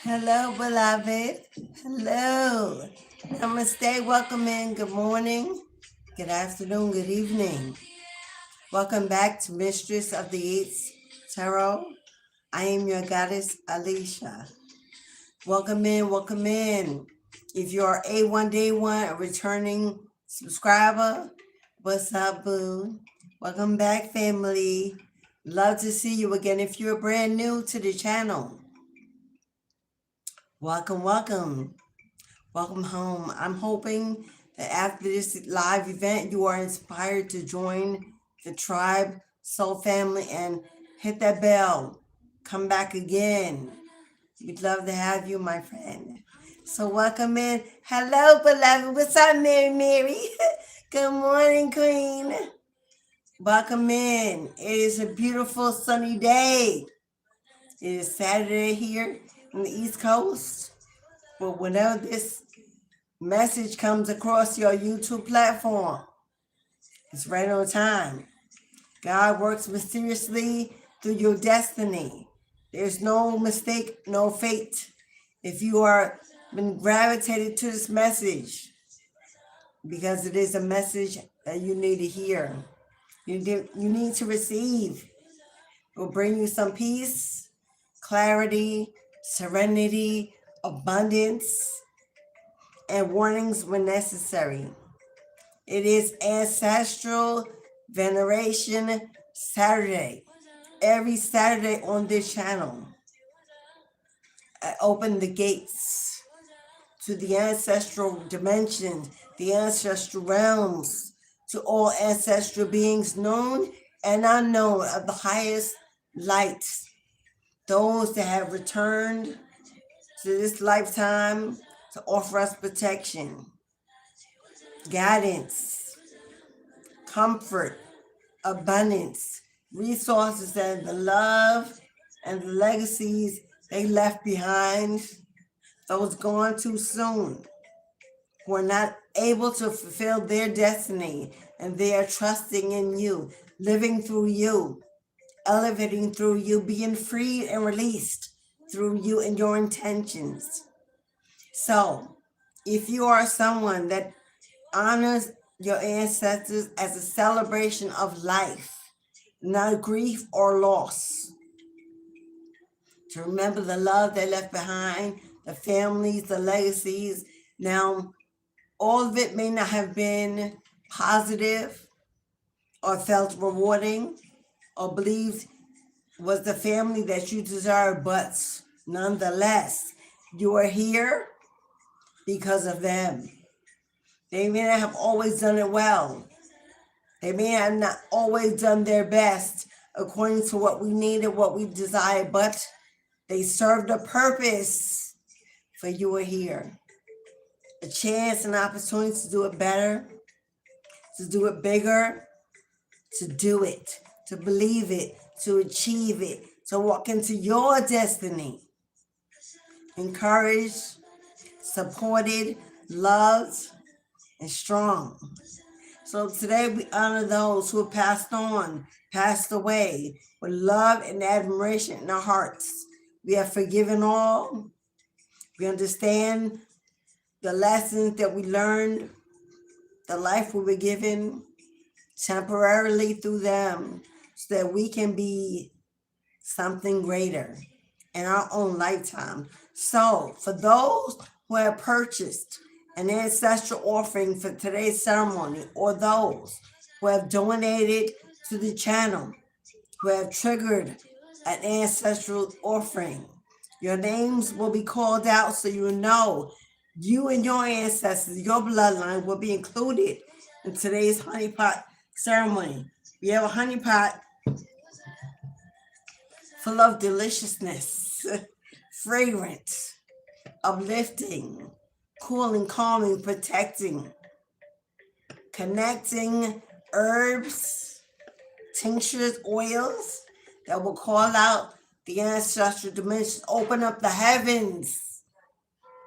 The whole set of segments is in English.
Hello, beloved. Hello. Namaste. Welcome in. Good morning. Good afternoon. Good evening. Welcome back to Mistress of the Eighth Tarot. I am your goddess, Alicia. Welcome in. Welcome in. If you're A1 Day One, a returning subscriber, what's up, boo? Welcome back, family. Love to see you again. If you're brand new to the channel, welcome, welcome. Welcome home. I'm hoping that after this live event, you are inspired to join the tribe, soul family, and hit that bell. Come back again. We'd love to have you, my friend. So welcome in. Hello, beloved. What's up, Mary? Good morning, Queen. Welcome in. It is a beautiful sunny day. It is Saturday here on the East Coast. But whenever this message comes across your YouTube platform, it's right on time. God works mysteriously through your destiny. There's no mistake, no fate. If you are been gravitated to this message, because it is a message that you need to hear, you need to receive. It will bring you some peace, clarity, serenity, abundance, and warnings when necessary. It is Ancestral Veneration Saturday. Every Saturday on this channel, I open the gates to the ancestral dimensions, the ancestral realms, to all ancestral beings known and unknown of the highest light, those that have returned to this lifetime to offer us protection, guidance, comfort, abundance, resources, and the love and the legacies they left behind, those gone too soon, who are not able to fulfill their destiny, and they are trusting in you, living through you, elevating through you, being freed and released through you and your intentions. So, if you are someone that honors your ancestors as a celebration of life, not grief or loss, to remember the love they left behind, the families, the legacies. Now, all of it may not have been positive or felt rewarding or believed was the family that you deserve, but nonetheless, you are here because of them. They may not have always done it well. They may have not always done their best according to what we needed, what we desired, but they served a purpose for you are here. A chance, an opportunity to do it better, to do it bigger, to do it, to believe it, to achieve it, to walk into your destiny. Encouraged, supported, loved, and strong. So today we honor those who have passed on, passed away, with love and admiration in our hearts. We have forgiven all. We understand the lessons that we learned, the life we were given temporarily through them, so that we can be something greater in our own lifetime. So for those who have purchased an ancestral offering for today's ceremony, or those who have donated to the channel, who have triggered an ancestral offering, your names will be called out so you know you and your ancestors, your bloodline will be included in today's honeypot ceremony. We have a honeypot full of deliciousness, fragrant, uplifting, cooling, calming, protecting, connecting herbs, tinctures, oils that will call out the ancestral dimensions, open up the heavens,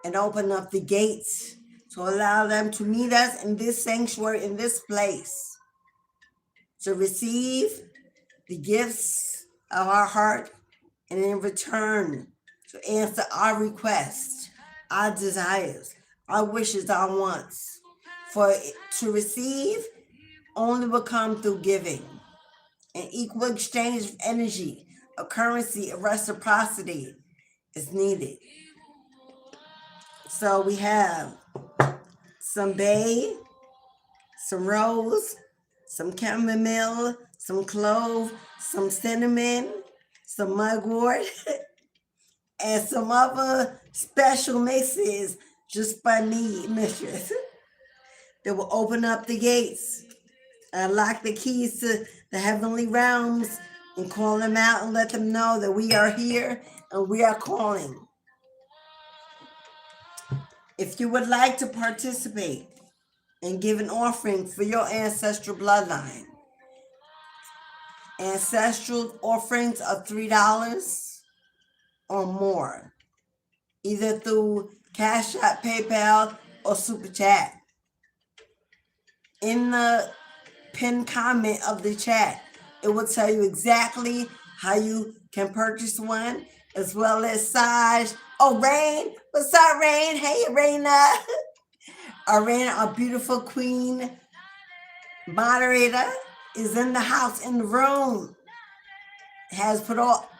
and open up the gates to allow them to meet us in this sanctuary, in this place, to receive the gifts of our heart, and in return, to answer our requests, our desires, our wishes, our wants. For to receive only will come through giving. An equal exchange of energy, a currency, a reciprocity is needed. So we have some bay, some rose, some chamomile, some clove, some cinnamon, some mugwort, and some other special mixes just by me, Mistress, that will open up the gates, unlock the keys to the heavenly realms, and call them out and let them know that we are here and we are calling. If you would like to participate and give an offering for your ancestral bloodline, ancestral offerings are $3 or more, either through Cashapp, PayPal, or Super Chat. In the pinned comment of the chat, it will tell you exactly how you can purchase one, as well as size. Oh, Rain, what's up, Rain? Hey, Raina. Raina, our beautiful queen moderator, is in the house, in the room. Has put all.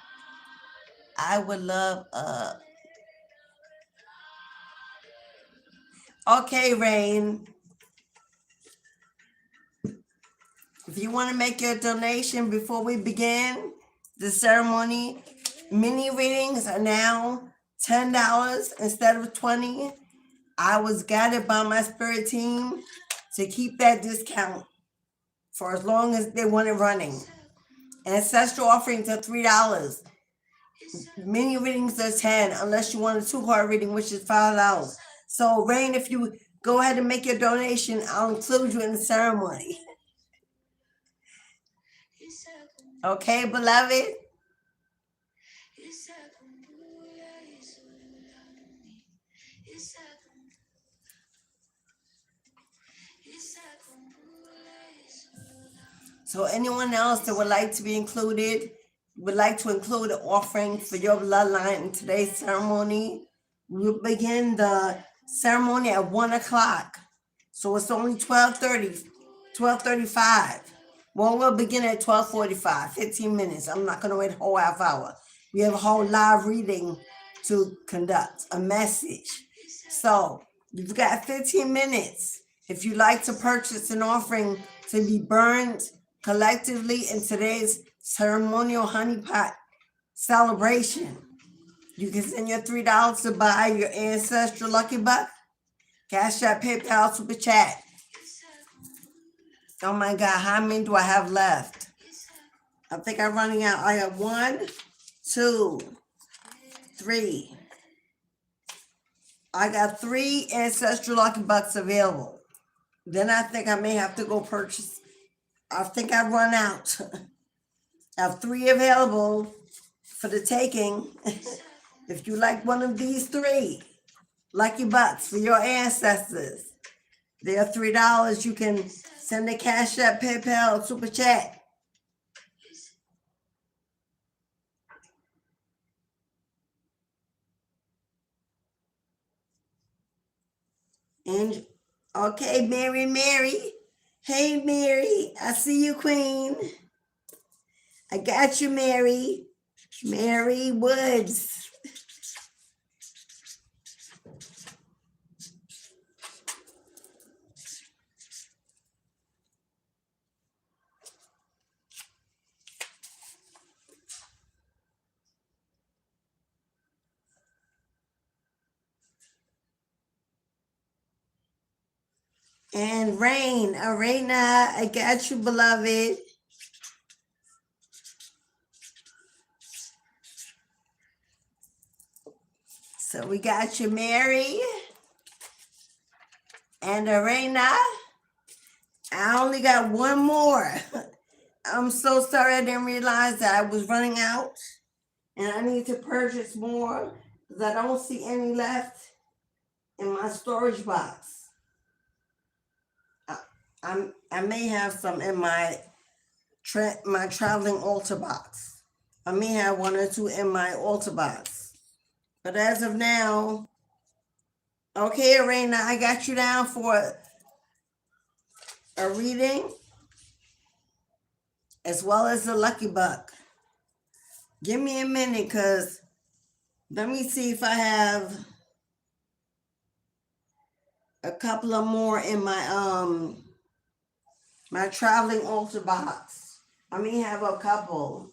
I would love Okay, Rain. If you want to make your donation before we begin the ceremony, mini readings are now $10 instead of $20. I was guided by my spirit team to keep that discount for as long as they want it running. Ancestral offerings are $3. Mini readings are $10, unless you want a 2-part reading, which is $5. So, Rain, if you go ahead and make your donation, I'll include you in the ceremony. Okay, beloved? So anyone else that would like to be included, would like to include an offering for your bloodline in today's ceremony, we'll begin the ceremony at 1 o'clock. So it's only 12:35. Well, we'll begin at 12:45, 15 minutes. I'm not going to wait a whole half hour. We have a whole live reading to conduct, a message. So you've got 15 minutes. If you'd like to purchase an offering to be burned collectively in today's ceremonial honeypot celebration, you can send your $3 to buy your ancestral lucky buck, Cashapp, PayPal, Super Chat. Oh my God, how many do I have left? I think I'm running out. I have 1, 2, 3. I got 3 ancestral lucky bucks available. Then I think I may have to go purchase. I think I've run out. I have 3 available for the taking. If you like one of these 3 lucky bucks for your ancestors, they are $3. You can send a Cashapp, PayPal, Super Chat. And okay, Mary. Hey, Mary, I see you, Queen. I got you, Mary. Mary Woods. And Rain, Arena, I got you, beloved. So we got you, Mary and Arena. I only got 1 more. I'm so sorry, I didn't realize that I was running out and I need to purchase more because I don't see any left in my storage box. I may have some in my traveling altar box. I may have 1 or 2 in my altar box. But as of now, okay, Arena, I got you down for a reading as well as the lucky buck. Give me a minute, because let me see if I have a couple of more in my traveling altar box. I may have a couple.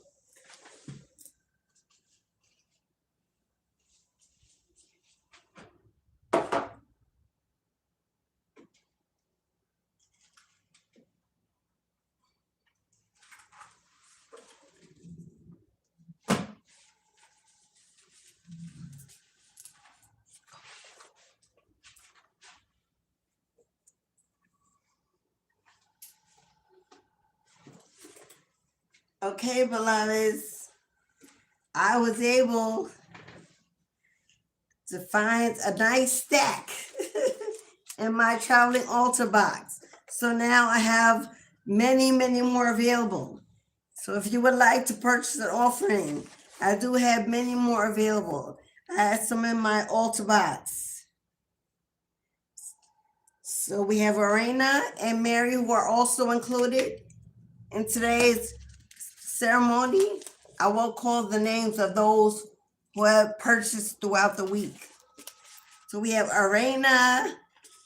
Okay, beloveds, I was able to find a nice stack in my traveling altar box. So now I have many, many more available. So if you would like to purchase an offering, I do have many more available. I have some in my altar box. So we have Arena and Mary, who are also included in today's ceremony. I will call the names of those who have purchased throughout the week. So we have Arena,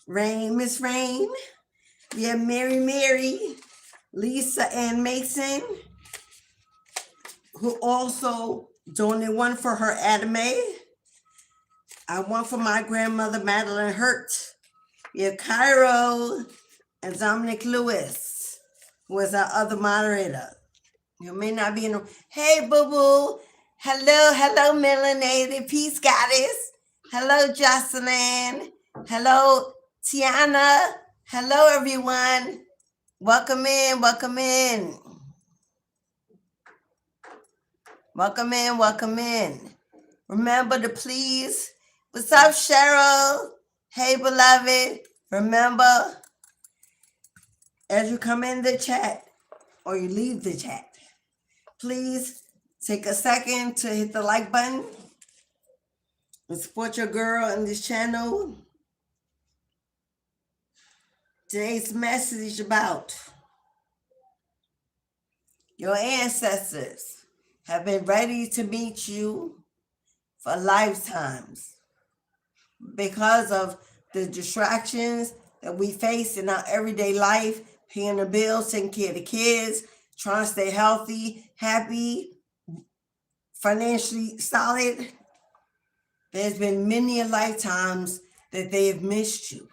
Rain, Miss Rain. We have Mary, Lisa Ann Mason, who also donated one for her anime. I one for my grandmother, Madeline Hurt. We have Cairo and Dominic Lewis, who is our other moderator. You may not be in the... Hey, boo-boo. Hello, melanated peace goddess. Hello, Jocelyn. Hello, Tiana. Hello, everyone. Welcome in. Welcome in. Remember to please... What's up, Cheryl? Hey, beloved. Remember, as you come in the chat or you leave the chat, please take a second to hit the like button and support your girl in this channel. Today's message is about your ancestors have been ready to meet you for lifetimes because of the distractions that we face in our everyday life, paying the bills, taking care of the kids, trying to stay healthy, happy, financially solid. There's been many lifetimes that they have missed you.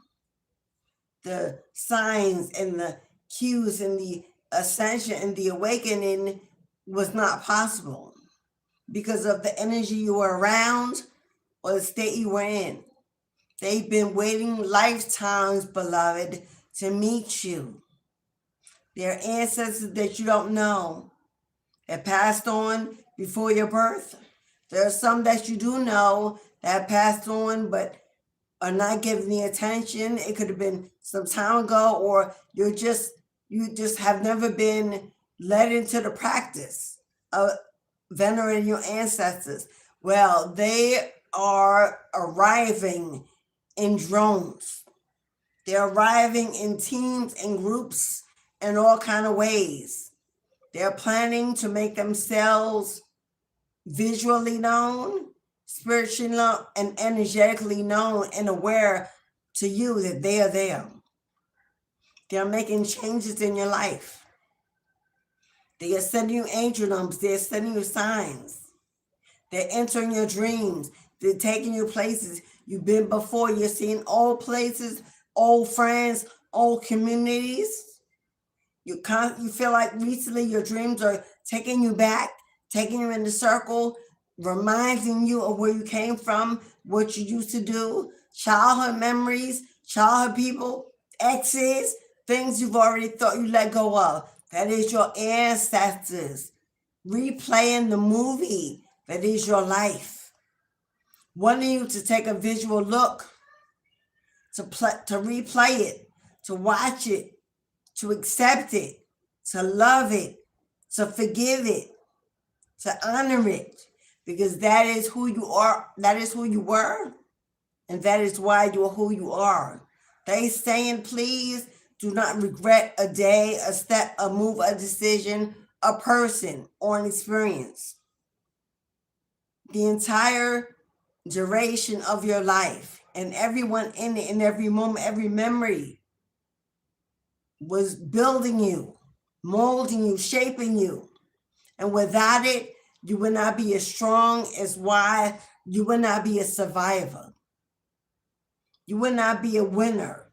The signs and the cues and the ascension and the awakening was not possible because of the energy you were around or the state you were in. They've been waiting lifetimes, beloved, to meet you. There are ancestors that you don't know that passed on before your birth. There are some that you do know that passed on but are not giving the attention. It could have been some time ago, or you just have never been led into the practice of venerating your ancestors. Well, they are arriving in drones. They're arriving in teams and groups in all kinds of ways. They're planning to make themselves visually known, spiritually known, and energetically known and aware to you that they are there. They're making changes in your life. They are sending you angel numbers. They're sending you signs. They're entering your dreams. They're taking you places you've been before. You're seeing old places, old friends, old communities. You feel like recently your dreams are taking you back, taking you in the circle, reminding you of where you came from, what you used to do, childhood memories, childhood people, exes, things you've already thought you let go of. That is your ancestors replaying the movie that is your life, wanting you to take a visual look, to replay it, to watch it, to accept it, to love it, to forgive it, to honor it, because that is who you are. That is who you were. And that is why you're who you are. They saying, please do not regret a day, a step, a move, a decision, a person, or an experience. The entire duration of your life and everyone in it, in every moment, every memory was building you, molding you, shaping you. And without it, you would not be as strong, as wise, you would not be a survivor. You would not be a winner.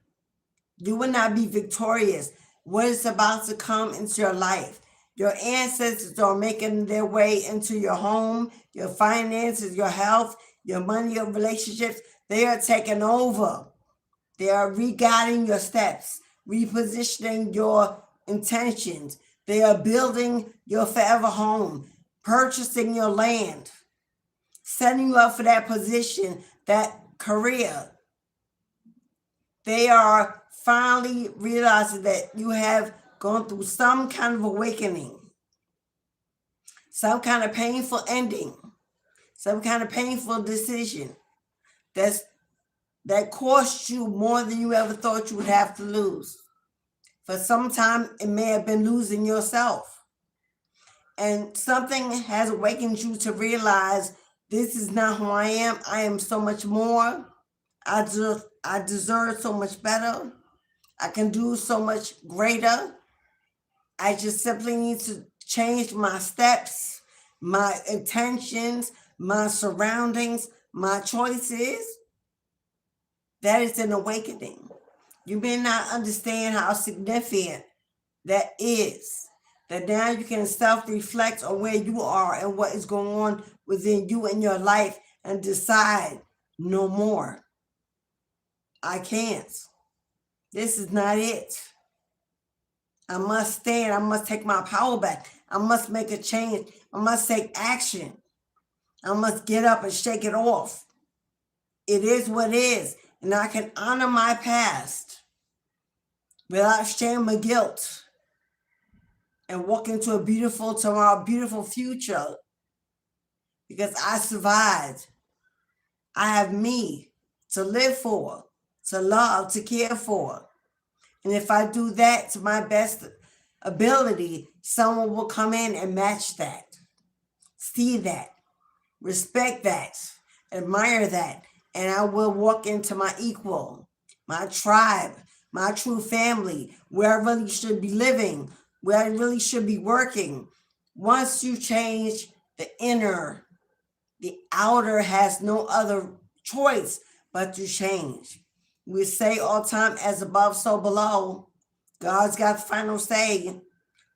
You would not be victorious. What is about to come into your life? Your ancestors are making their way into your home, your finances, your health, your money, your relationships. They are taking over. They are re-guiding your steps, repositioning your intentions. They are building your forever home, purchasing your land, setting you up for that position, that career. They are finally realizing that you have gone through some kind of awakening, some kind of painful ending, some kind of painful decision that cost you more than you ever thought you would have to lose. For some time, it may have been losing yourself. And something has awakened you to realize this is not who I am. I am so much more. I deserve so much better. I can do so much greater. I just simply need to change my steps, my intentions, my surroundings, my choices. That is an awakening. You may not understand how significant that is. That now you can self-reflect on where you are and what is going on within you and your life and decide no more. I can't. This is not it. I must stand. I must take my power back. I must make a change. I must take action. I must get up and shake it off. It is what it is. And I can honor my past without shame or guilt and walk into a beautiful tomorrow, beautiful future, because I survived. I have me to live for, to love, to care for. And if I do that to my best ability, someone will come in and match that, see that, respect that, admire that, and I will walk into my equal, my tribe, my true family, where I really should be living, where I really should be working. Once you change the inner, the outer has no other choice but to change. We say all the time, as above, so below. God's got the final say.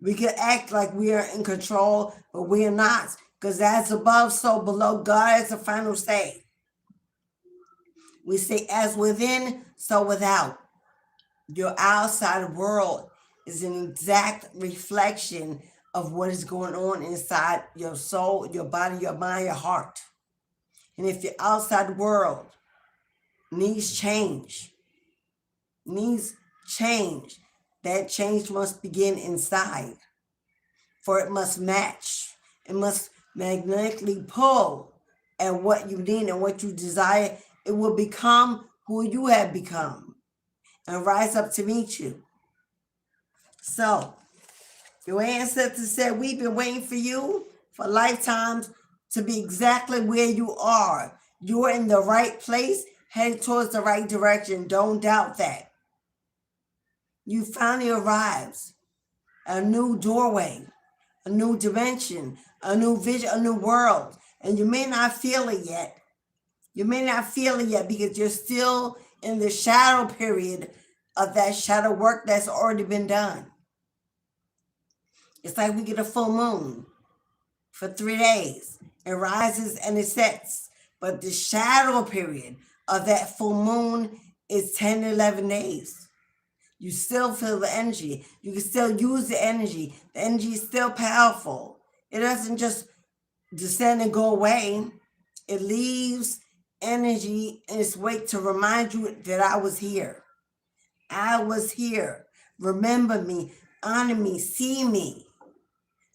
We can act like we are in control, but we are not. Because as above, so below. God has the final say. We say, as within, so without. Your outside world is an exact reflection of what is going on inside your soul, your body, your mind, your heart. And if your outside world needs change, that change must begin inside. For it must match. It must magnetically pull at what you need and what you desire. It will become who you have become and rise up to meet you. So, your ancestors said, we've been waiting for you for lifetimes to be exactly where you are. You're in the right place, headed towards the right direction. Don't doubt that. You finally arrived. A new doorway, a new dimension, a new vision, a new world. And you may not feel it yet. You may not feel it yet because you're still in the shadow period of that shadow work that's already been done. It's like we get a full moon for 3 days. It rises and it sets. But the shadow period of that full moon is 10, 11 days. You still feel the energy. You can still use the energy. The energy is still powerful. It doesn't just descend and go away. It leaves energy in its wake to remind you that I was here. I was here. Remember me, honor me, see me,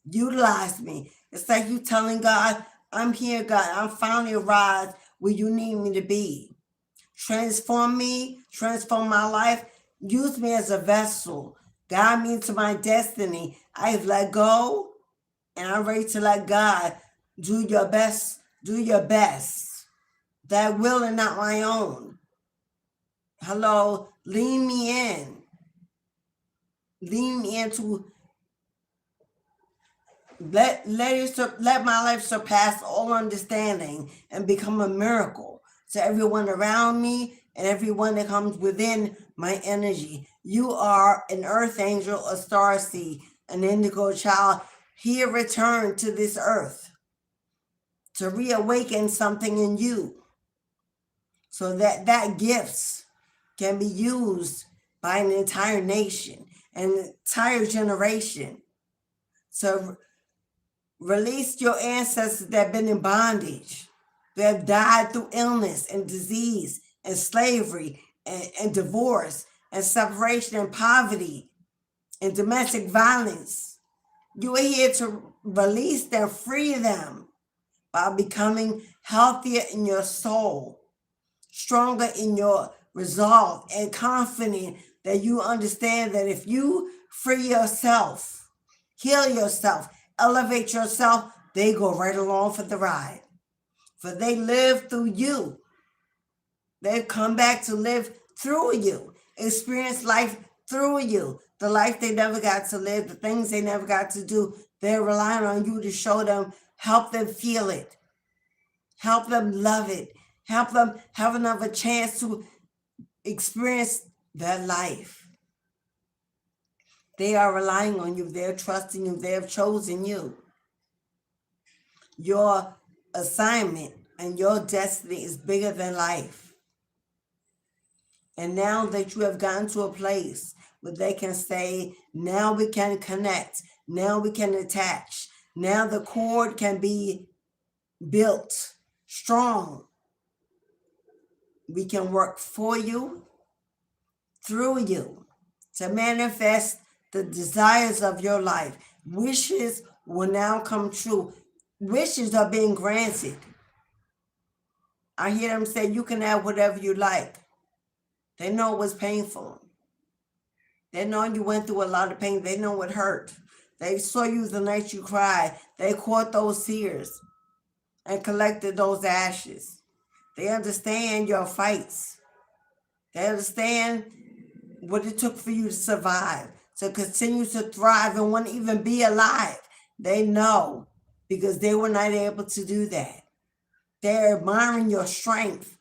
utilize me. It's like you telling God, I'm here, God. I'm finally arrived where you need me to be. Transform me, transform my life. Use me as a vessel. Guide me into my destiny. I have let go and I'm ready to let God do your best. Do your best. That will and not my own. Hello, lean me in. Lean me into let my life surpass all understanding and become a miracle to everyone around me and everyone that comes within my energy. You are an earth angel, a star seed, an indigo child, here returned to this earth to reawaken something in you so that gifts can be used by an entire nation, an entire generation. So release your ancestors that have been in bondage, that have died through illness and disease and slavery and divorce and separation and poverty and domestic violence. You are here to release them, free them by becoming healthier in your soul, stronger in your resolve, and confident that you understand that if you free yourself, heal yourself, elevate yourself, they go right along for the ride. For they live through you. They come back to live through you, experience life through you. The life they never got to live, the things they never got to do, they're relying on you to show them, help them feel it, help them love it, help them have another chance to experience their life. They are relying on you. They're trusting you. They have chosen you. Your assignment and your destiny is bigger than life. And now that you have gotten to a place where they can say, now we can connect, now we can attach, now the cord can be built strong. We can work for you, through you, to manifest the desires of your life. Wishes will now come true. Wishes are being granted. I hear them say, you can have whatever you like. They know it was painful. They know you went through a lot of pain. They know it hurt. They saw you the night you cried. They caught those tears and collected those ashes. They understand your fights. They understand what it took for you to survive, to continue to thrive and want to even be alive. They know because they were not able to do that. They're admiring your strength.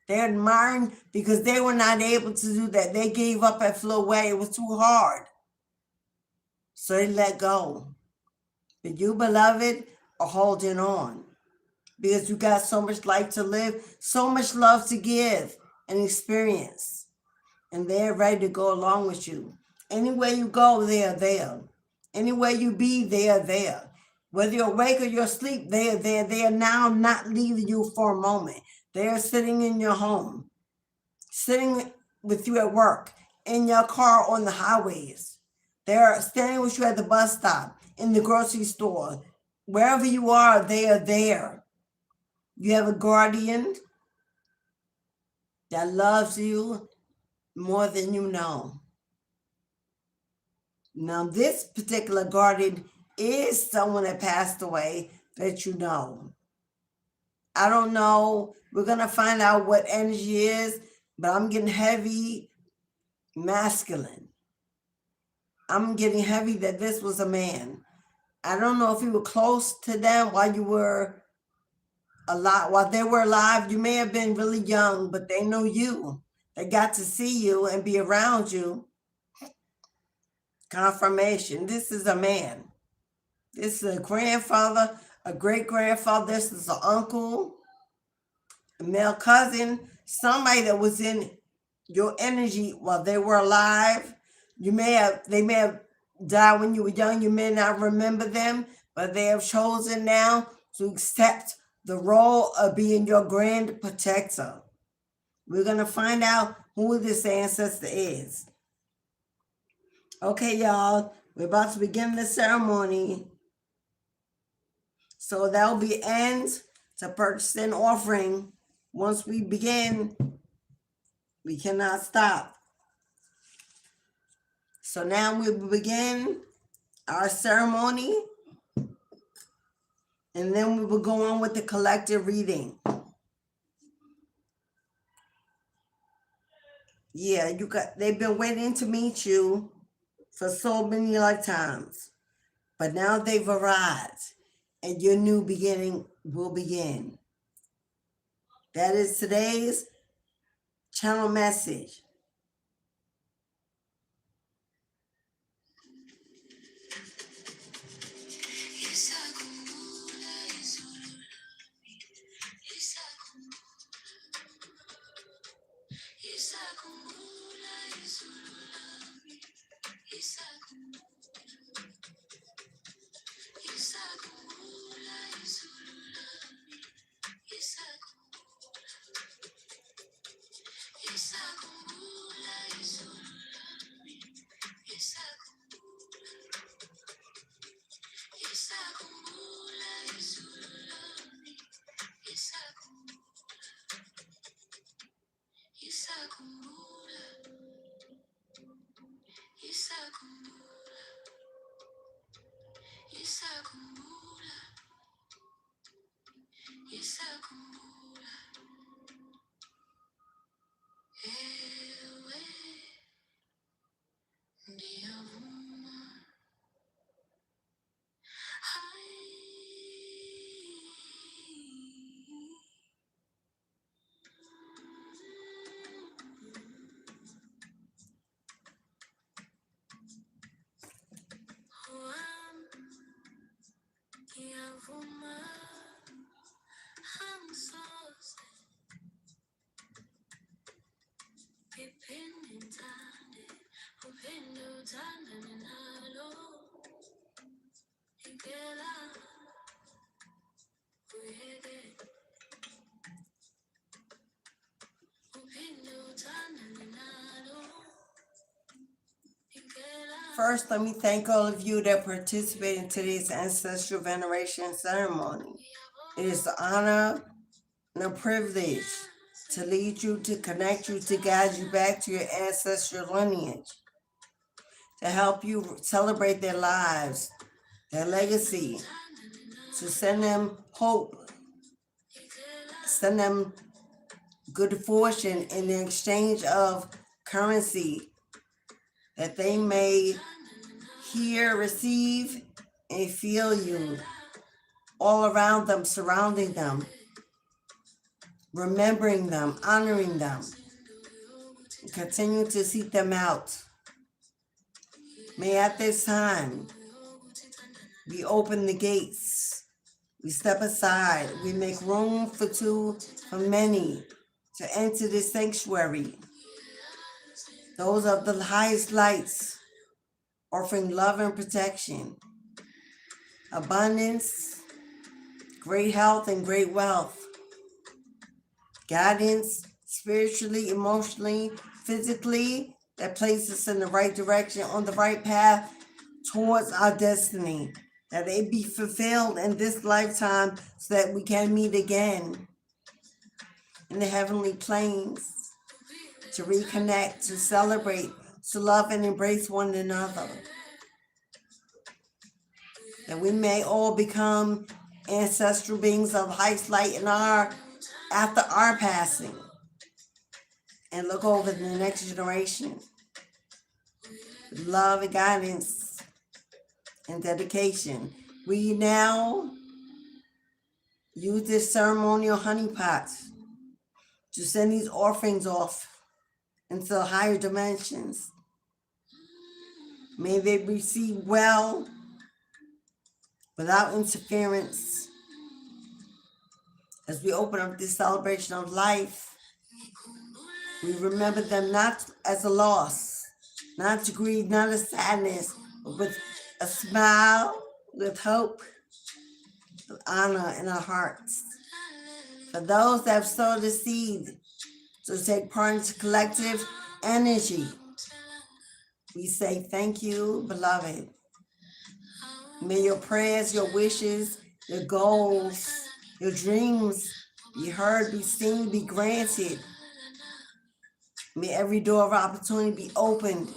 They're admiring because they were not able to do that. They gave up and flew away. It was too hard. So they let go. But you, beloved, are holding on because you got so much life to live, so much love to give and experience. And they're ready to go along with you. Anywhere you go, they are there. Anywhere you be, they are there. Whether you're awake or you're asleep, they are there. They are now not leaving you for a moment. They are sitting in your home, sitting with you at work, in your car on the highways. They are standing with you at the bus stop, in the grocery store. Wherever you are, they are there. You have a guardian that loves you more than you know. Now, this particular guardian is someone that passed away that you know. I don't know. We're going to find out what energy is, but I'm getting heavy masculine. I'm getting heavy that this was a man. I don't know if you were close to them while you were alive. While they were alive, you may have been really young, but they know you. They got to see you and be around you. Confirmation. This is a man. This is a grandfather, a great-grandfather. This is an uncle, a male cousin, somebody that was in your energy while they were alive. They may have died when you were young. You may not remember them, but they have chosen now to accept the role of being your grand protector. We're going to find out who this ancestor is. Okay, y'all, we're about to begin the ceremony. So that will be end to purchase an offering. Once we begin, we cannot stop. So now we will begin our ceremony, and then we will go on with the collective reading. Yeah, they've been waiting to meet you for so many lifetimes, but now they've arrived, and your new beginning will begin. That is today's channel message. First, let me thank all of you that participated in today's ancestral veneration ceremony. It is an honor and a privilege to lead you, to connect you, to guide you back to your ancestral lineage, to help you celebrate their lives, their legacy, to send them hope, send them good fortune in the exchange of currency that they may hear, receive, and feel you all around them, surrounding them, remembering them, honoring them. Continue to seek them out. May at this time we open the gates, we step aside, we make room for many to enter this sanctuary. Those of the highest lights, offering love and protection, abundance, great health and great wealth, guidance spiritually, emotionally, physically, that places us in the right direction, on the right path towards our destiny, that they be fulfilled in this lifetime so that we can meet again in the heavenly planes, to reconnect, to celebrate, to love and embrace one another, that we may all become ancestral beings of highest light after our passing, and look over the next generation with love and guidance and dedication. We now use this ceremonial honeypot to send these offerings off into higher dimensions. May they receive well, without interference. As we open up this celebration of life, we remember them not as a loss, not to grieve, not as sadness, but with a smile, with hope, with honor in our hearts. For those that have sowed the seed to take part in collective energy, we say thank you, beloved. May your prayers, your wishes, your goals, your dreams be heard, be seen, be granted. May every door of opportunity be opened.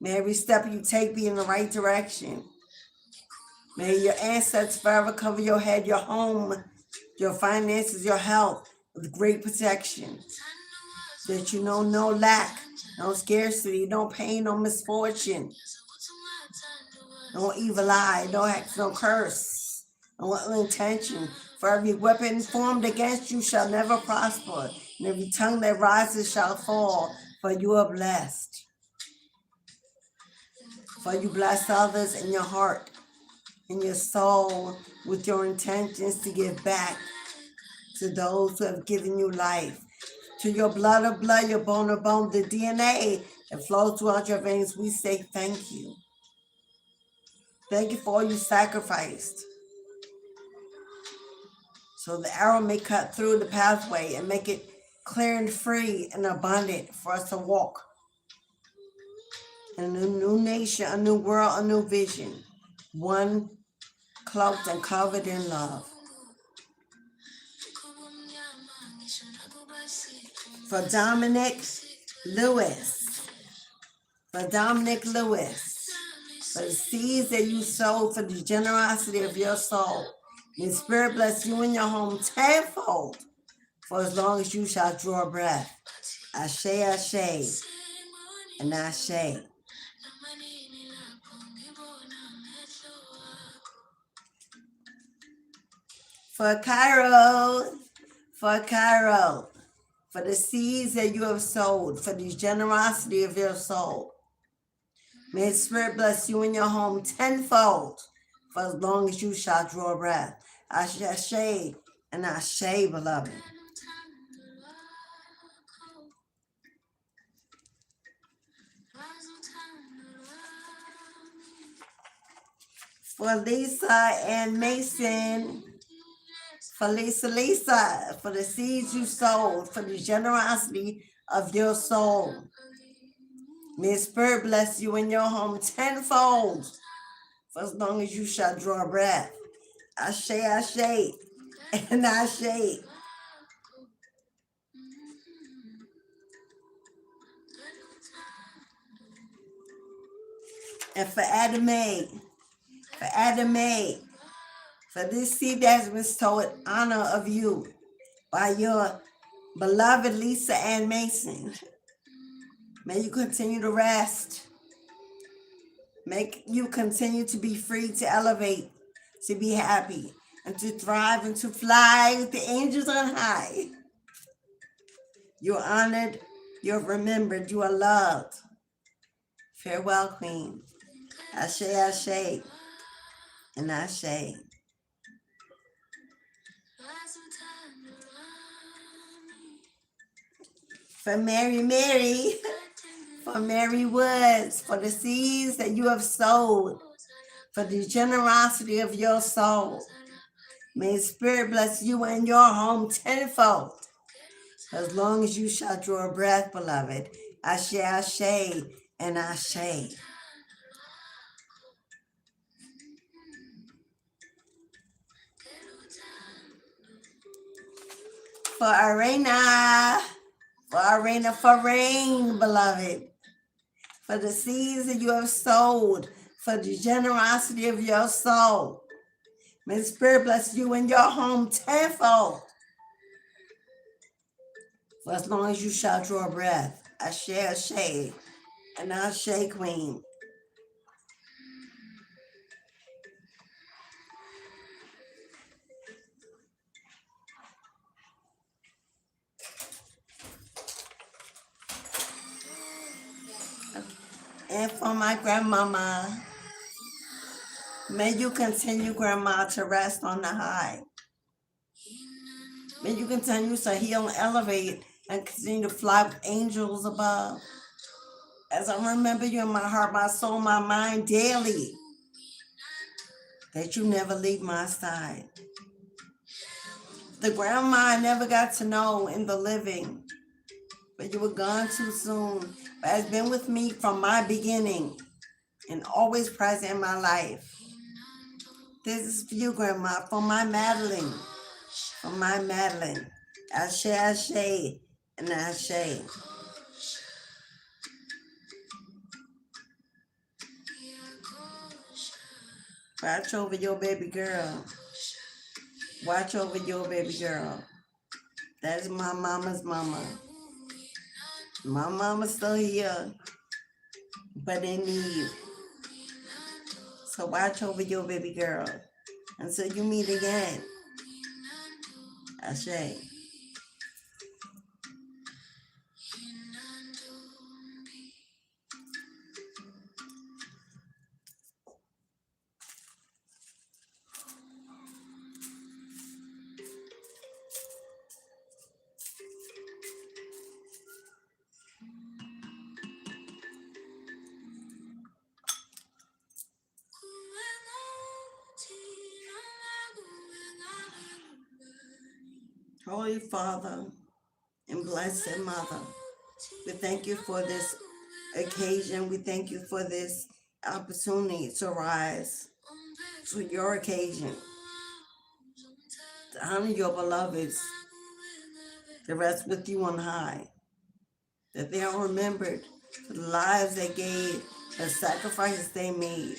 May every step you take be in the right direction. May your ancestors forever cover your head, your home, your finances, your health with great protection. That you know no lack, no scarcity, no pain, no misfortune, no evil eye, no hex, no curse, no ill intention. For every weapon formed against you shall never prosper, and every tongue that rises shall fall, for you are blessed. For you bless others in your heart, in your soul, with your intentions to give back to those who have given you life. To your blood of blood, your bone of bone, the DNA that flows throughout your veins, we say thank you. Thank you for all you sacrificed, so the arrow may cut through the pathway and make it clear and free and abundant for us to walk in a new nation, a new world, a new vision, one cloaked and covered in love. For Dominic Lewis, for the seeds that you sowed, for the generosity of your soul, may Spirit bless you and your home tenfold, for as long as you shall draw breath. Ashe, ashe, and ashe. For Cairo, for the seeds that you have sowed, for the generosity of your soul, may Spirit bless you and your home tenfold, for as long as you shall draw breath. Ashe, ashe, and ashe, beloved. For Lisa and Mason, for Lisa, for the seeds you sowed, for the generosity of your soul. May Spirit bless you in your home tenfold, for as long as you shall draw breath. Ashe, ashe, and ashe. And for Adame, for this seed that has been sowed in honor of you by your beloved Lisa Ann Mason, may you continue to rest. May you continue to be free, to elevate, to be happy, and to thrive and to fly with the angels on high. You're honored, you're remembered, you are loved. Farewell, Queen. Ashe, ashe, and ashe. For Mary, for Mary Woods, for the seeds that you have sowed, for the generosity of your soul. May Spirit bless you and your home tenfold, as long as you shall draw a breath, beloved. Ashe, ashe, and ashe. For Arena, for rain, beloved, for the seeds that you have sowed, for the generosity of your soul. May the Spirit bless you and your home tenfold, for as long as you shall draw a breath. Ashe, ashe, and ashe, Queen. And for my grandmama, may you continue, Grandma, to rest on the high. May you continue to heal and elevate and continue to fly with angels above. As I remember you in my heart, my soul, my mind daily, that you never leave my side. The grandma I never got to know in the living, but you were gone too soon, but has been with me from my beginning and always present in my life. This is for you, Grandma, for my Madeline. For my Madeline. Ashe, Ashe, and Ashe. Watch over your baby girl. Watch over your baby girl. That is my mama's mama. My mama's still here, but in need. So watch over your baby girl until you meet again. Ashe. Holy Father and Blessed Mother, we thank you for this occasion. We thank you for this opportunity to rise to your occasion, to honor your beloveds, to rest with you on high, that they are remembered for the lives they gave, the sacrifices they made.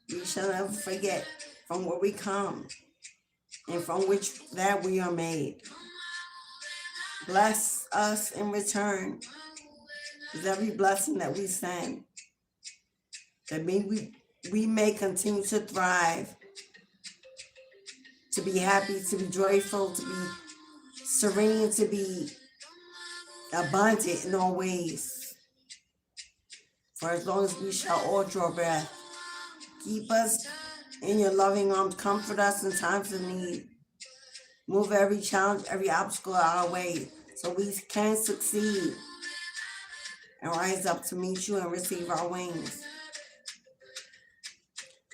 We shall never forget from where we come and from which that we are made. Bless us in return with every blessing that we send, that we may continue to thrive, to be happy, to be joyful, to be serene, to be abundant in all ways. For as long as we shall all draw breath, keep us in your loving arms, comfort us in times of need. Move every challenge, every obstacle our way so we can succeed and rise up to meet you and receive our wings.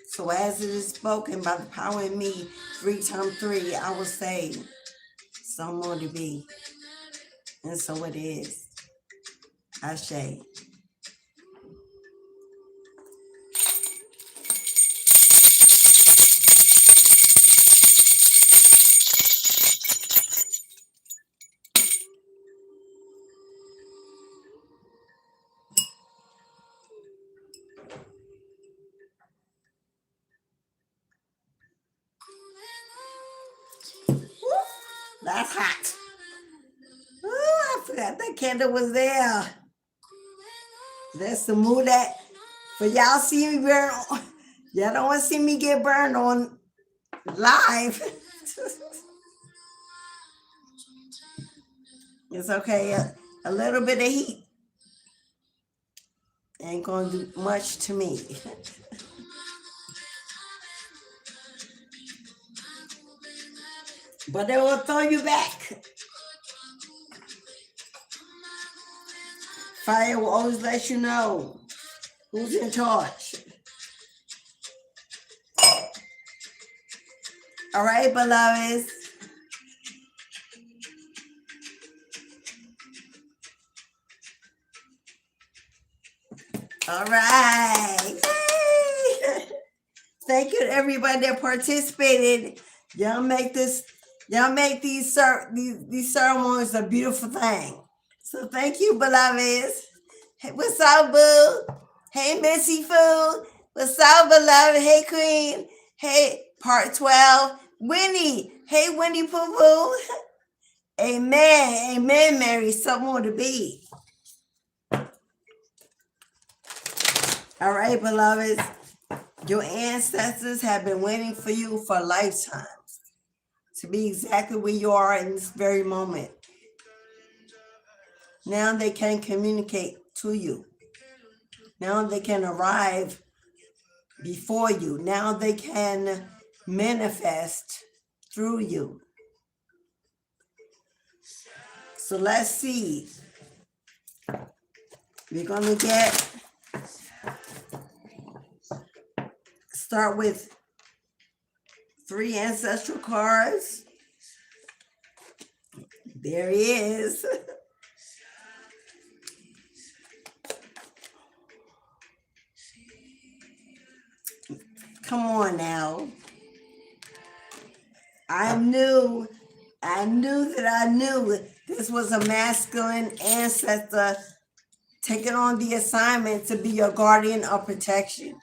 So as it is spoken by the power in me, 3 times 3, I will say, some more to be. And so it is. Ashe. That's hot. Ooh, I forgot that candle was there. That's the mood that for y'all see me burn on. Y'all don't want to see me get burned on live. It's okay. A little bit of heat ain't gonna do much to me. But it will throw you back. Fire will always let you know who's in charge. All right, beloveds. All right. Yay! Thank you to everybody that participated. Y'all make these ceremonies a beautiful thing. So thank you, beloveds. Hey, what's up, boo? Hey, Missy Foo. What's up, beloved? Hey, Queen. Hey, part 12. Winnie. Hey, Winnie Poo Poo. Amen. Amen, Mary. Something more to be. All right, beloveds. Your ancestors have been waiting for you for lifetimes to be exactly where you are in this very moment. Now they can communicate to you. Now they can arrive before you. Now they can manifest through you. So let's see. We're going to start with 3 ancestral cards. There he is. Come on now. I knew that I knew this was a masculine ancestor taking on the assignment to be your guardian of protection.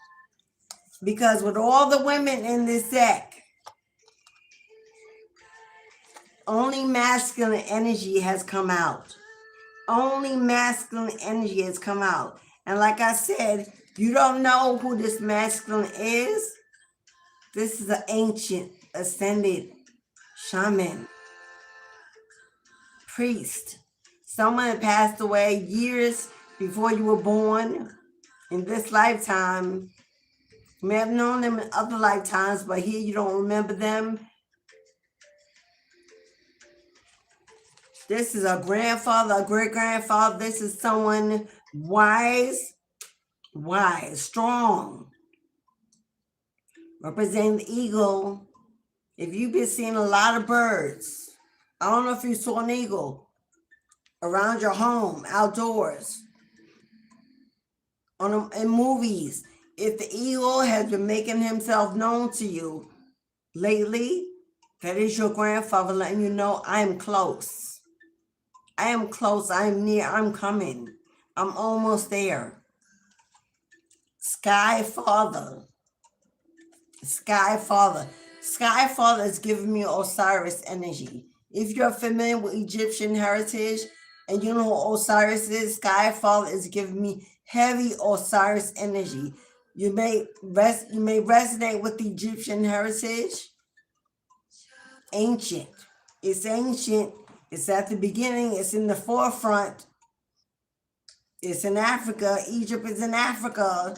Because with all the women in this deck, only masculine energy has come out. Only masculine energy has come out. And like I said, you don't know who this masculine is. This is an ancient ascended shaman, priest. Someone that passed away years before you were born. In this lifetime, you may have known them in other lifetimes, but here you don't remember them. This is a grandfather, a great-grandfather. This is someone wise, strong, representing the eagle. If you've been seeing a lot of birds, I don't know if you saw an eagle around your home, outdoors, in movies. If the eagle has been making himself known to you lately, that is your grandfather letting you know, I am close. I am close. I am near. I'm coming. I'm almost there. Sky Father. Sky Father. Sky Father is giving me Osiris energy. If you're familiar with Egyptian heritage and you know who Osiris is, Sky Father is giving me heavy Osiris energy. You may resonate with the Egyptian heritage. Ancient. It's ancient. It's at the beginning. It's in the forefront. It's in Africa. Egypt is in Africa.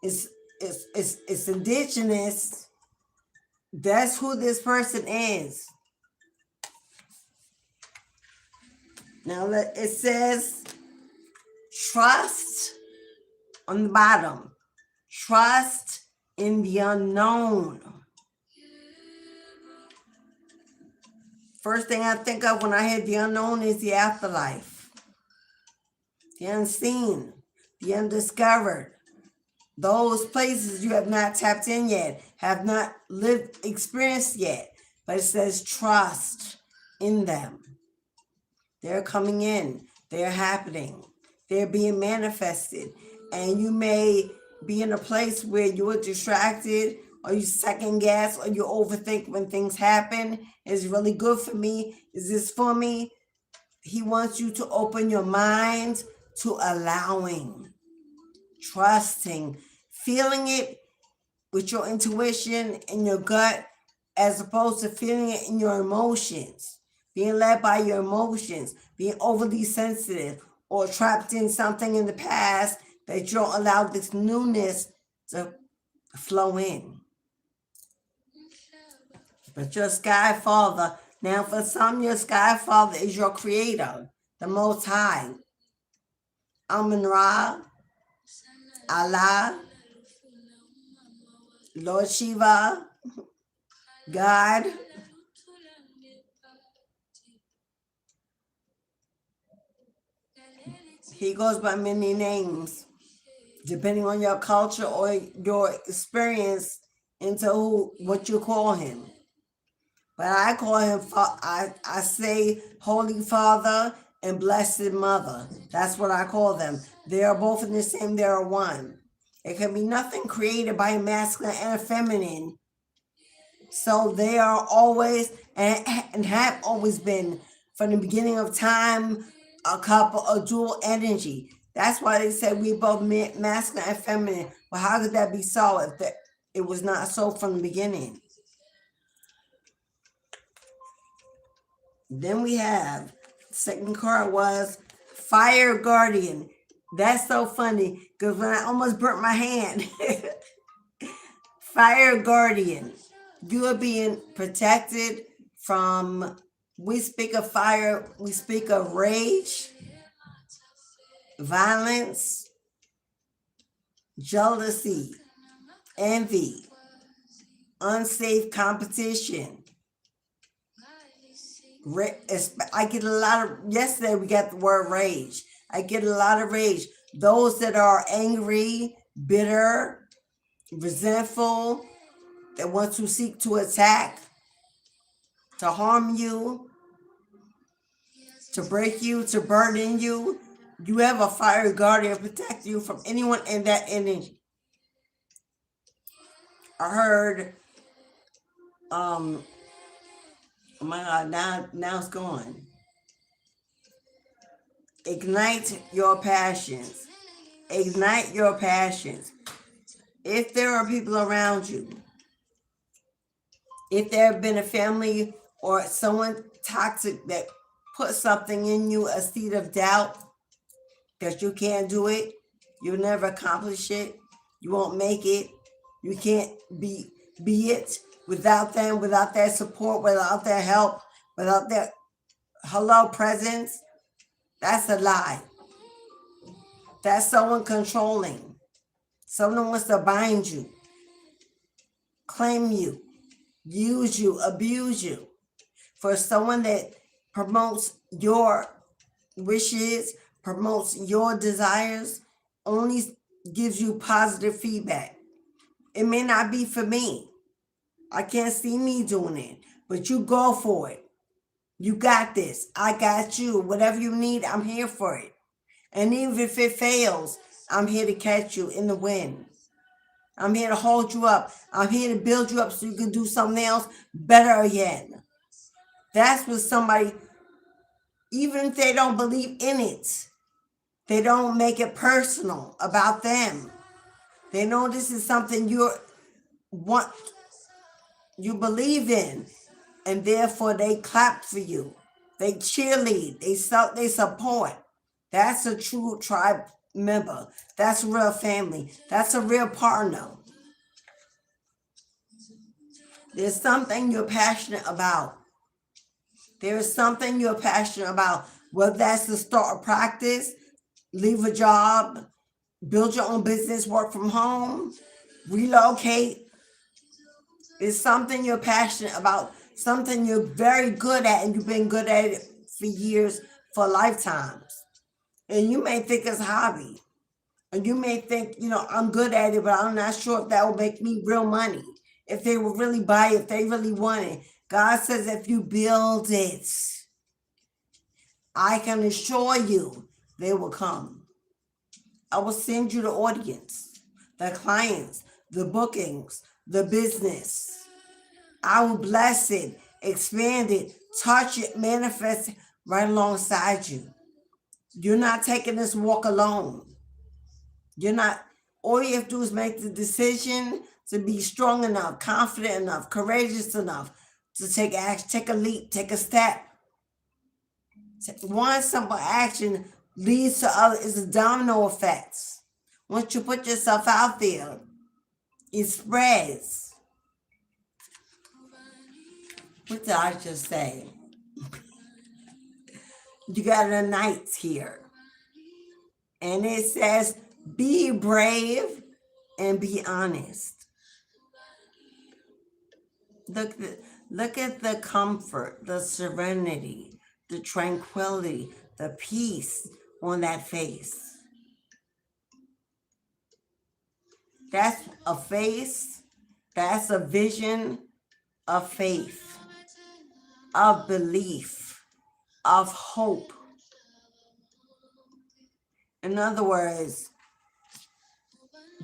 It's indigenous. That's who this person is. Now it says trust on the bottom. Trust in the unknown. First thing I think of when I hear the unknown is the afterlife. The unseen, the undiscovered. Those places you have not tapped in yet, have not experienced yet. But it says trust in them. They're coming in. They're happening. They're being manifested. And you may be in a place where you're distracted, or you second guess, or you overthink when things happen. Is it really good for me? Is this for me? He wants you to open your mind to allowing, trusting, feeling it with your intuition and your gut, as opposed to feeling it in your emotions, being led by your emotions, being overly sensitive, or trapped in something in the past that you don't allow this newness to flow in. But your Sky Father, now for some, your Sky Father is your creator, the Most High. Amun-Ra, Allah, Lord Shiva, God. He goes by many names, depending on your culture or your experience into what you call him. But I call him, I say Holy Father and Blessed Mother. That's what I call them. They are both in the same, they are one. It can be nothing created by a masculine and a feminine. So they are always, and have always been, from the beginning of time, a couple, a dual energy. That's why they say we both masculine and feminine. Well, how could that be so if it was not so from the beginning? Then we have, second card was Fire Guardian. That's so funny because when I almost burnt my hand. Fire Guardian. You are being protected from, we speak of fire, we speak of rage, violence, jealousy, envy, unsafe competition. I get a lot of, yesterday we got the word rage. I get a lot of rage. Those that are angry, bitter, resentful, that want to seek to attack. to harm you, to break you, to burden you. You have a fiery guardian protect you from anyone in that energy. I heard, oh my God, now it's gone. Ignite your passions. Ignite your passions. If there are people around you, if there have been a family or someone toxic that put something in you, a seed of doubt that you can't do it, you'll never accomplish it, you won't make it, you can't be it without them, without their support, without their help, without their presence, that's a lie. That's someone controlling. Someone wants to bind you, claim you, use you, abuse you. For someone that promotes your wishes, promotes your desires, only gives you positive feedback. It may not be for me. I can't see me doing it, but you go for it. You got this. I got you. Whatever you need, I'm here for it. And even if it fails, I'm here to catch you in the wind. I'm here to hold you up. I'm here to build you up so you can do something else better again. That's what somebody, even if they don't believe in it, they don't make it personal about them. They know this is something you believe in, and therefore they clap for you. They cheerlead. They support. That's a true tribe member. That's a real family. That's a real partner. There's something you're passionate about. There is something you're passionate about. Whether that's to start a practice, leave a job, build your own business, work from home, relocate. It's something you're passionate about, something you're very good at, and you've been good at it for years, for lifetimes. And you may think it's a hobby. And you may think, I'm good at it, but I'm not sure if that will make me real money. If they will really buy it, if they really want it. God says if you build it, I can assure you they will come. I will send you the audience, the clients, the bookings, the business. I will bless it, expand it, touch it, manifest it right alongside you. You're not taking this walk alone. All you have to do is make the decision to be strong enough, confident enough, courageous enough to take action, take a leap, take a step. One simple action leads to other. It's a domino effect. Once you put yourself out there, it spreads. What did I just say? You got a knight here. And it says, be brave and be honest. Look at the comfort, the serenity, the tranquility, the peace on that face. That's a face, that's a vision of faith, of belief, of hope. In other words,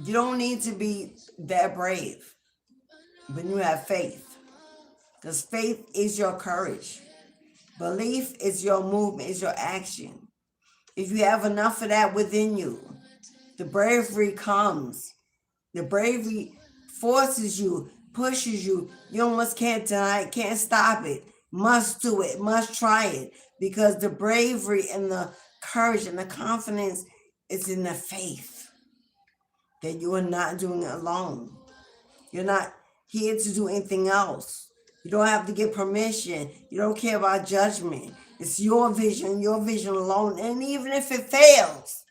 you don't need to be that brave when you have faith. Because faith is your courage. Belief is your movement, is your action. If you have enough of that within you, the bravery comes. The bravery forces you, pushes you. You almost can't deny it, can't stop it. Must do it, must try it. Because the bravery and the courage and the confidence is in the faith that you are not doing it alone. You're not here to do anything else. You don't have to get permission. You don't care about judgment. It's your vision alone. And even if it fails,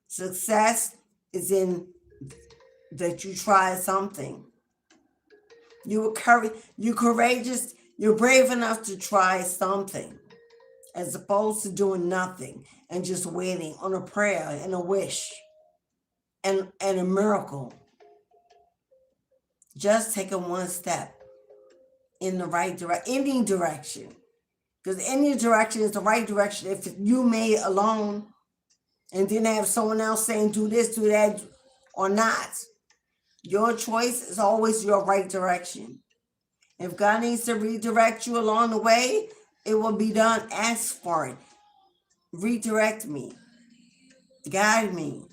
success is in that you try something. You're courageous. You're brave enough to try something as opposed to doing nothing and just waiting on a prayer and a wish and a miracle. Just taking one step. in the right direction, any direction. Because any direction is the right direction if you made alone and then have someone else saying do this, do that, or not. Your choice is always your right direction. If God needs to redirect you along the way, it will be done. Ask for it. Redirect me. Guide me.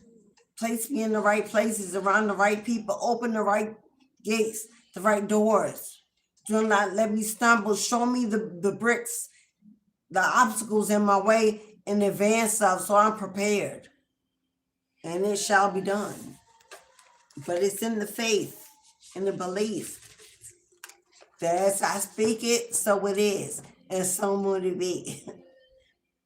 Place me in the right places, around the right people. Open the right gates, the right doors. Do not let me stumble. Show me the bricks, the obstacles in my way in advance of, so I'm prepared. And it shall be done. But it's in the faith, in the belief that as I speak it, so it is, and so will it be.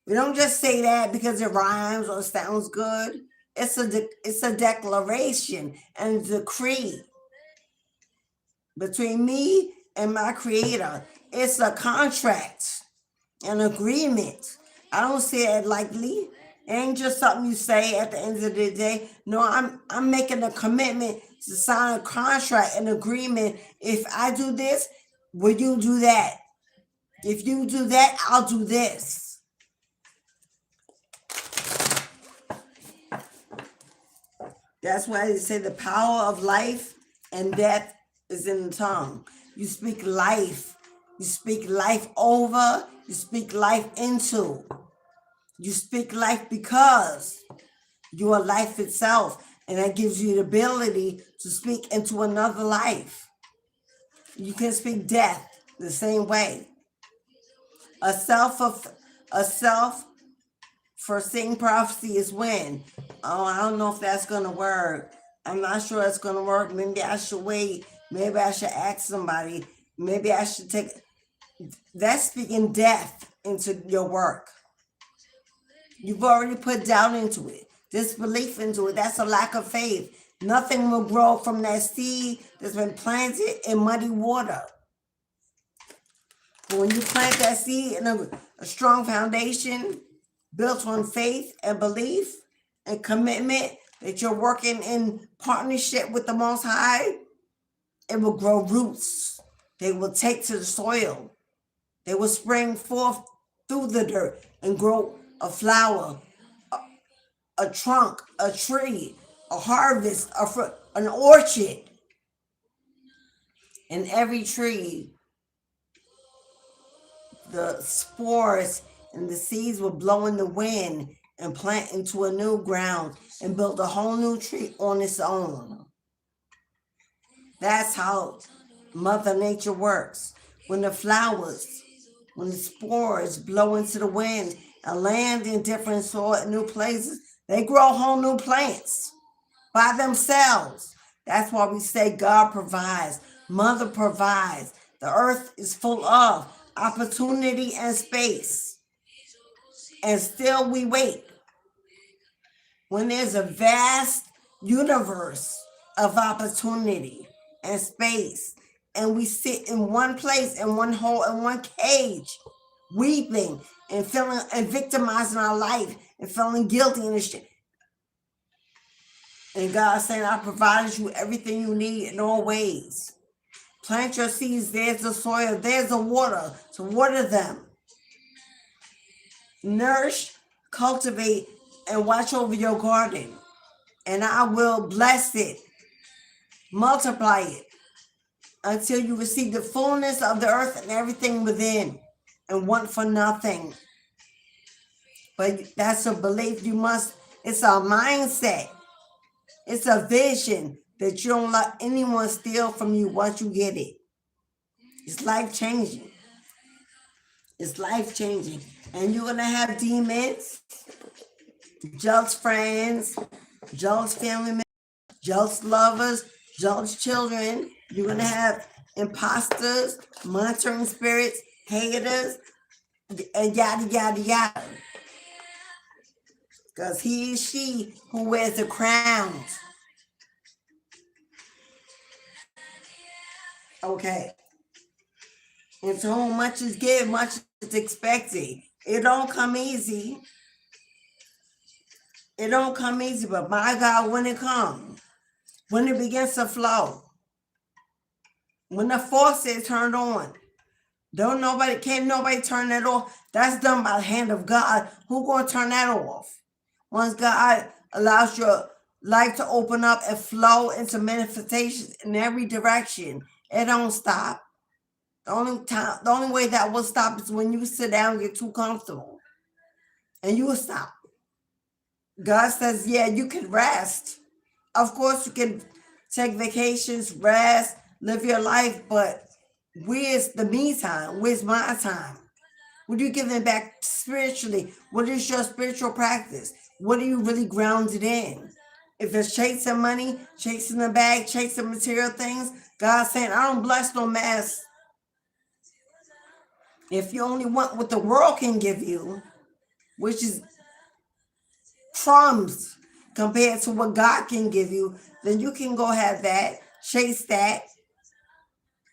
We don't just say that because it rhymes or sounds good. It's a declaration and a decree between me and my creator. It's a contract, an agreement. I don't say it lightly. It ain't just something you say at the end of the day. No, I'm making a commitment to sign a contract, an agreement. If I do this, will you do that? If you do that, I'll do this. That's why they say the power of life and death is in the tongue. You speak life. You speak life over. You speak life into. You speak life because you are life itself. And that gives you the ability to speak into another life. You can speak death the same way. A self-foreseeing prophecy is when? Oh, I don't know if that's going to work. I'm not sure it's going to work. Maybe I should wait. Maybe I should ask somebody. Maybe I should take... That's speaking death into your work. You've already put doubt into it, disbelief into it. That's a lack of faith. Nothing will grow from that seed that's been planted in muddy water. But when you plant that seed in a strong foundation built on faith and belief and commitment that you're working in partnership with the Most High, it will grow roots. They will take to the soil. They will spring forth through the dirt and grow a flower, a trunk, a tree, a harvest, a fruit, an orchard. In every tree, the spores and the seeds will blow in the wind and plant into a new ground and build a whole new tree on its own. That's how Mother Nature works. When the flowers, when the spores blow into the wind and land in different soil, new places, they grow whole new plants by themselves. That's why we say God provides, Mother provides. The earth is full of opportunity and space. And still we wait. When there's a vast universe of opportunity and space, and we sit in one place, in one hole, in one cage, weeping and feeling and victimizing our life and feeling guilty and shit. And God saying, I provided you everything you need in all ways. Plant your seeds, there's the soil, there's the water, to water them. Nourish, cultivate, and watch over your garden. And I will bless it, multiply it, until you receive the fullness of the earth and everything within, and want for nothing. But that's a belief you must, it's a mindset. It's a vision that you don't let anyone steal from you once you get it. It's life-changing. It's life-changing. And you're going to have demons, jealous friends, jealous family members, jealous lovers, jealous children. You're going to have imposters, monitoring spirits, haters, and yada, yada, yada. Because he is she who wears the crowns. Okay. And to whom much is given, much is expected. It don't come easy. It don't come easy, but my God, when it comes, when it begins to flow, when the faucet is turned on, Can't nobody turn that off. That's done by the hand of God. Who gonna turn that off? Once God allows your life to open up and flow into manifestations in every direction, it don't stop. The only way that will stop is when you sit down and get too comfortable. And you will stop. God says, yeah, you can rest. Of course, you can take vacations, rest, live your life, but where's the me time? Where's my time? What are you giving back spiritually? What is your spiritual practice? What are you really grounded in? If it's chasing money, chasing the bag, chasing material things, God's saying, I don't bless no mess. If you only want what the world can give you, which is crumbs compared to what God can give you, then you can go have that, chase that.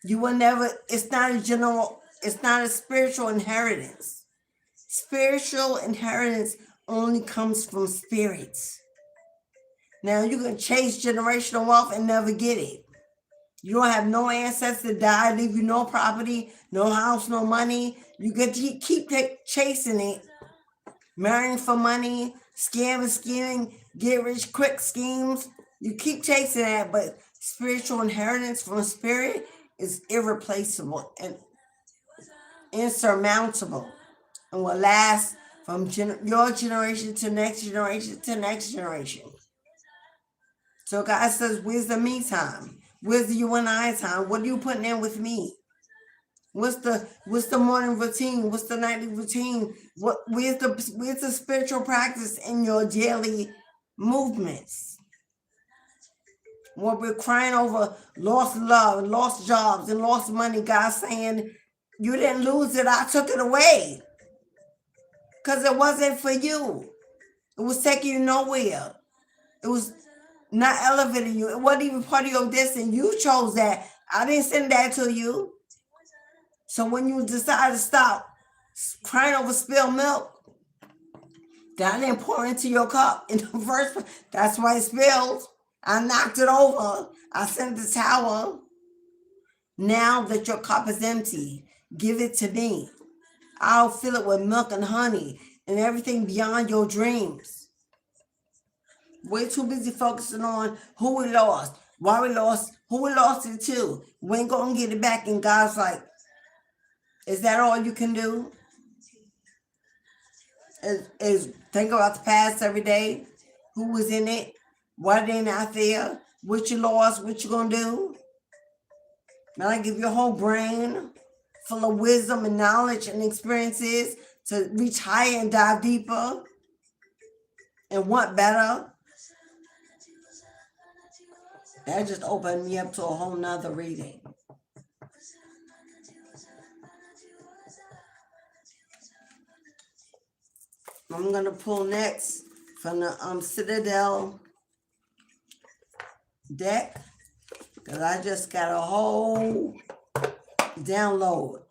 You will never, it's not a spiritual inheritance. Spiritual inheritance only comes from spirits. Now you can chase generational wealth and never get it. You don't have no ancestor die, leave you no property, no house, no money. You get to keep chasing it, marrying for money, scheming, get rich quick schemes. You keep chasing that, but spiritual inheritance from spirit is irreplaceable and insurmountable and will last from your generation to next generation to next generation. So God says, where's the me time? Where's the you and I time? What are you putting in with me? What's the morning routine? What's the nightly routine? Where's the spiritual practice in your daily movements? When we're crying over lost love and lost jobs and lost money, God's saying, you didn't lose it, I took it away. Because it wasn't for you. It was taking you nowhere. It was not elevating you. It wasn't even part of your destiny. You chose that. I didn't send that to you. So when you decide to stop crying over spilled milk, that didn't pour into your cup in the first place. That's why it spilled. I knocked it over. I sent the towel. Now that your cup is empty, give it to me. I'll fill it with milk and honey and everything beyond your dreams. We're too busy focusing on who we lost, why we lost, who we lost it to. We ain't gonna get it back. And God's like, is that all you can do? Is think about the past every day, who was in it, why they not there, what you lost, what you gonna do? Now I give you a whole brain full of wisdom and knowledge and experiences to reach higher and dive deeper and want better. That just opened me up to a whole nother reading. I'm going to pull next from the Citadel deck, because I just got a whole download.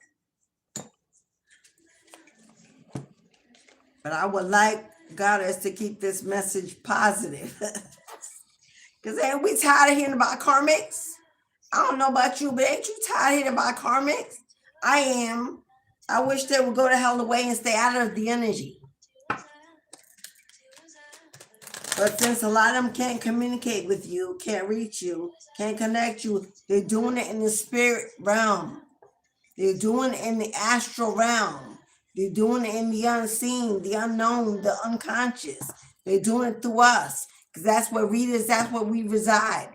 But I would like Goddess to keep this message positive. Because ain't we tired of hearing about karmics? I don't know about you, but ain't you tired of hearing about karmics? I am. I wish they would go the hell away and stay out of the energy. But since a lot of them can't communicate with you, can't reach you, can't connect you, they're doing it in the spirit realm. They're doing it in the astral realm. They're doing it in the unseen, the unknown, the unconscious. They're doing it through us. Because that's where that's where we reside.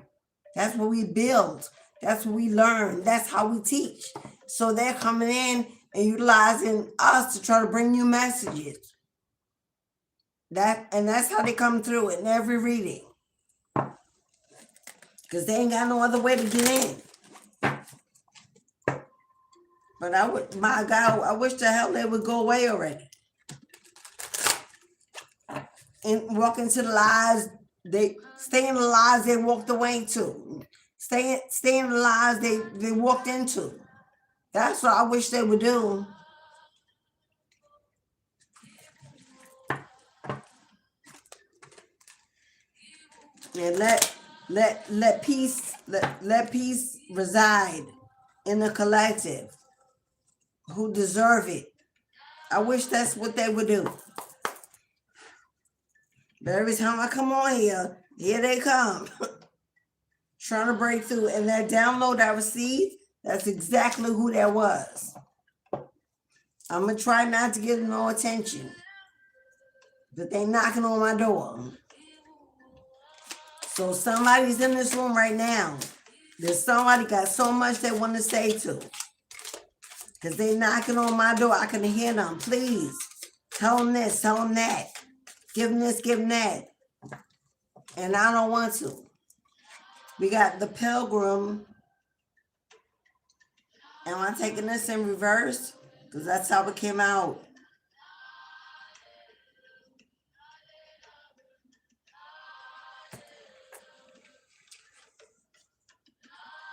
That's where we build. That's where we learn. That's how we teach. So they're coming in and utilizing us to try to bring you messages. That's how they come through in every reading. Because they ain't got no other way to get in. But my God, I wish the hell they would go away already. And walk into the lies, they stay in the lies they walked away to. Stay in the lies they walked into. That's what I wish they would do. And let peace reside in the collective. who deserve it. I wish that's what they would do. But every time I come on here they come. Trying to break through. And that download I received, that's exactly who that was. I'm going to try not to give them no attention. But they knocking on my door. So somebody's in this room right now. There's somebody got so much they want to say to. Because they knocking on my door. I can hear them. Please, tell them this, tell them that. Give them this, give them that. And I don't want to. We got the Pilgrim. Am I taking this in reverse? Because that's how it came out.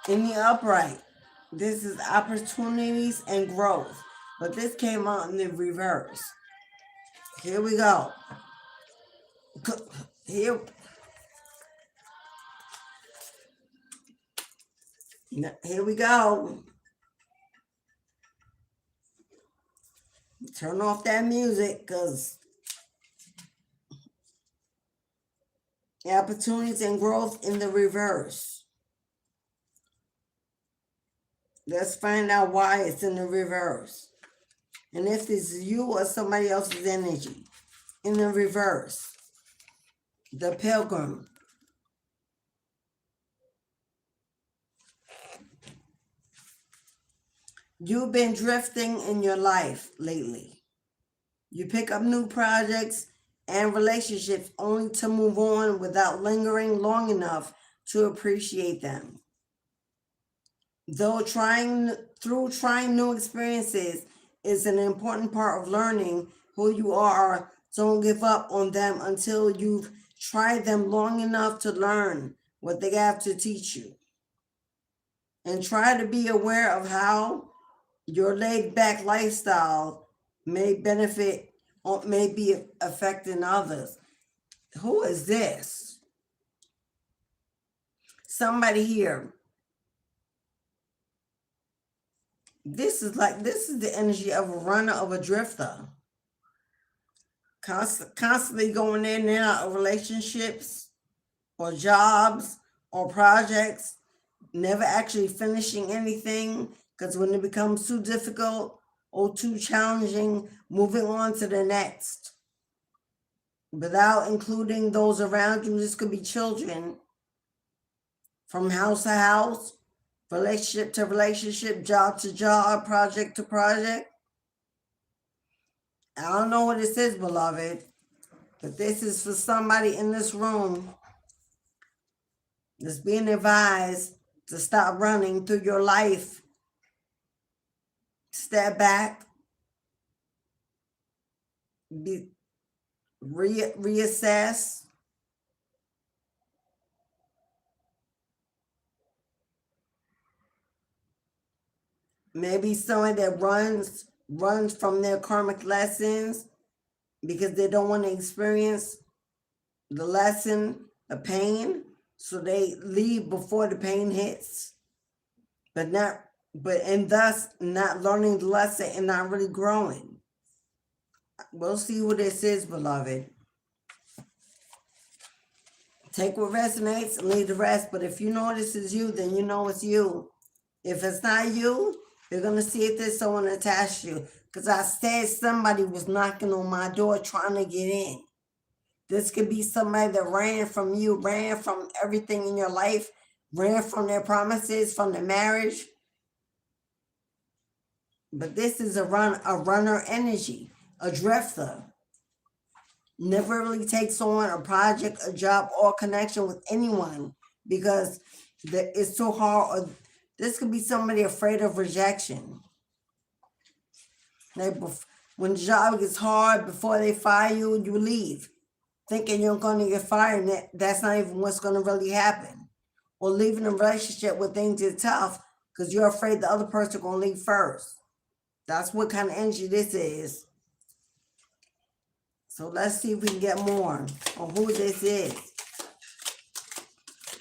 In the upright, this is opportunities and growth. But this came out in the reverse. Here we go. Here we go. Turn off that music because opportunities and growth in the reverse. Let's find out why it's in the reverse. And if this is you or somebody else's energy in the reverse. The Pilgrim. You've been drifting in your life lately. You pick up new projects and relationships only to move on without lingering long enough to appreciate them. Though trying new experiences is an important part of learning who you are, don't give up on them until you've tried them long enough to learn what they have to teach you. And try to be aware of how your laid-back lifestyle may benefit or may be affecting others. Who is this? Somebody here. This is the energy of a runner, of a drifter. Constantly going in and out of relationships or jobs or projects, never actually finishing anything, because when it becomes too difficult or too challenging, moving on to the next. Without including those around you, this could be children, from house to house, relationship to relationship, job to job, project to project. I don't know what this is, beloved, but this is for somebody in this room that's being advised to stop running through your life. Step back, reassess. Maybe someone that runs from their karmic lessons because they don't want to experience the lesson, the pain, so they leave before the pain hits, and thus not learning the lesson and not really growing. We'll see who this is, beloved. Take what resonates and leave the rest. But if you know this is you, then you know it's you. If it's not you, you're going to see if there's someone attached to you. Because I said somebody was knocking on my door trying to get in. This could be somebody that ran from you, ran from everything in your life, ran from their promises, from the marriage. But this is a runner energy, a drifter. Never really takes on a project, a job, or connection with anyone because it's so hard. Or this could be somebody afraid of rejection. Like when the job gets hard, before they fire you, you leave, thinking you're going to get fired, and that's not even what's going to really happen. Or leaving a relationship when things get tough because you're afraid the other person is going to leave first. That's what kind of energy this is. So let's see if we can get more on who this is.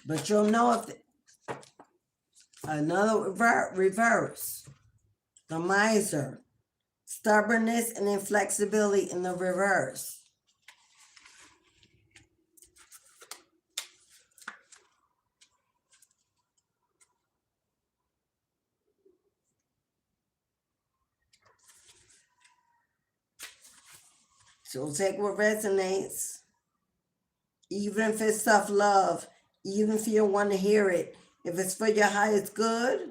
But you'll know if another reverse. The miser, stubbornness and inflexibility in the reverse. So take what resonates, even if it's tough love, even if you don't want to hear it. If it's for your highest good,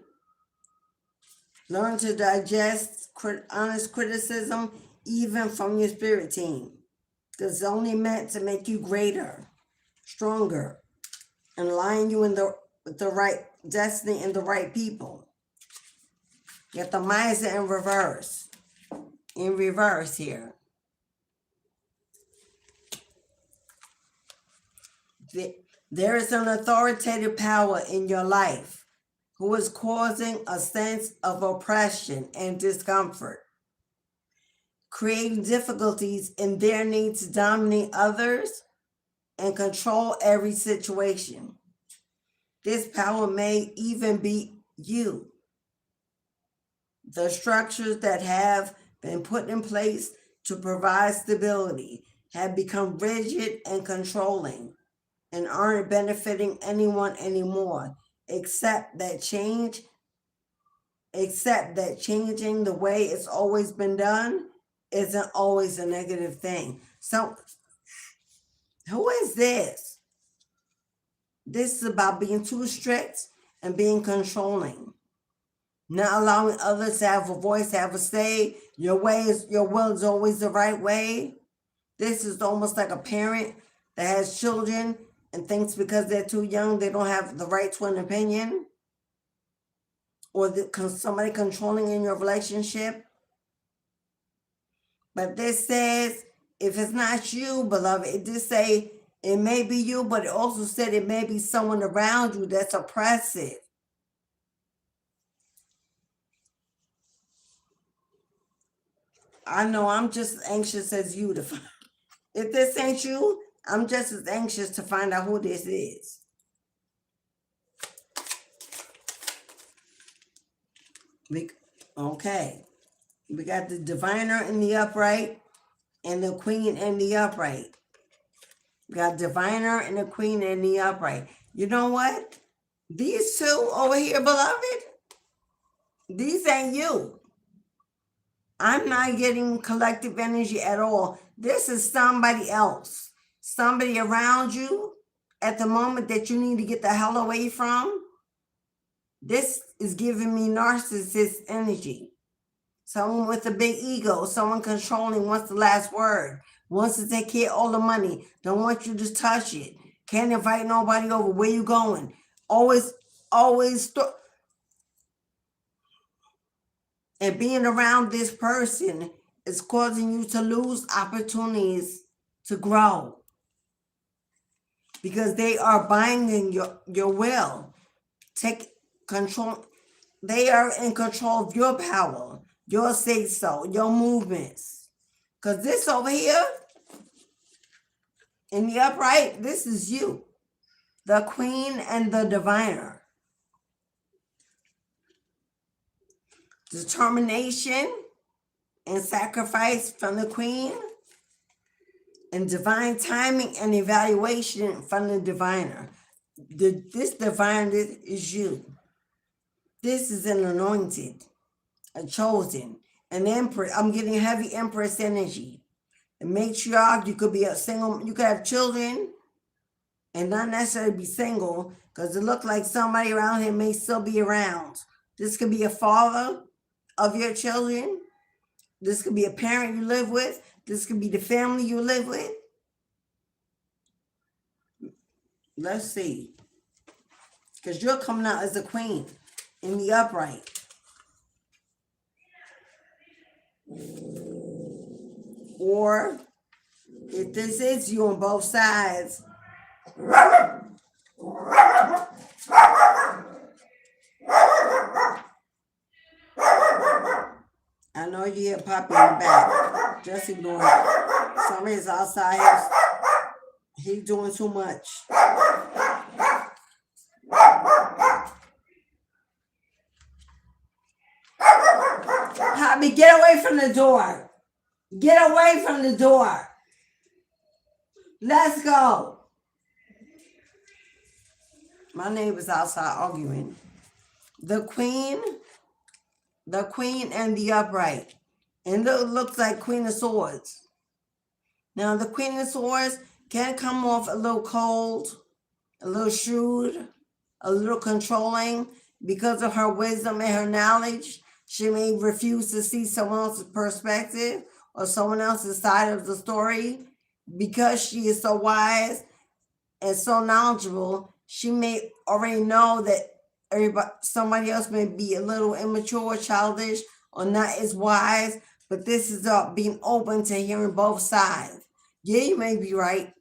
learn to digest honest criticism, even from your spirit team. Because it's only meant to make you greater, stronger, and align you with the right destiny and the right people. Get the miser in reverse. In reverse here. There is an authoritative power in your life who is causing a sense of oppression and discomfort, creating difficulties in their need to dominate others and control every situation. This power may even be you. The structures that have been put in place to provide stability have become rigid and controlling and aren't benefiting anyone anymore, except that changing the way it's always been done isn't always a negative thing. So who is this? This is about being too strict and being controlling, not allowing others to have a voice, have a say. Your will is always the right way. This is almost like a parent that has children and thinks because they're too young, they don't have the right to an opinion, or somebody controlling in your relationship. But this says, if it's not you, beloved, it did say it may be you, but it also said it may be someone around you that's oppressive. I know I'm just as anxious as you to find. If this ain't you, I'm just as anxious to find out who this is. Okay. We got the diviner in the upright and the queen in the upright. We got diviner and the queen in the upright. You know what? These two over here, beloved, these ain't you. I'm not getting collective energy at all. This is somebody else. Somebody around you at the moment that you need to get the hell away from. This is giving me narcissist energy. Someone with a big ego, someone controlling, wants the last word, wants to take care of all the money, don't want you to touch it, can't invite nobody over. Where you going? Always and being around this person is causing you to lose opportunities to grow, because they are binding your will. Take control. They are in control of your power, your say so, your movements. Because this over here in the upright, this is you, the queen and the diviner. Determination and sacrifice from the queen, and divine timing and evaluation from the diviner. This diviner is you. This is an anointed, a chosen, an empress. I'm getting heavy empress energy. A matriarch, you could be a single, you could have children and not necessarily be single, because it looks like somebody around here may still be around. This could be a father of your children. This could be a parent you live with. This could be the family you live with. Let's see. Because you're coming out as a queen in the upright. Or if this is you on both sides, I know you hear Poppy in the back. Just ignore it. Somebody's outside. He's doing too much. Bobby, get away from the door. Get away from the door. Let's go. My neighbor's outside arguing. The queen and the upright. And it looks like Queen of Swords. Now, the Queen of Swords can come off a little cold, a little shrewd, a little controlling. Because of her wisdom and her knowledge, she may refuse to see someone else's perspective or someone else's side of the story. Because she is so wise and so knowledgeable, she may already know that somebody else may be a little immature, childish, or not as wise. But this is being open to hearing both sides. Yeah, you may be right.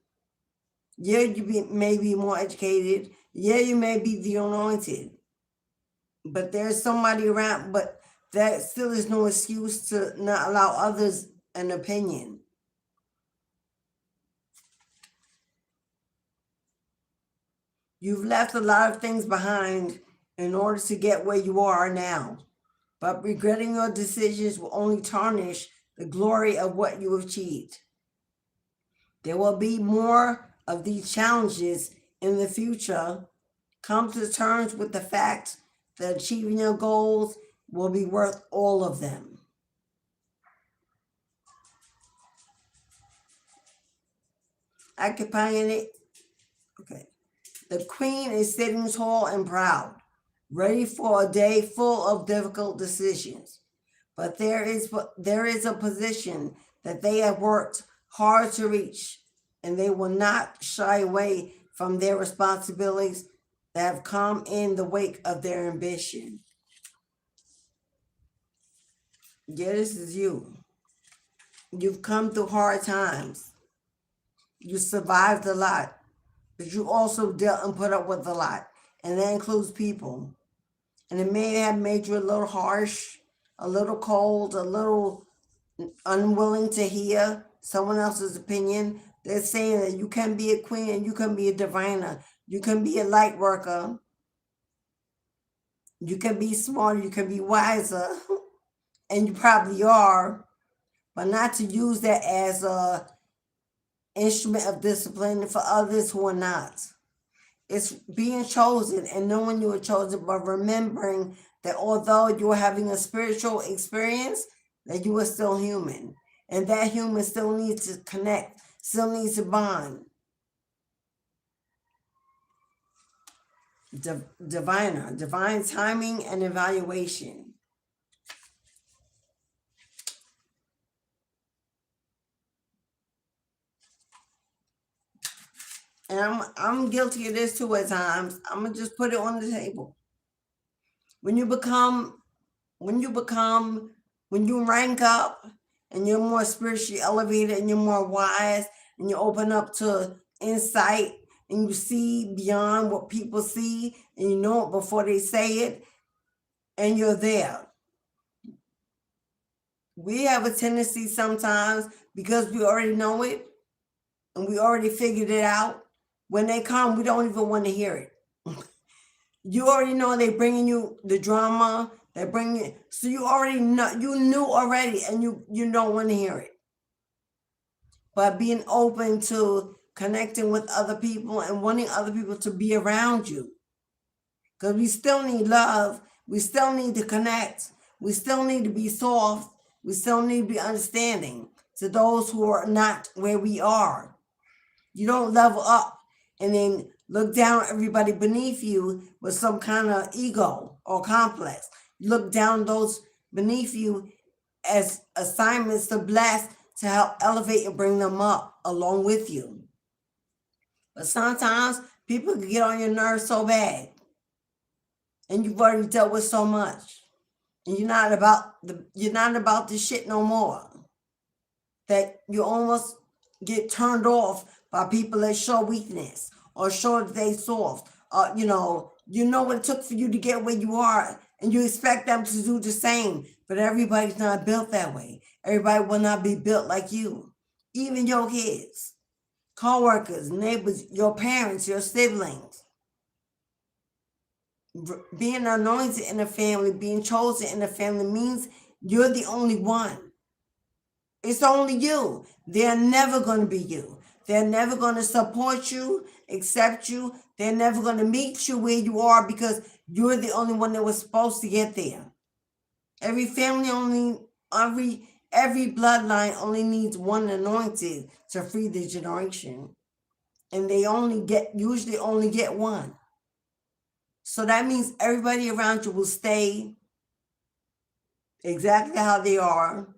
Yeah, may be more educated. Yeah, you may be the anointed. But there's somebody around, but that still is no excuse to not allow others an opinion. You've left a lot of things behind in order to get where you are now. But regretting your decisions will only tarnish the glory of what you achieved. There will be more of these challenges in the future. Come to terms with the fact that achieving your goals will be worth all of them. Occupying it. Okay. The queen is sitting tall and proud, ready for a day full of difficult decisions. But there is a position that they have worked hard to reach, and they will not shy away from their responsibilities that have come in the wake of their ambition. Yeah, this is you. You've come through hard times. You survived a lot, but you also dealt and put up with a lot, and that includes people. And it may have made you a little harsh, a little cold, a little unwilling to hear someone else's opinion. They're saying that you can be a queen and you can be a diviner. You can be a light worker. You can be smarter. You can be wiser. And you probably are. But not to use that as a instrument of discipline for others who are not. It's being chosen and knowing you were chosen, but remembering that although you are having a spiritual experience, that you are still human. And that human still needs to connect, still needs to bond. Diviner, divine timing and evaluation. And I'm guilty of this too at times. I'm gonna just put it on the table. When you rank up and you're more spiritually elevated and you're more wise and you open up to insight and you see beyond what people see and you know it before they say it, and you're there. We have a tendency sometimes, because we already know it and we already figured it out, when they come, we don't even want to hear it. You already know they're bringing you the drama, they're bringing it, so you already know, you knew already, and you don't want to hear it. But being open to connecting with other people and wanting other people to be around you. Because we still need love, we still need to connect, we still need to be soft, we still need to be understanding to those who are not where we are. You don't level up and then look down at everybody beneath you with some kind of ego or complex. You look down those beneath you as assignments to bless, to help elevate and bring them up along with you. But sometimes people can get on your nerves so bad, and you've already dealt with so much, and you're not about the shit no more, that you almost get turned off by people that show weakness or show that they soft. You know what it took for you to get where you are, and you expect them to do the same. But everybody's not built that way. Everybody will not be built like you. Even your kids, co-workers, neighbors, your parents, your siblings. Being anointed in a family, being chosen in a family means You're the only one. It's only you. They're never going to be you. They're never going to support you, accept you. They're never going to meet you where you are because you're the only one that was supposed to get there. Every family every bloodline only needs one anointed to free the generation. And they usually only get one. So that means everybody around you will stay exactly how they are,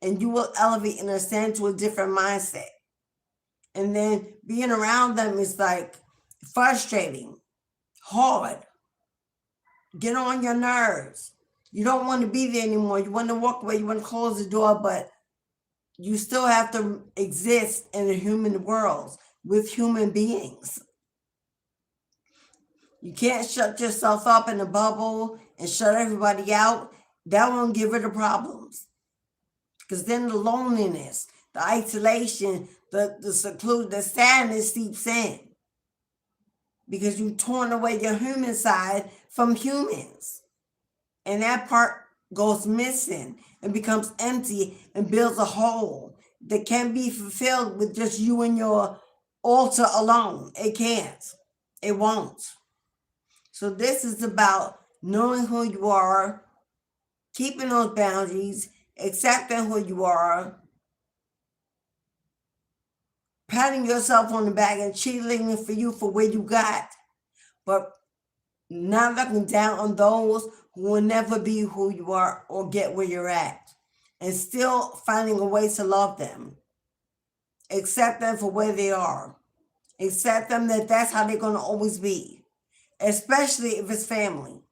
and you will elevate and ascend to a different mindset. And then being around them is like frustrating, hard, get on your nerves. You don't want to be there anymore. You want to walk away, you want to close the door, but you still have to exist in the human world with human beings. You can't shut yourself up in a bubble and shut everybody out. That won't get rid of problems. Because then the loneliness, the isolation, the seclusion, the sadness seeps in. Because you've torn away your human side from humans. And that part goes missing and becomes empty and builds a hole that can't be fulfilled with just you and your altar alone. It can't. It won't. So this is about knowing who you are, keeping those boundaries, accepting who you are, patting yourself on the back and cheerleading for you for where you got, but not looking down on those who will never be who you are or get where you're at, and still finding a way to love them. Accept them for where they are. Accept them that that's how they're going to always be, especially if it's family.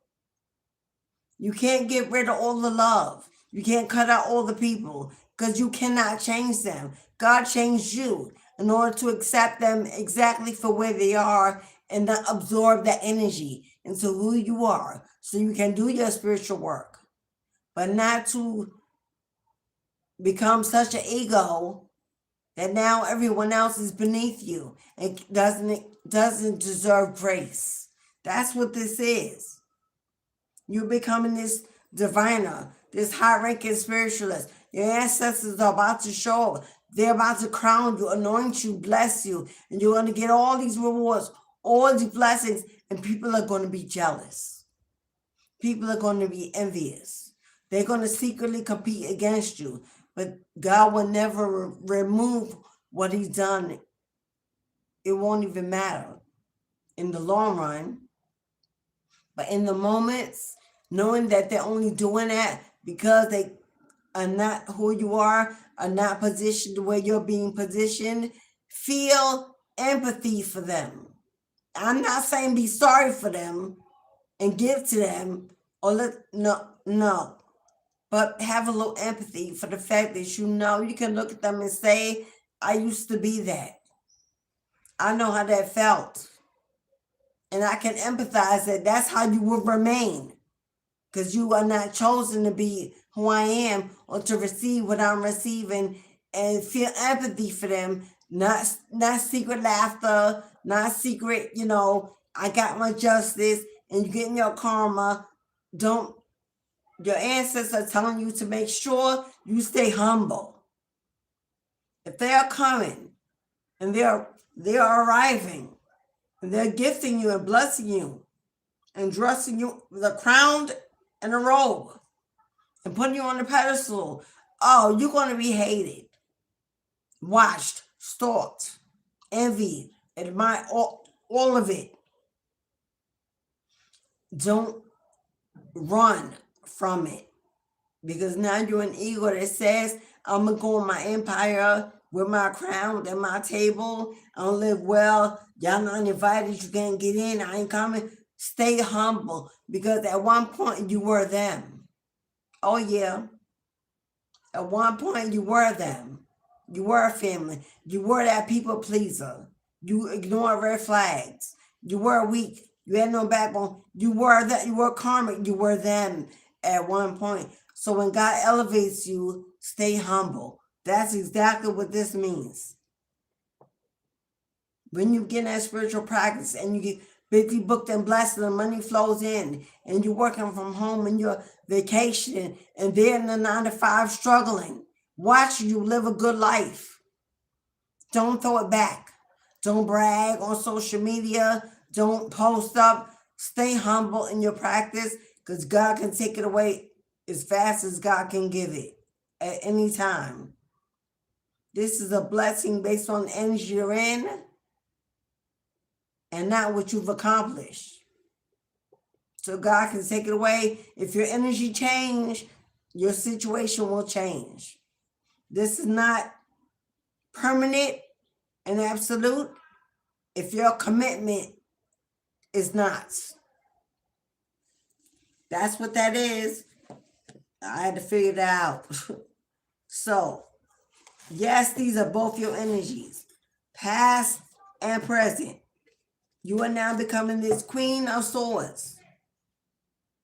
You can't get rid of all the love. You can't cut out all the people because you cannot change them. God changed you in order to accept them exactly for where they are and not absorb that energy into who you are so you can do your spiritual work, but not to become such an ego that now everyone else is beneath you and doesn't deserve grace. That's what this is. You're becoming this diviner, this high-ranking spiritualist. Your ancestors are about to show up. They're about to crown you, anoint you, bless you, and you're going to get all these rewards, all these blessings, and people are going to be jealous. People are going to be envious. They're going to secretly compete against you, but God will never remove what he's done. It won't even matter in the long run. But in the moments, knowing that they're only doing that because they are not who you are not positioned the way you're being positioned, feel empathy for them. I'm not saying be sorry for them and give to them or no. But have a little empathy for the fact that you can look at them and say, I used to be that. I know how that felt. And I can empathize that that's how you will remain. Because you are not chosen to be who I am or to receive what I'm receiving, and feel empathy for them. Not secret laughter, not secret, I got my justice and you're getting your karma. Your ancestors are telling you to make sure you stay humble. If they are coming and they are arriving and they're gifting you and blessing you and dressing you with a crown and a robe and putting you on a pedestal, oh, you're going to be hated, watched, stalked, envied, admired, all of it. Don't run from it, because now you're an ego that says, I'm going to go in my empire with my crown and my table. I don't live well. Y'all not invited. You can't get in. I ain't coming. Stay humble, because at one point you were them. Oh, yeah. At one point you were them. You were a family. You were that people pleaser. You ignored red flags. You were weak. You had no backbone. You were that. You were karmic. You were them at one point. So when God elevates you, stay humble. That's exactly what this means. When you get in that spiritual practice and you busy, booked, and blessed, and the money flows in, and you're working from home and you're vacationing, and they're in the 9 to 5 struggling. Watch you live a good life. Don't throw it back. Don't brag on social media. Don't post up. Stay humble in your practice, because God can take it away as fast as God can give it at any time. This is a blessing based on the energy you're in and not what you've accomplished. So God can take it away. If your energy change, your situation will change. This is not permanent and absolute if your commitment is not. That's what that is. I had to figure that out. So, yes, these are both your energies, past and present. You are now becoming this Queen of Swords,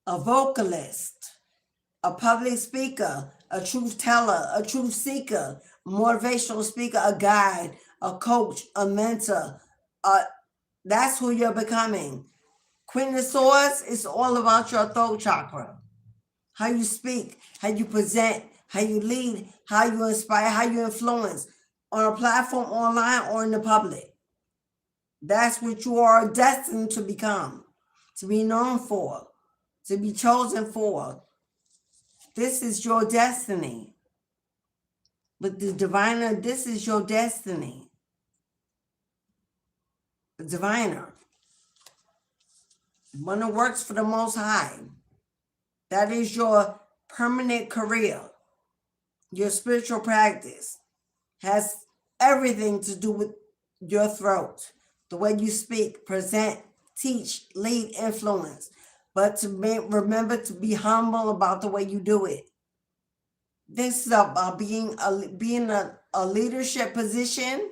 a vocalist, a public speaker, a truth teller, a truth seeker, a motivational speaker, a guide, a coach, a mentor. That's who you're becoming. Queen of Swords is all about your throat chakra. How you speak, how you present, how you lead, how you inspire, how you influence on a platform, online, or in the public. That's what you are destined to become, to be known for, to be chosen for. This is your destiny. But the diviner, this is your destiny. The diviner, one that works for the Most High. That is your permanent career. Your spiritual practice has everything to do with your throat, the way you speak, present, teach, lead, influence. But remember to be humble about the way you do it. This is about being a leadership position,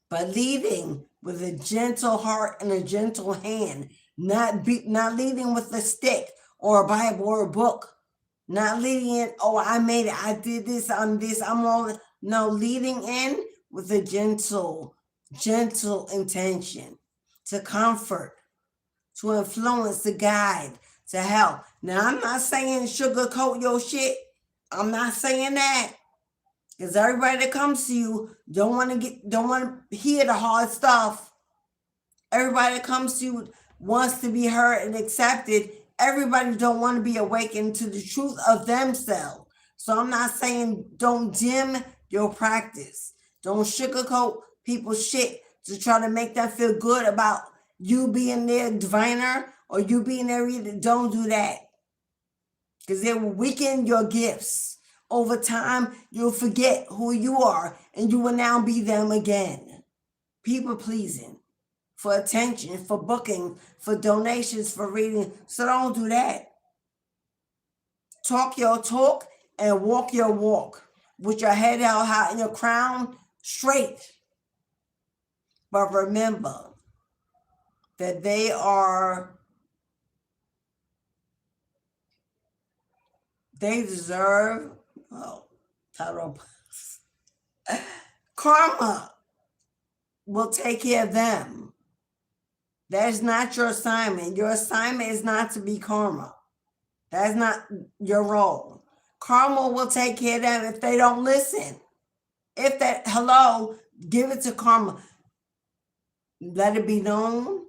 but leading with a gentle heart and a gentle hand. Not leading with a stick or a Bible or a book. Not leading in, oh, I made it, I did this, I'm all. No, leading in with a gentle intention to comfort, to influence, to guide, to help. Now, I'm not saying sugarcoat your shit. I'm not saying that. Because everybody that comes to you don't want to hear the hard stuff. Everybody that comes to you wants to be heard and accepted. Everybody don't want to be awakened to the truth of themselves. So I'm not saying don't dim your practice. Don't sugarcoat people's shit to try to make them feel good about you being their diviner or you being their reader. Don't do that. Because it will weaken your gifts. Over time, you'll forget who you are and you will now be them again. People pleasing. For attention, for booking, for donations, for reading. So don't do that. Talk your talk and walk your walk with your head held high and your crown straight. But remember that they deserve, karma will take care of them. That is not your assignment. Your assignment is not to be karma. That's not your role. Karma will take care of them if they don't listen. Give it to karma. Let it be known.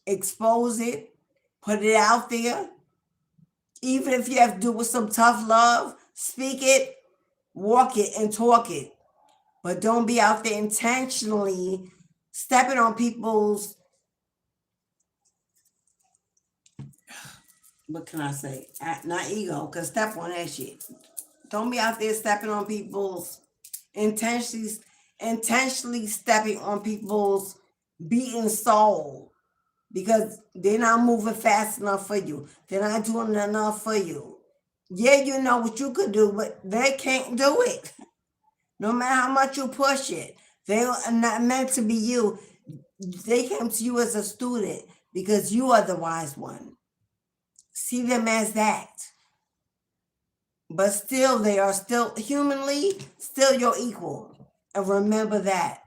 Expose it. Put it out there. Even if you have to do with some tough love, speak it, walk it, and talk it. But don't be out there intentionally stepping on people's, what can I say? Not ego, because step on that shit. Don't be out there stepping on people's, intentionally stepping on people's beating soul because they're not moving fast enough for you. They're not doing enough for you. Yeah, you know what you could do, but they can't do it. No matter how much you push it, they are not meant to be you. They came to you as a student because you are the wise one. See them as that. But still, they are still humanly, still your equal. And remember that.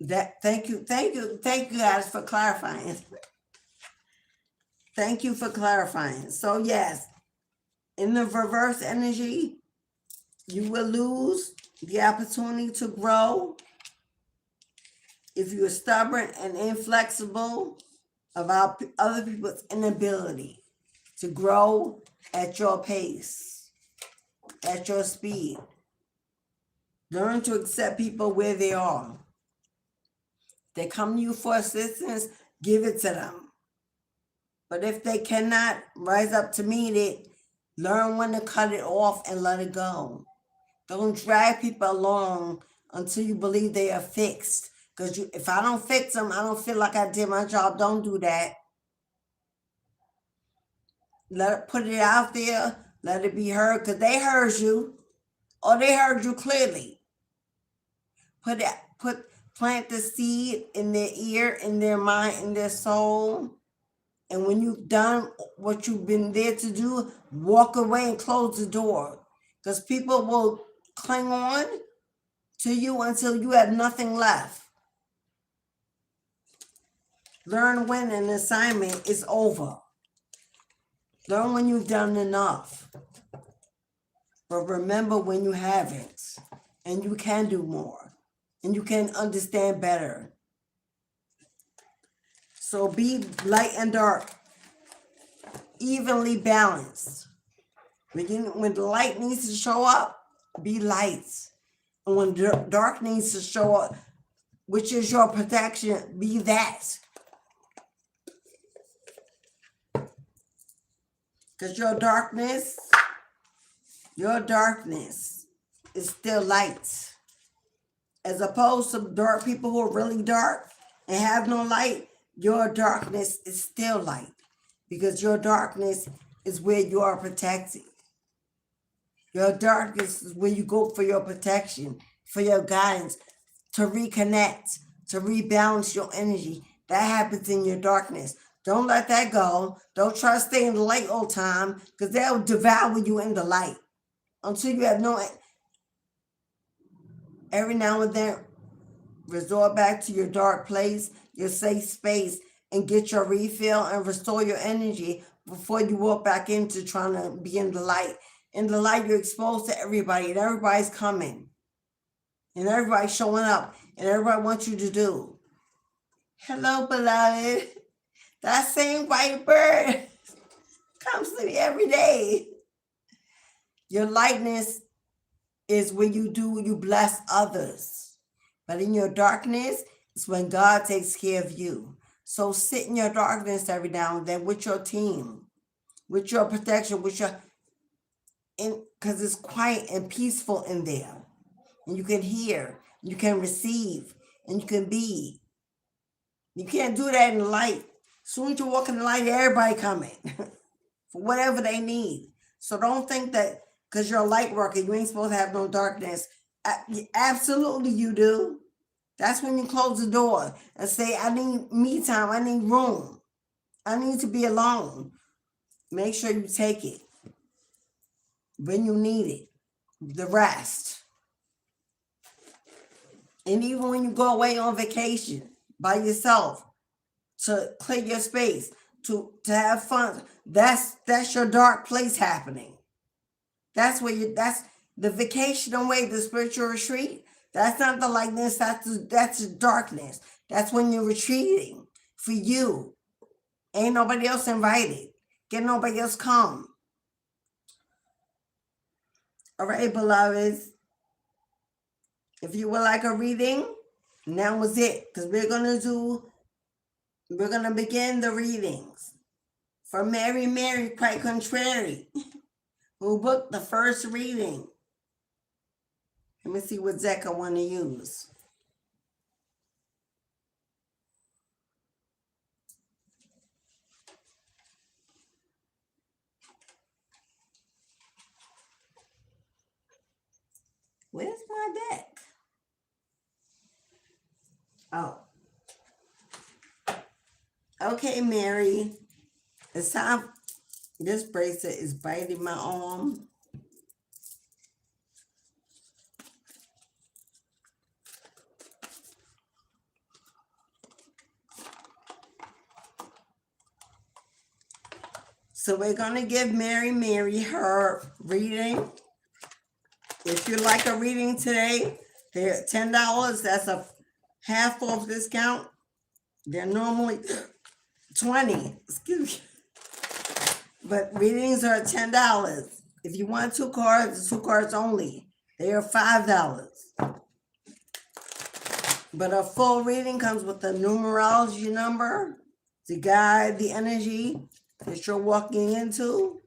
Thank you, guys for clarifying. Thank you for clarifying. So yes, in the reverse energy, you will lose the opportunity to grow if you're stubborn and inflexible about other people's inability to grow at your pace, at your speed. Learn to accept people where they are. They come to you for assistance, give it to them. But if they cannot rise up to meet it, learn when to cut it off and let it go. Don't drag people along until you believe they are fixed. Because if I don't fix them, I don't feel like I did my job. Don't do that. Put it out there. Let it be heard, because they heard you, or they heard you clearly. Plant the seed in their ear, in their mind, in their soul. And when you've done what you've been there to do, walk away and close the door. Because people will cling on to you until you have nothing left. Learn when an assignment is over. Learn when you've done enough. But remember when you haven't. And you can do more. And you can understand better. So be light and dark, evenly balanced. When the light needs to show up, be light. And when dark needs to show up, which is your protection, be that. Because your darkness is still light. As opposed to dark people who are really dark and have no light, your darkness is still light. Because your darkness is where you are protected. Your darkness is where you go for your protection, for your guidance, to reconnect, to rebalance your energy. That happens in your darkness. Don't let that go. Don't try to stay in the light all the time, because they'll devour you in the light until you have no. Every now and then, resort back to your dark place, your safe space, and get your refill and restore your energy before you walk back into trying to be in the light. In the light, you're exposed to everybody, and everybody's coming, and everybody's showing up, and everybody wants you to do. Hello, beloved. That same white bird comes to me every day. Your lightness is when you bless others. But in your darkness, it's when God takes care of you. So sit in your darkness every now and then with your team, with your protection, because it's quiet and peaceful in there. And you can hear, you can receive, and you can be. You can't do that in the light. As soon as you walk in the light, everybody coming for whatever they need. So don't think that because you're a light worker, you ain't supposed to have no darkness. Absolutely you do. That's when you close the door and say, I need me time, I need room. I need to be alone. Make sure you take it when you need it. The rest. And even when you go away on vacation by yourself, to clear your space, to have fun, that's your dark place happening. That's the vacation away, the spiritual retreat. That's not the lightness, that's the darkness. That's when you're retreating for you. Ain't nobody else invited. Get nobody else come. All right, beloveds. If you would like a reading, now was it. Because we're going to begin the readings. For Mary, quite contrary, who booked the first reading. Let me see what deck I want to use. Where's my deck? Oh. Okay, Mary. It's time. This bracelet is biting my arm. So we're going to give Mary her reading. If you like a reading today, they're $10. That's a half off discount. They're normally $20. Excuse me. But readings are $10. If you want 2 cards, it's 2 cards only. They are $5. But a full reading comes with the numerology number to guide the energy that you're walking into.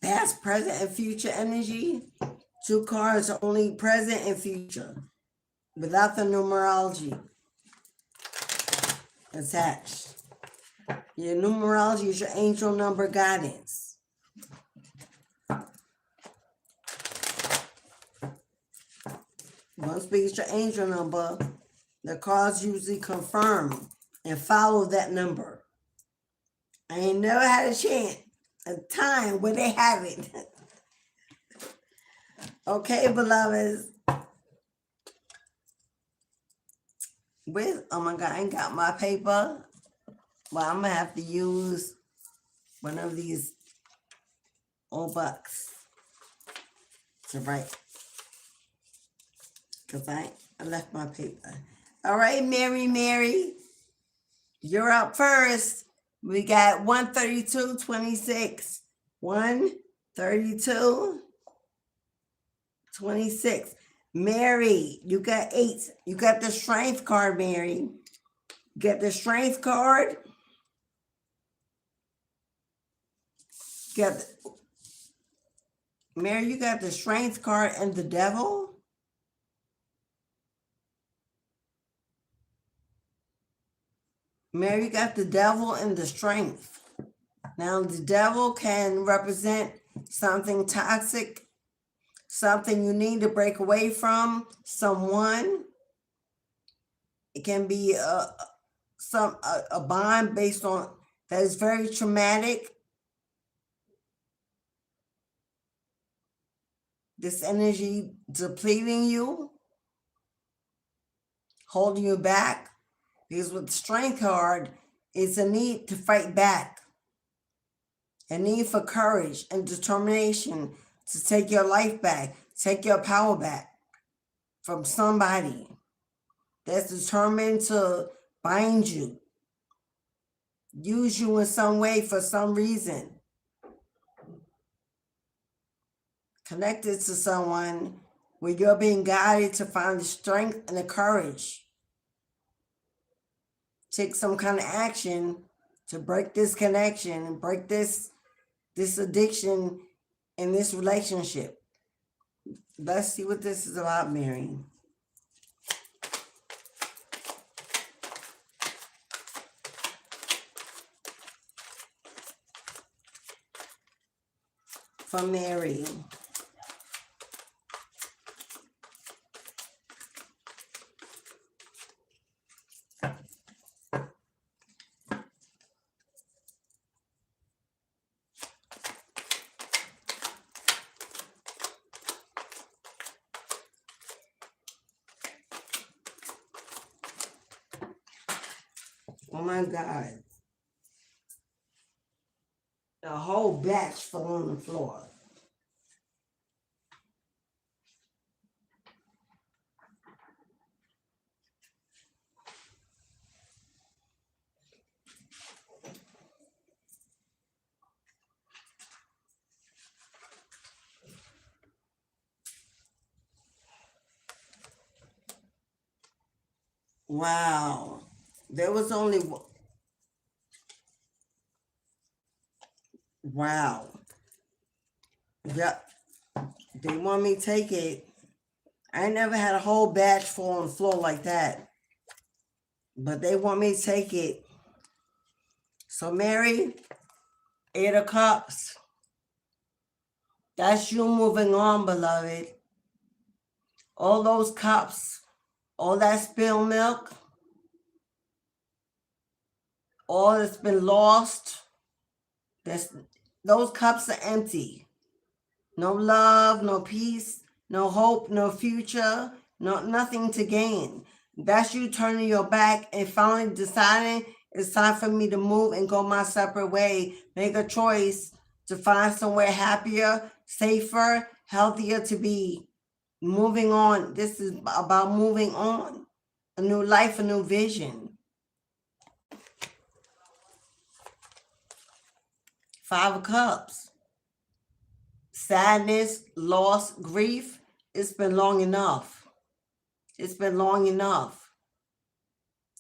Past, present, and future energy. 2 cards are only present and future without the numerology attached. Your numerology is your angel number guidance. Once we get your angel number, the cards usually confirm and follow that number. I ain't never had a time where they have it. Okay, beloveds. Oh my God, I ain't got my paper. Well, I'm going to have to use one of these old bucks to write. Because I left my paper. All right, Mary, you're up first. We got 132.26. 132.26. Mary, you got 8. You got the strength card, Mary. You got the strength card. Mary, you got the strength card and the devil. Mary, you got the devil and the strength. Now, the devil can represent something toxic, something you need to break away from, someone. It can be a bond based on that is very traumatic. This energy depleting you, holding you back. Because with the strength card, it's a need to fight back. A need for courage and determination to take your life back, take your power back from somebody that's determined to bind you, use you in some way for some reason. Connected to someone where you're being guided to find the strength and the courage. Take some kind of action to break this connection and break this addiction in this relationship. Let's see what this is about, Mary. For Mary. Oh my God. The whole batch fell on the floor. Wow. There was only one. Wow. Yep. They want me to take it. I never had a whole batch fall on the floor like that. But they want me to take it. So Mary, 8 of Cups. That's you moving on, beloved. All those cups, all that spilled milk, all that's been lost, those cups are empty. No love, no peace, no hope, no future, nothing to gain. That's you turning your back and finally deciding It's time for me to move and go my separate way. Make a choice to find somewhere happier, safer, healthier to be. Moving on. This is about moving on. A new life, a new vision. 5 of Cups. Sadness, loss, grief. It's been long enough. It's been long enough.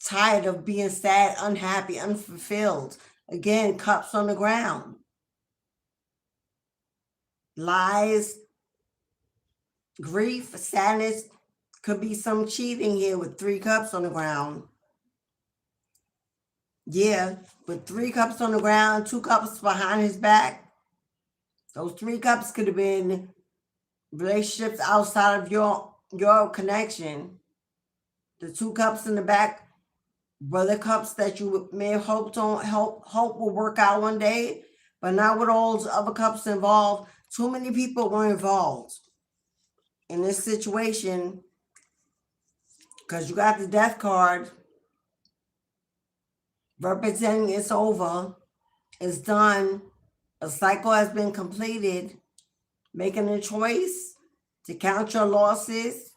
Tired of being sad, unhappy, unfulfilled. Again, cups on the ground. Lies, grief, sadness. Could be some cheating here with 3 cups on the ground. Yeah, with 3 cups on the ground, 2 cups behind his back. Those 3 cups could have been relationships outside of your connection. The 2 cups in the back were the cups that you may have hoped on, hope will work out one day, but not with all those other cups involved. Too many people were involved in this situation because you got the death card representing it's over, it's done, a cycle has been completed. Making a choice to count your losses,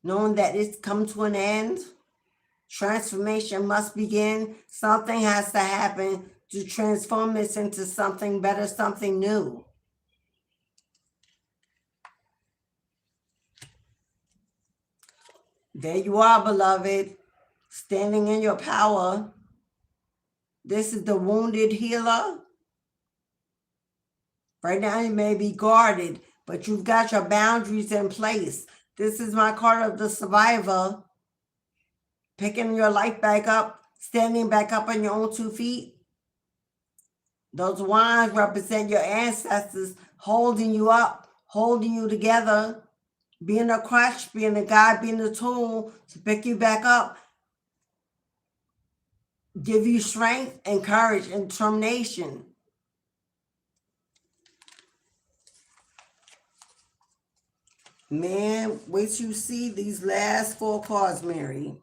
knowing that it's come to an end. Transformation must begin. Something has to happen to transform this into something better, something new. There you are, beloved, standing in your power. This is the wounded healer. Right now you may be guarded, but you've got your boundaries in place. This is my card of the survivor. Picking your life back up, standing back up on your own 2 feet. Those wands represent your ancestors holding you up, holding you together, being a crutch, being a guide, being a tool to pick you back up, give you strength and courage and determination. Man, wait till you see these last 4 cards, Mary.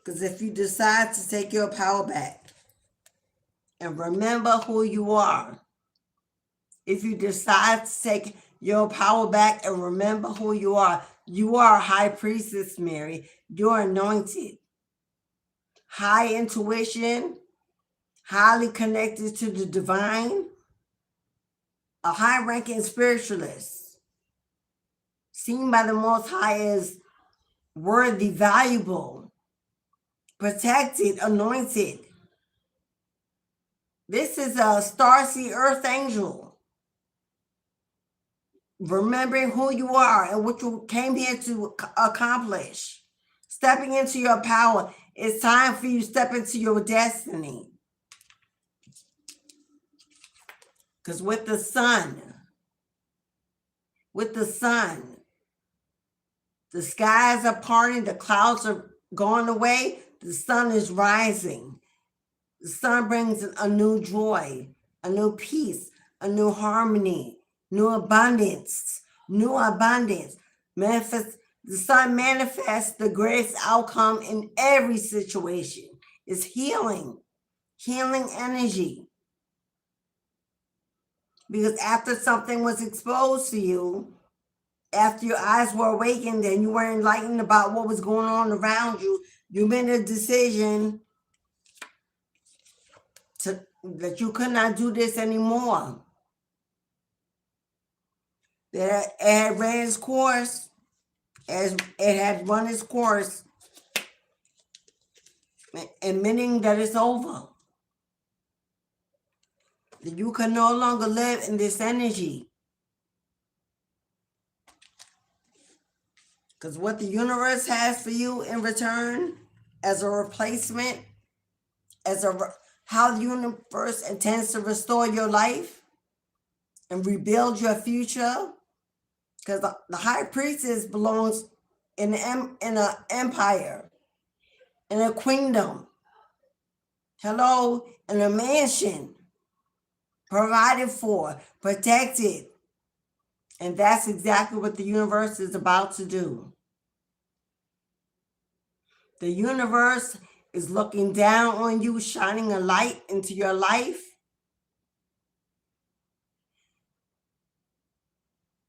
Because if you decide to take your power back and remember who you are, if you decide to take your power back and remember who you are a high priestess, Mary. You're anointed. High intuition, highly connected to the divine, a high-ranking spiritualist. Seen by the Most High as worthy, valuable, protected, anointed. This is a starseed earth angel. Remembering who you are and what you came here to accomplish. Stepping into your power. It's time for you to step into your destiny. Because with the sun, the skies are parting, the clouds are going away, the sun is rising. The sun brings a new joy, a new peace, a new harmony, new abundance, Manifest, the sun manifests the greatest outcome in every situation. It's healing energy. Because after something was exposed to you, after your eyes were awakened and you were enlightened about what was going on around you, you made a decision that you could not do this anymore. That it had ran its course, as it had run its course, admitting that it's over. That you can no longer live in this energy. Because what the universe has for you in return as a replacement, how the universe intends to restore your life and rebuild your future. Because the high priestess belongs in an empire, in a kingdom. Hello, in a mansion, provided for, protected. And that's exactly what the universe is about to do. The universe is looking down on you, shining a light into your life,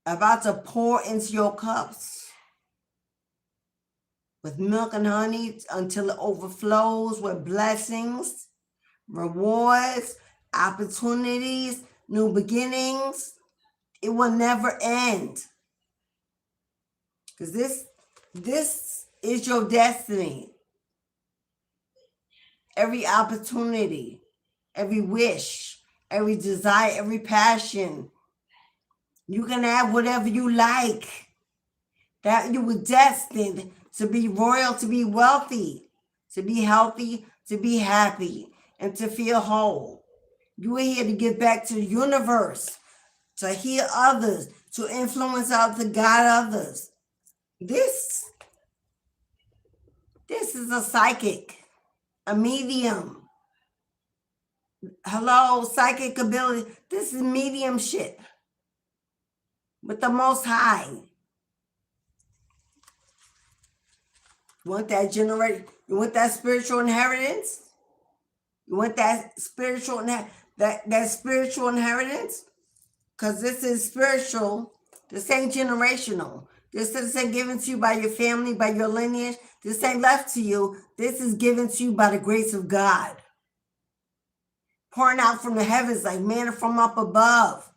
about to pour into your cups with milk and honey until it overflows with blessings, rewards, opportunities, new beginnings. It will never end. Because this is your destiny. Every opportunity, every wish, every desire, every passion. You can have whatever you like. That you were destined to be royal, to be wealthy, to be healthy, to be happy, and to feel whole. You are here to give back to the universe, to heal others, to influence others, to guide others. This is a psychic, a medium. Hello, psychic ability. This is mediumship with the Most High. You want that you want that spiritual inheritance? You want that spiritual that spiritual inheritance? Because this is spiritual. This ain't generational. This isn't given to you by your family, by your lineage. This ain't left to you. This is given to you by the grace of God. Pouring out from the heavens like manna from up above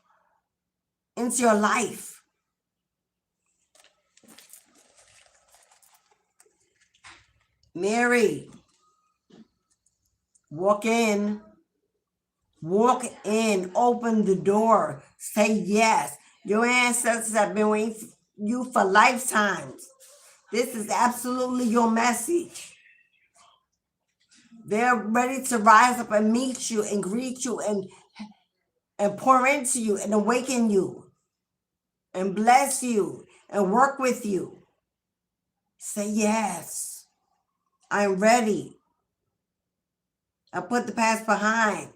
into your life. Mary, walk in, open the door, say yes. Your ancestors have been waiting for you for lifetimes. This is absolutely your message. They're ready to rise up and meet you and greet you and pour into you and awaken you and bless you and work with you. Say yes. I'm ready. I put the past behind.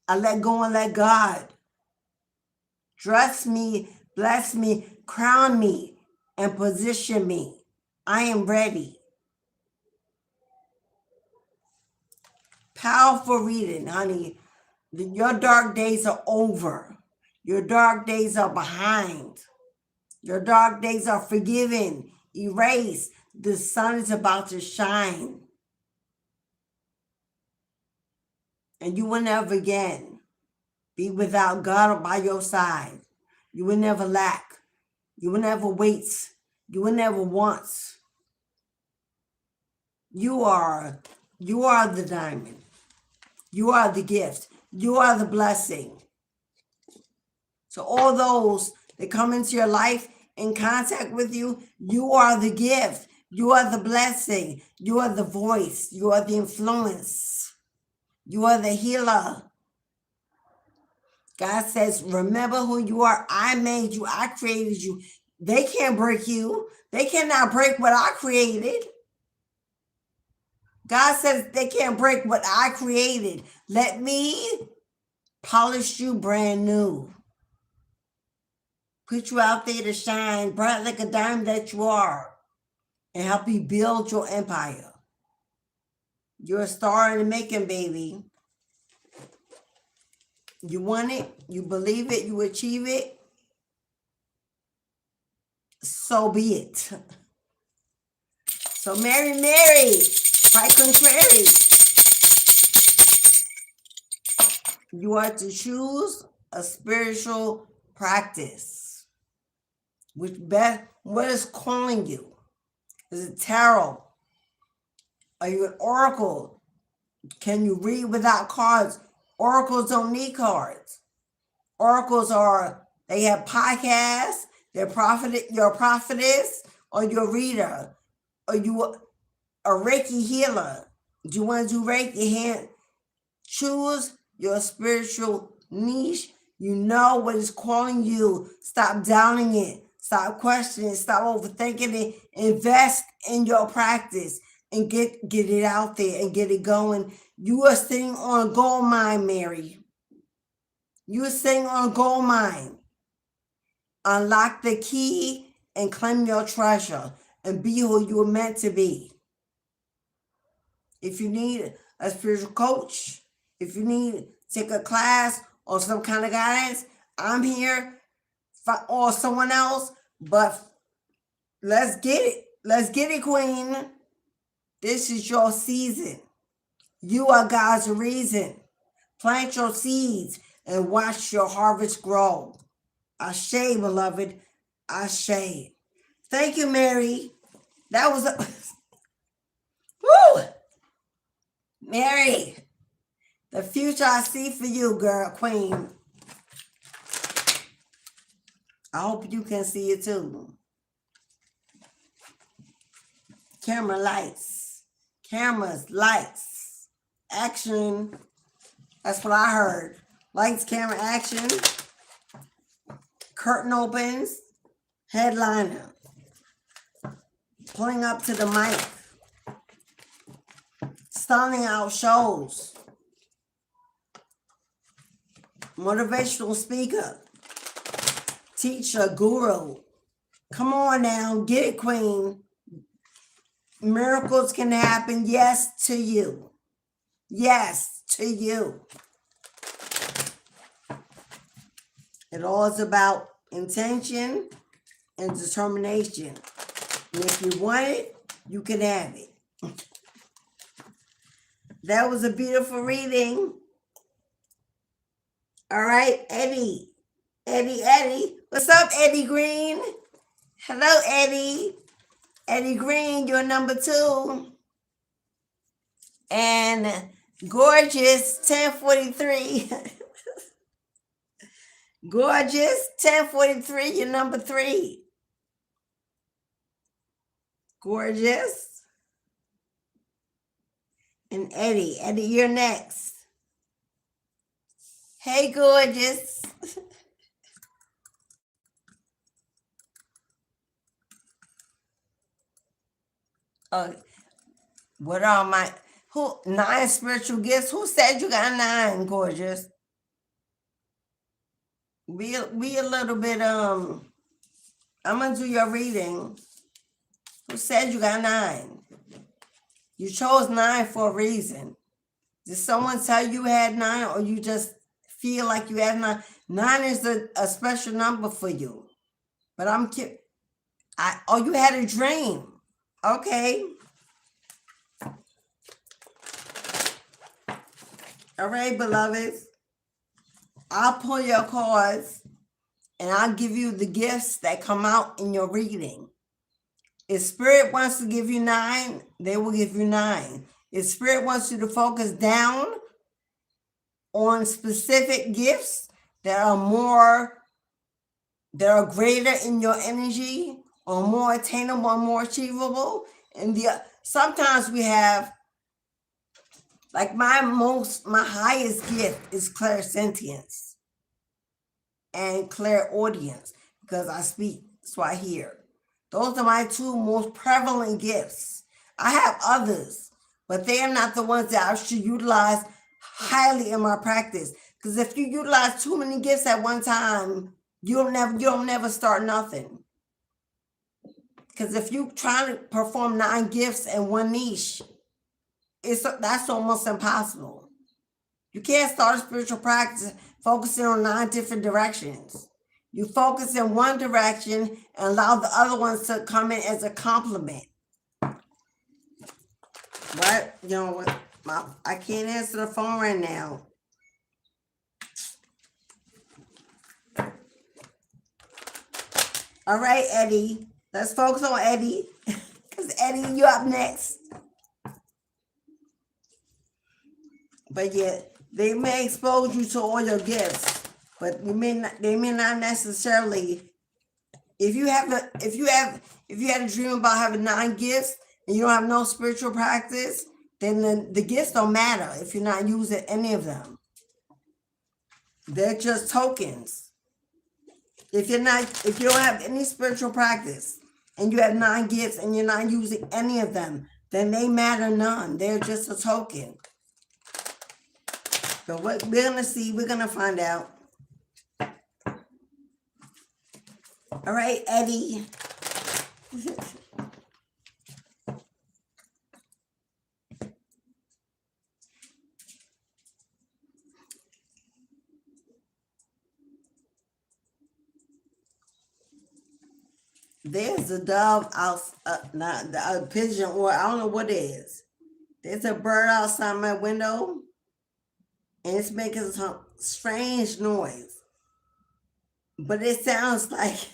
I let go and let God. Dress me, bless me, crown me, and position me. I am ready. Powerful reading, honey. Your dark days are over. Your dark days are behind. Your dark days are forgiven, erased. The sun is about to shine. And you will never again be without God by your side. You will never lack. You will never wait. You will never want. You are the diamond. You are the gift. You are the blessing. So all those that come into your life in contact with you, you are the gift. You are the blessing. You are the voice. You are the influence. You are the healer. God says, remember who you are. I made you. I created you. They can't break you. They cannot break what I created. God says they can't break what I created. Let me polish you brand new. Put you out there to shine bright like a diamond that you are and help you build your empire. You're a star in the making, baby. You want it, you believe it, you achieve it. So be it. So Mary, quite contrary. You are to choose a spiritual practice. What is calling you? Is it tarot? Are you an oracle? Can you read without cards? Oracles don't need cards. Oracles they have podcasts. You're a prophetess, or you're a reader, or you a Reiki healer. Do you want to do Reiki? Choose your spiritual niche. You know what is calling you. Stop doubting it. Stop questioning it. Stop overthinking it. Invest in your practice and get it out there and get it going. You are sitting on a gold mine, Mary. You are sitting on a gold mine. Unlock the key and claim your treasure and be who you were meant to be. if you need a spiritual coach, if you need to take a class or some kind of guidance, I'm here, or someone else. But let's get it. Let's get it, Queen. This is your season. You are God's reason. Plant your seeds and watch your harvest grow. Ashe, beloved. Ashe. Thank you, Mary. That was a woo! Mary, the future I see for you, girl, Queen. I hope you can see it too. Camera lights. Cameras, lights. Action. That's what I heard. Lights, camera, action. Curtain opens. Headliner. Pulling up to the mic. Stunning out shows. Motivational speaker. Teacher, guru. Come on now, get it, Queen. Miracles can happen, yes, to you. Yes, to you. It all is about intention and determination. And if you want it, you can have it. That was a beautiful reading. All right, Eddie. Eddie. What's up, Eddie Green? Hello, Eddie. Eddie Green, you're number 2. And Gorgeous 1043. Gorgeous 1043, you're number 3. Gorgeous. And Eddie, you're next. Hey, Gorgeous. What are my 9 spiritual gifts? Who said you got 9, Gorgeous? Be a little bit I'm gonna do your reading. Who said you got 9? You chose 9 for a reason. Did someone tell you had 9, or you just feel like you have 9? 9 is a special number for you. But I'm kidding. You had a dream. Okay. All right, beloveds. I'll pull your cards and I'll give you the gifts that come out in your reading. If Spirit wants to give you 9, they will give you 9. If Spirit wants you to focus down on specific gifts that are greater in your energy, or more attainable, or more achievable, and sometimes we have, like my highest gift is clairsentience and clairaudience, because I speak, so I hear. Those are my 2 most prevalent gifts. I have others, but they are not the ones that I should utilize highly in my practice. Because if you utilize too many gifts at one time, you'll never start nothing. Because if you try to perform 9 gifts in one niche, that's almost impossible. You can't start a spiritual practice focusing on 9 different directions. You focus in one direction and allow the other ones to come in as a complement. Right? You know what? I can't answer the phone right now. All right, Eddie. Let's focus on Eddie. Because Eddie, you up next. But yeah, they may expose you to all your gifts, but they may not necessarily. If you had a dream about having 9 gifts and you don't have no spiritual practice, then the gifts don't matter if you're not using any of them. They're just tokens. If you don't have any spiritual practice and you have 9 gifts and you're not using any of them, then they matter none. They're just a token. So what we're gonna see, we're gonna find out. All right, Eddie. There's a dove out, not a pigeon, or I don't know what it is. There's a bird outside my window, and it's making some strange noise. But it sounds like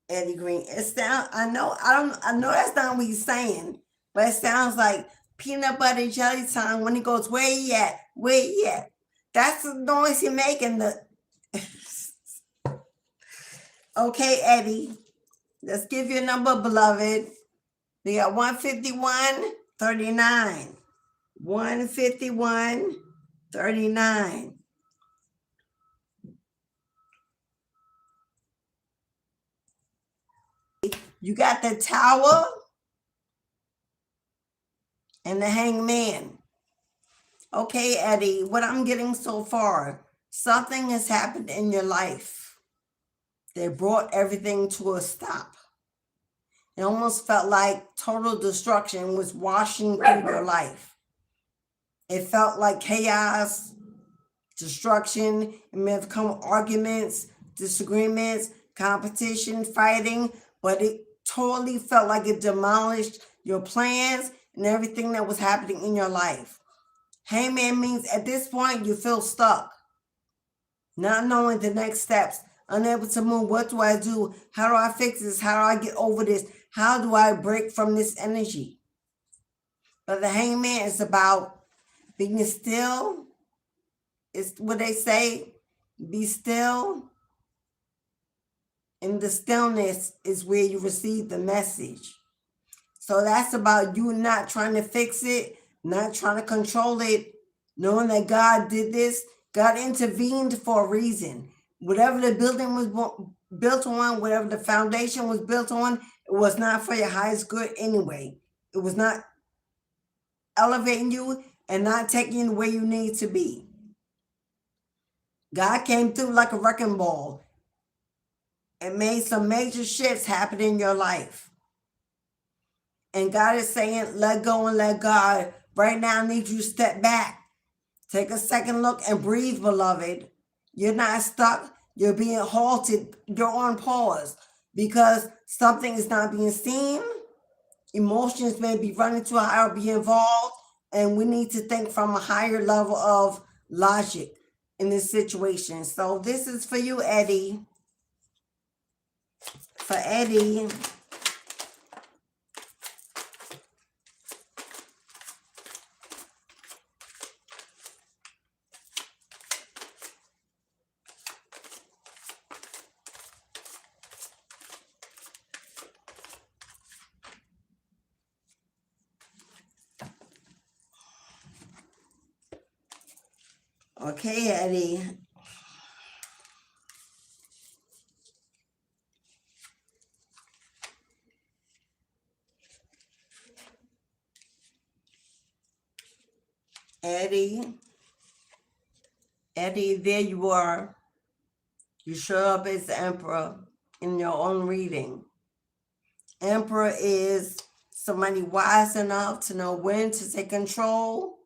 Eddie Green. It sounds. I know. I know that's not what he's saying, but it sounds like peanut butter jelly time when he goes, "Where you at? Where you at?" That's the noise he's making. Okay, Eddie. Let's give you a number, beloved. We got 151-39. 151-39. You got the Tower and the Hangman. Okay, Eddie, what I'm getting so far, something has happened in your life that brought everything to a stop. It almost felt like total destruction was washing through your life. It felt like chaos, destruction. It may have come arguments, disagreements, competition, fighting, but it totally felt like it demolished your plans and everything that was happening in your life. Hangman means at this point you feel stuck, not knowing the next steps, unable to move. What do I do? How do I fix this? How do I get over this? How do I break from this energy? But the Hangman is about being still. It's what they say, be still. In the stillness is where you receive the message. So that's about you not trying to fix it, not trying to control it, knowing that God did this. God intervened for a reason. Whatever the building was built on, whatever the foundation was built on, it was not for your highest good anyway. It was not elevating you and not taking you where you need to be. God came through like a wrecking ball and made some major shifts happen in your life. And God is saying, let go and let God. Right now, I need you to step back. Take a second look and breathe, beloved. You're not stuck. You're being halted. You're on pause because something is not being seen. Emotions may be running too high or be involved. And we need to think from a higher level of logic in this situation. So this is for you, Eddie. For Eddie. Okay, Eddie. Eddie, there you are. You show up as the Emperor in your own reading. Emperor is somebody wise enough to know when to take control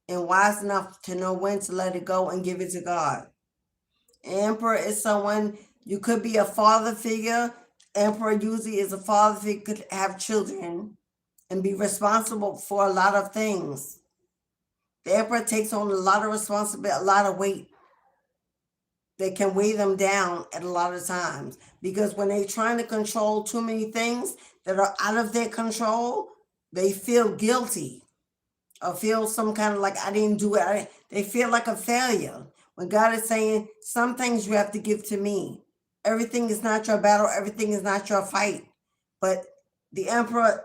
and wise enough to know when to let it go and give it to God. Emperor is someone, you could be a father figure. Emperor usually is a father figure, could have children and be responsible for a lot of things. The Emperor takes on a lot of responsibility, a lot of weight that can weigh them down at a lot of times. Because when they're trying to control too many things that are out of their control, they feel guilty or feel some kind of like, I didn't do it. They feel like a failure. When God is saying, some things you have to give to me. Everything is not your battle. Everything is not your fight. But the Emperor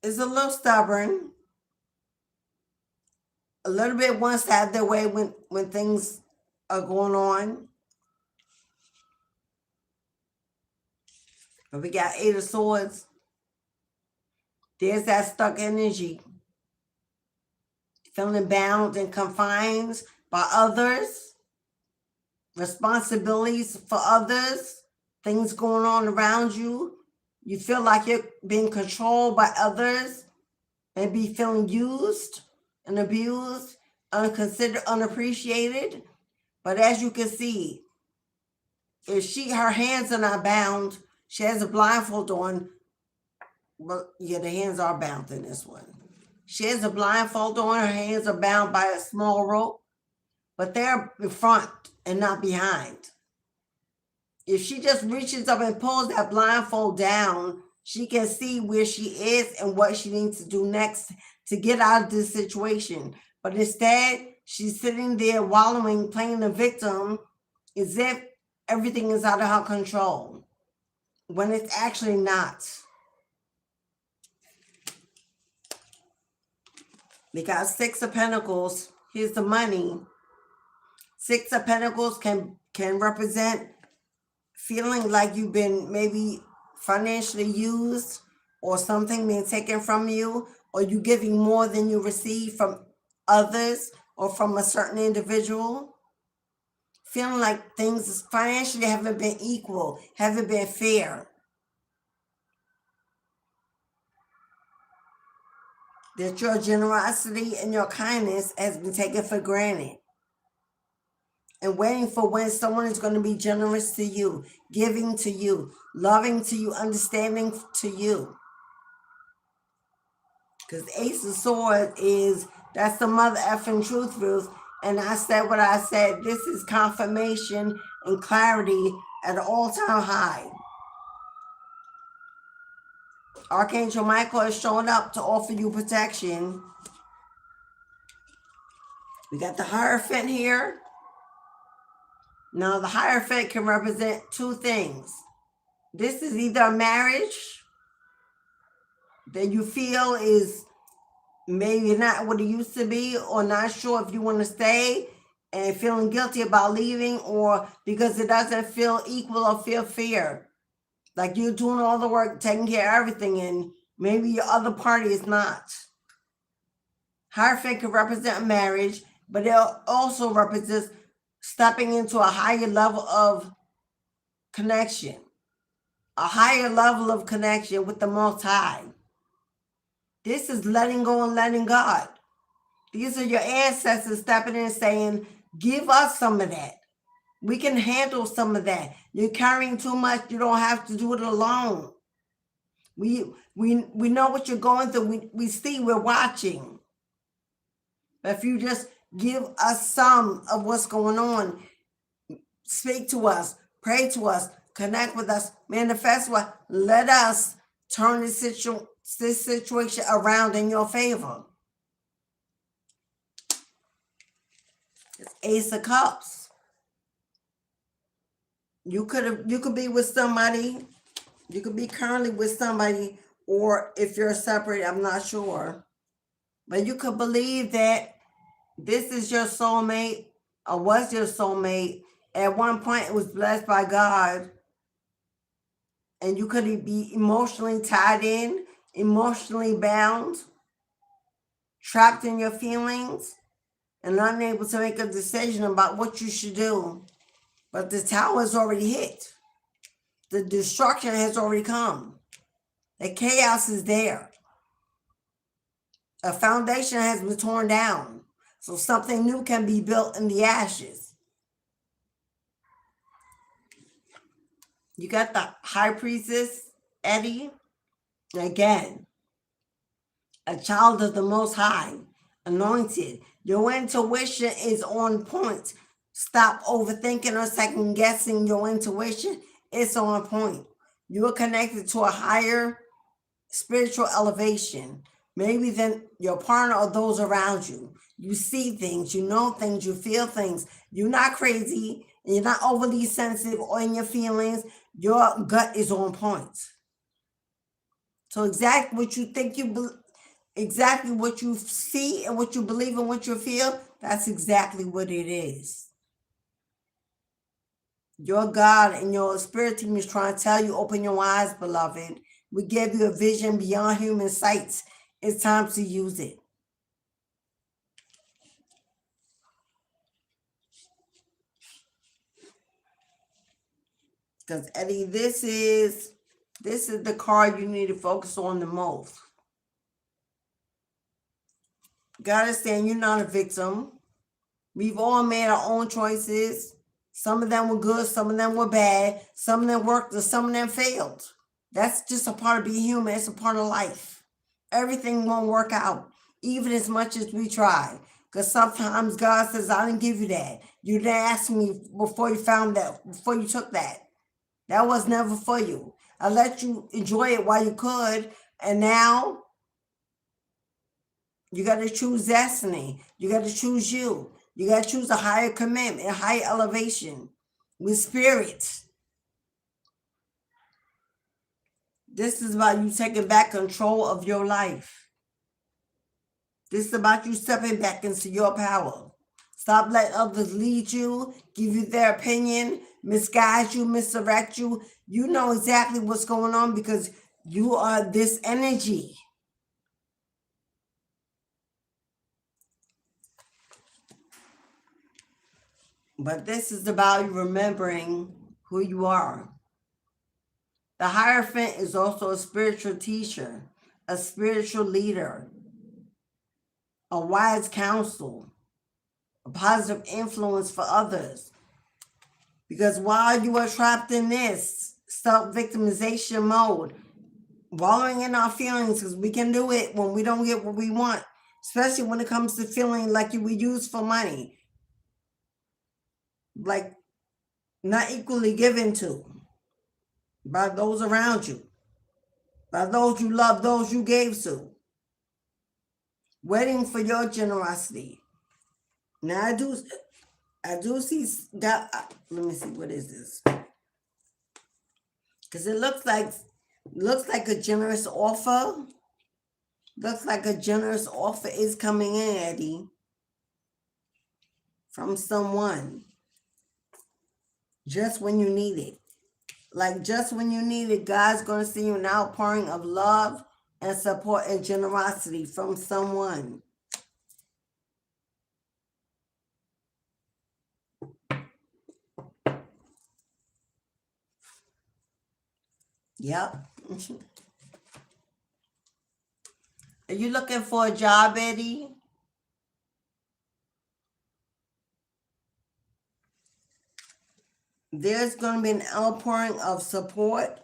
is a little stubborn. A little bit wants to have their way when things are going on. But we got 8 of Swords. There's that stuck energy. Feeling bound and confined by others. Responsibilities for others. Things going on around you. You feel like you're being controlled by others. Maybe feeling used and abused, unconsidered, unappreciated. But as you can see, If her hands are not bound, she has a blindfold on. Well, yeah, the hands are bound in this one. She has a blindfold on. Her hands are bound by a small rope, but they're in front and not behind. If she just reaches up and pulls that blindfold down, she can see where she is and what she needs to do next to get out of this situation. But instead, she's sitting there wallowing, playing the victim as if everything is out of her control, when it's actually not. Because Six of Pentacles, here's the money. Six of Pentacles can represent feeling like you've been maybe financially used, or something being taken from you, or you giving more than you receive from others or from a certain individual. Feeling like things financially haven't been equal, haven't been fair. That your generosity and your kindness has been taken for granted. And waiting for when someone is going to be generous to you, giving to you, loving to you, understanding to you. Because Ace of Swords that's the mother effing truth. And I said what I said. This is confirmation and clarity at an all-time high. Archangel Michael is showing up to offer you protection. We got the Hierophant here. Now, the Hierophant can represent two things. This is either a marriage that you feel is maybe not what it used to be, or not sure if you want to stay and feeling guilty about leaving, or because it doesn't feel equal or feel fair. Like you're doing all the work, taking care of everything, and maybe your other party is not. Hierophant can represent marriage, but it also represents stepping into a higher level of connection. A higher level of connection with the Most High. This is letting go and letting God. These are your ancestors stepping in and saying, give us some of that. We can handle some of that. You're carrying too much. You don't have to do it alone. We know what you're going through. We see, we're watching. But if you just give us some of what's going on, speak to us, pray to us, connect with us, manifest with us, let us turn this situation around in your favor. It's Ace of Cups. You could be with somebody. You could be currently with somebody, or if you're separate, I'm not sure. But you could believe that this is your soulmate, or was your soulmate. At one point, it was blessed by God. And you could be emotionally tied in, emotionally bound, trapped in your feelings, and unable to make a decision about what you should do. But the tower has already hit. The destruction has already come. The chaos is there. A foundation has been torn down, so something new can be built in the ashes. You got the High Priestess, Eddie. Again, a child of the Most High, anointed. Your intuition is on point. Stop overthinking or second guessing your intuition. It's on point. You are connected to a higher spiritual elevation, maybe than your partner or those around you. You see things, you know things, you feel things. You're not crazy, and you're not overly sensitive or in your feelings. Your gut is on point. So exactly what you think exactly what you see and what you believe and what you feel, that's exactly what it is. Your God and your spirit team is trying to tell you, open your eyes, beloved. We give you a vision beyond human sights. It's time to use it. Because Eddie, this is the card you need to focus on the most. God is saying you're not a victim. We've all made our own choices. Some of them were good, some of them were bad, some of them worked, and some of them failed. That's just a part of being human. It's a part of life. Everything won't work out, even as much as we try. Because sometimes God says, I didn't give you that. You didn't ask me before you found that, before you took that. That was never for you. I let you enjoy it while you could, and now you got to choose destiny. You got to choose you. You got to choose a higher commitment, a higher elevation with spirit. This is about you taking back control of your life. This is about you stepping back into your power. Stop letting others lead you, give you their opinion, misguide you, misdirect you. You know exactly what's going on because you are this energy. But this is about you remembering who you are. The Hierophant is also a spiritual teacher, a spiritual leader, a wise counsel, a positive influence for others. Because while you are trapped in this self-victimization mode, wallowing in our feelings, because we can do it when we don't get what we want, especially when it comes to feeling like you were used for money, like not equally given to by those around you, by those you love, those you gave to, waiting for your generosity. Now I do see that. Let me see, what is this? Because it looks like a generous offer. Looks like a generous offer is coming in, Eddie, from someone. Just when you need it. Like just when you need it, God's going to send you an outpouring of love and support and generosity from someone. Yep. Are you looking for a job, Eddie? There's going to be an outpouring of support,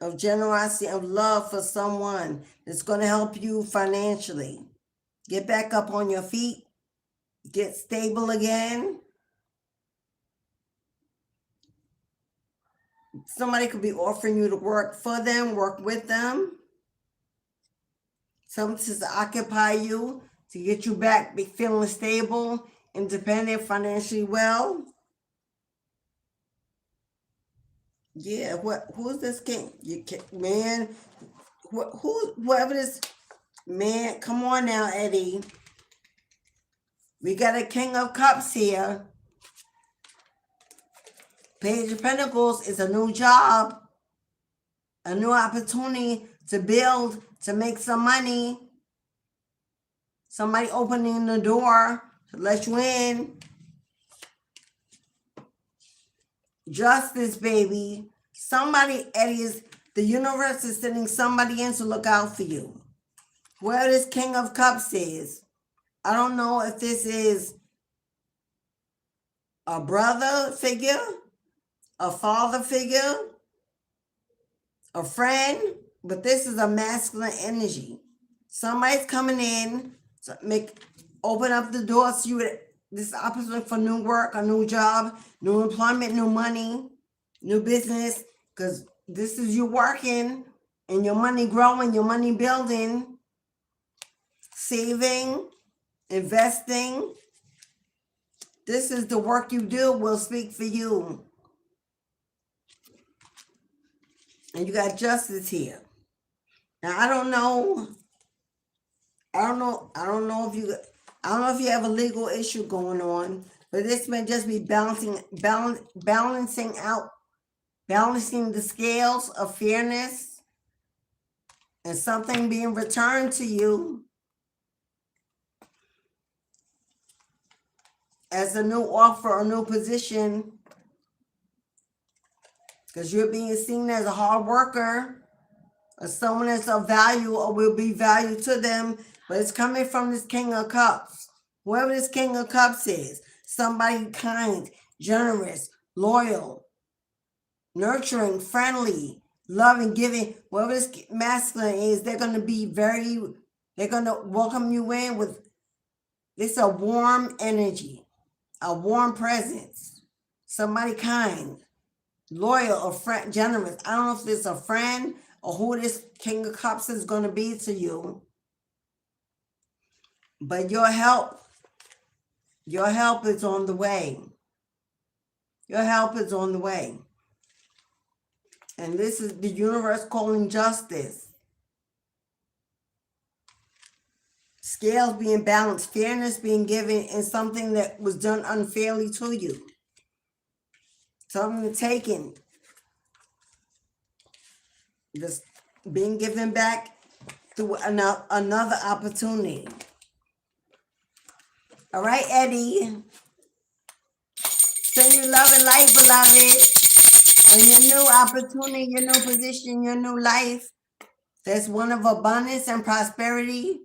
of generosity, of love for someone that's going to help you financially. Get back up on your feet. Get stable again. Somebody could be offering you to work for them, work with them. Something to occupy you, to get you back, be feeling stable, independent, financially well. Yeah, who's this king? Man, whoever this man, come on now, Eddie. We got a King of Cups here. Page of Pentacles is a new job, a new opportunity to build, to make some money. Somebody opening the door to let you in. Justice, baby. Somebody, Eddie, the universe is sending somebody in to look out for you. Whoever this King of Cups is, I don't know if this is a brother figure, a father figure, a friend, but this is a masculine energy. Somebody's coming in to open up the doors to you. This opportunity for new work, a new job, new employment, new money, new business, because this is you working and your money growing, your money building, saving, investing. This is the work you do will speak for you. And you got justice here. Now I don't know if you have a legal issue going on, but this may just be balancing the scales of fairness and something being returned to you as a new offer, a new position, because you're being seen as a hard worker or someone that's of value or will be value to them, but it's coming from this King of Cups. Whoever this King of Cups is, somebody kind, generous, loyal, nurturing, friendly, loving, giving. Whatever this masculine is, they're going to be they're going to welcome you in with this a warm energy, a warm presence, somebody kind, loyal, or friend, generous. I don't know if it's a friend or who this King of Cups is going to be to you, but your help is on the way. Your help is on the way. And this is the universe calling justice. Scales being balanced, fairness being given in something that was done unfairly to you. Something taken. Just being given back through another opportunity. All right, Eddie. Send you love and light, beloved. On your new opportunity, your new position, your new life. That's one of abundance and prosperity.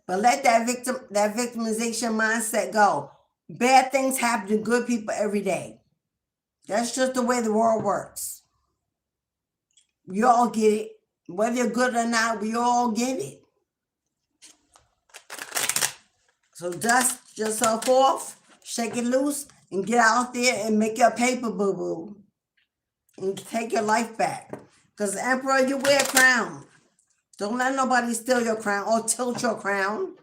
But let that victimization mindset go. Bad things happen to good people every day. That's just the way the world works. We all get it. Whether you're good or not, we all get it. So dust yourself off, shake it loose, and get out there and make your paper, boo-boo. And take your life back. Because Emperor, you wear a crown. Don't let nobody steal your crown or tilt your crown.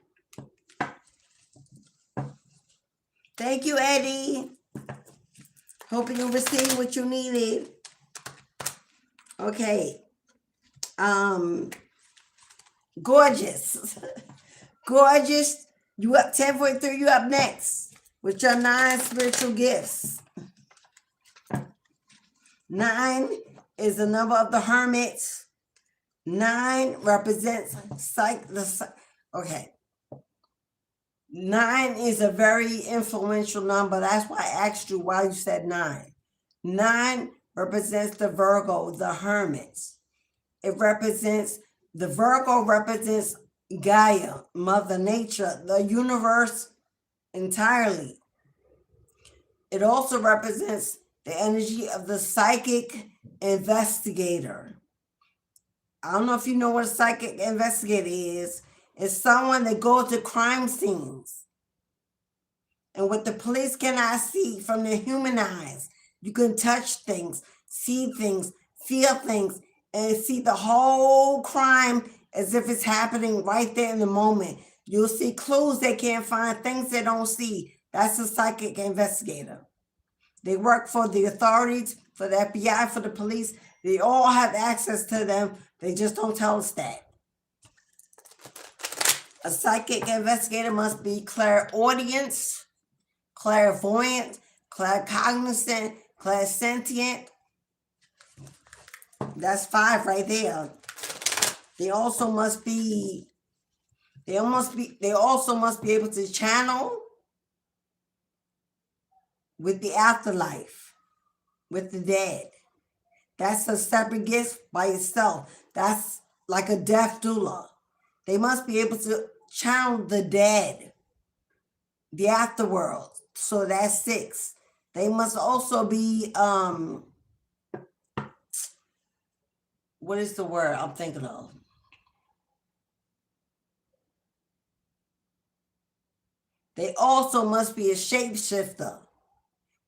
Thank you, Eddie. Hoping you received what you needed. Okay. Gorgeous. Gorgeous. You up 10.3, you up next with your 9 spiritual gifts. 9 is the number of the hermit. 9 represents okay. 9 is a very influential number. That's why I asked you why you said 9. 9 represents the Virgo, the hermit. The Virgo represents Gaia, Mother Nature, the universe entirely. It also represents the energy of the psychic investigator. I don't know if you know what a psychic investigator is. It's someone that goes to crime scenes. And what the police cannot see from their human eyes, you can touch things, see things, feel things, and see the whole crime as if it's happening right there in the moment. You'll see clues they can't find, things they don't see. That's a psychic investigator. They work for the authorities, for the FBI, for the police. They all have access to them. They just don't tell us that. A psychic investigator must be clairaudient, clairvoyant, claircognizant, clairsentient. That's 5 right there. They also must be able to channel with the afterlife, with the dead. That's a separate gift by itself. That's like a death doula. They must be able to channel the dead, the afterworld. So that's 6. They must also be, what is the word I'm thinking of? They also must be a shapeshifter,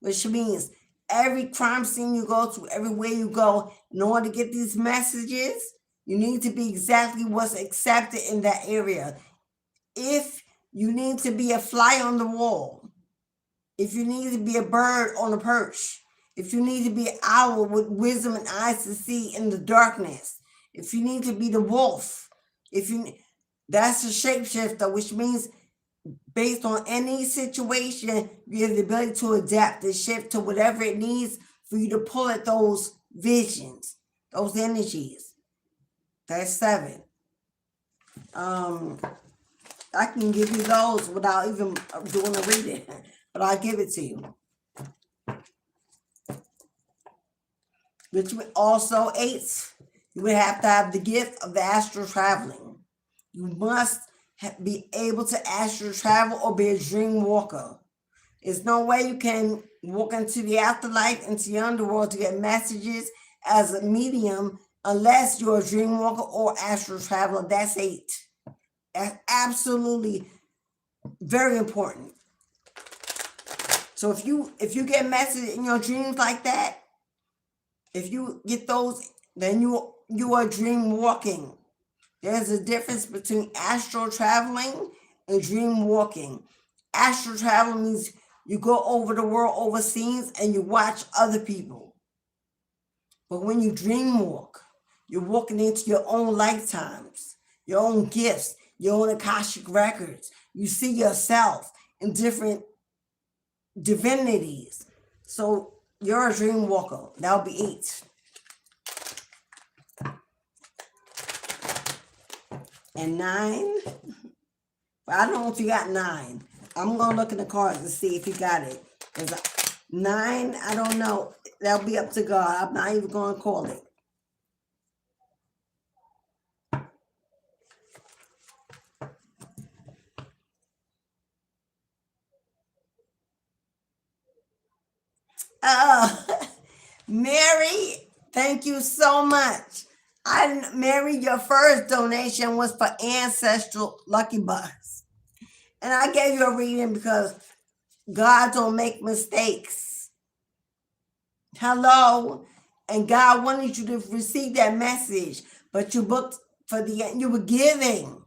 which means every crime scene you go to, everywhere you go, in order to get these messages, you need to be exactly what's accepted in that area. If you need to be a fly on the wall, if you need to be a bird on a perch, if you need to be an owl with wisdom and eyes to see in the darkness, if you need to be the wolf, that's a shapeshifter, which means based on any situation, you have the ability to adapt and shift to whatever it needs for you to pull at those visions, those energies. That's 7. I can give you those without even doing a reading, but I'll give it to you. Which also 8, you would have to have the gift of the astral traveling. You must be able to astral travel or be a dream walker. There's no way you can walk into the afterlife, into the underworld to get messages as a medium unless you're a dream walker or astral traveler. That's 8. That's absolutely very important. So if you get messages in your dreams like that, if you get those, then you are dream walking. There's a difference between astral traveling and dream walking. Astral travel means you go over the world overseas and you watch other people. But when you dream walk, you're walking into your own lifetimes, your own gifts, your own Akashic records. You see yourself in different divinities. So you're a dream walker. That'll be 8. And 9. But I don't know if you got 9. I'm going to look in the cards to see if you got it. 9, I don't know. That'll be up to God. I'm not even going to call it. Mary, thank you so much. Mary, your first donation was for Ancestral Lucky Bucks. And I gave you a reading because God don't make mistakes. Hello. And God wanted you to receive that message, but you booked for you were giving.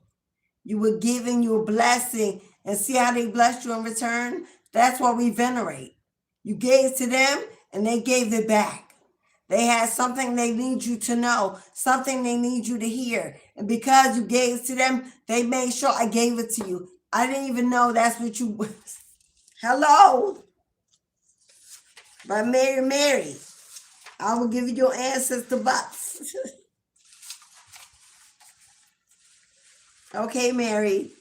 You were giving, you were blessing. And see how they blessed you in return? That's what we venerate. You gave to them and they gave it back. They had something they need you to know, something they need you to hear. And because you gave to them, they made sure I gave it to you. I didn't even know that's what you was. Hello. By Mary. I will give you your ancestor bucks. Okay, Mary.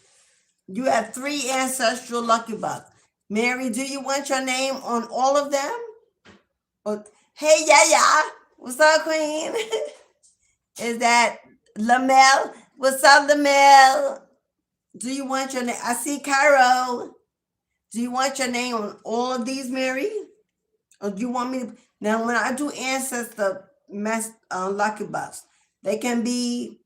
You have 3 ancestral lucky bucks. Mary, do you want your name on all of them? Or, hey, yeah. What's up, Queen? Is that Lamel? What's up, Lamel? Do you want your name? I see Cairo. Do you want your name on all of these, Mary? Or do you want me to? Now, when I do ancestor lucky bucks, they can be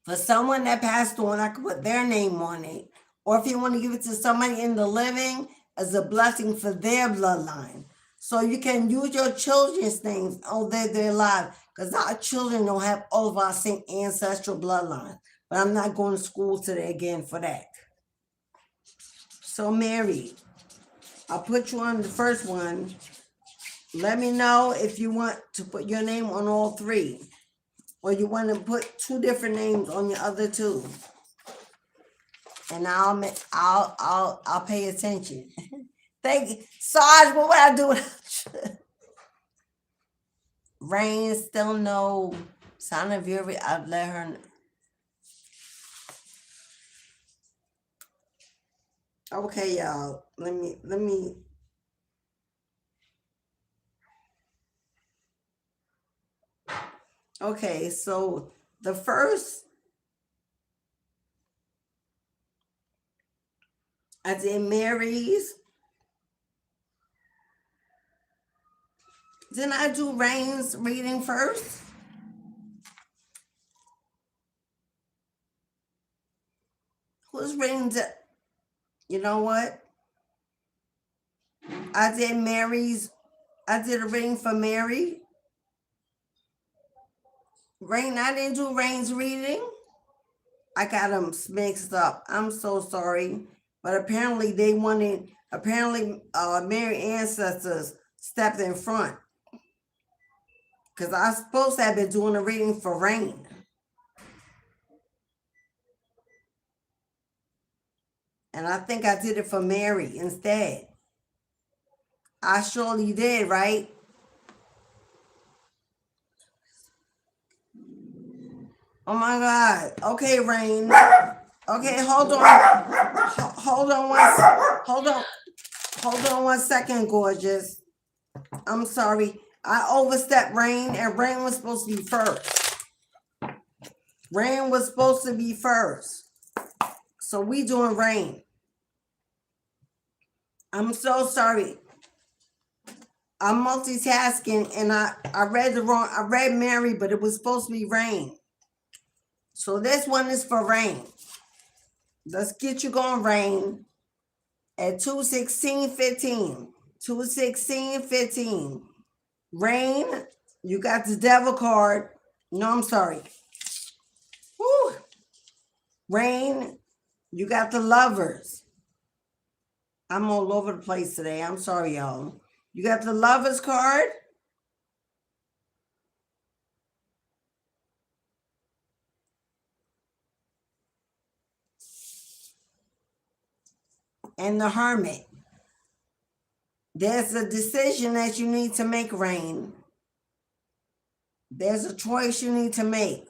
for someone that passed on. I can put their name on it. Or if you want to give it to somebody in the living as a blessing for their bloodline. So you can use your children's names on they're alive. Because our children don't have all of our same ancestral bloodline. But I'm not going to school today again for that. So Mary, I'll put you on the first one. Let me know if you want to put your name on all 3. Or you want to put 2 different names on your other 2. And I'll pay attention. Thank you. Sarge, what would I do? Rain, still no sign of fury. I've let her know. Okay, y'all. Let me. Okay, so the first, I did Mary's. Didn't I do Rain's reading first? Who's reading? You know what? I did Mary's. I did a reading for Mary. Rain, I didn't do Rain's reading. I got them mixed up. I'm so sorry. But apparently they wanted, Mary ancestors stepped in front. Because I was supposed to have been doing a reading for Rain. And I think I did it for Mary instead. I surely did, right? Oh my God. Okay, Rain. Okay, hold on one second, gorgeous. I'm sorry. I overstepped Rain, and Rain was supposed to be first. Rain was supposed to be first. So we doing Rain. I'm so sorry. I'm multitasking and I read the wrong. I read Mary, but it was supposed to be rain. So this one is for rain. Let's get you going, rain. At 2:16:15. 2:16:15. Rain, you got the devil card. No, I'm sorry. Woo. Rain, you got the lovers. I'm all over the place today. I'm sorry, y'all. You got the lovers card. And the hermit. There's a decision that you need to make, Rain. There's a choice you need to make.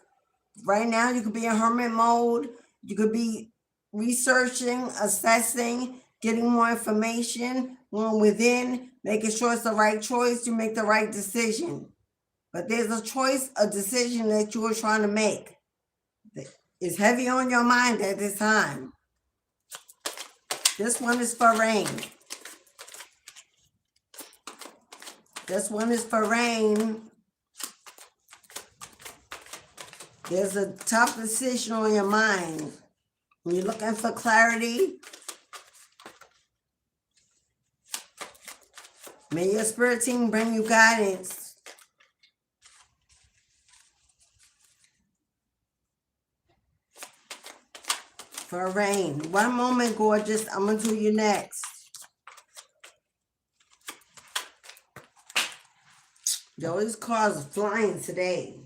Right now, you could be in hermit mode. You could be researching, assessing, getting more information, going within, making sure it's the right choice, you make the right decision. But there's a choice, a decision that you are trying to make. It's heavy on your mind at this time. This one is for rain. This one is for rain. There's a tough decision on your mind. When you're looking for clarity, may your spirit team bring you guidance. For rain. One moment, gorgeous. I'm going to do you next. Yo, these cars are flying today.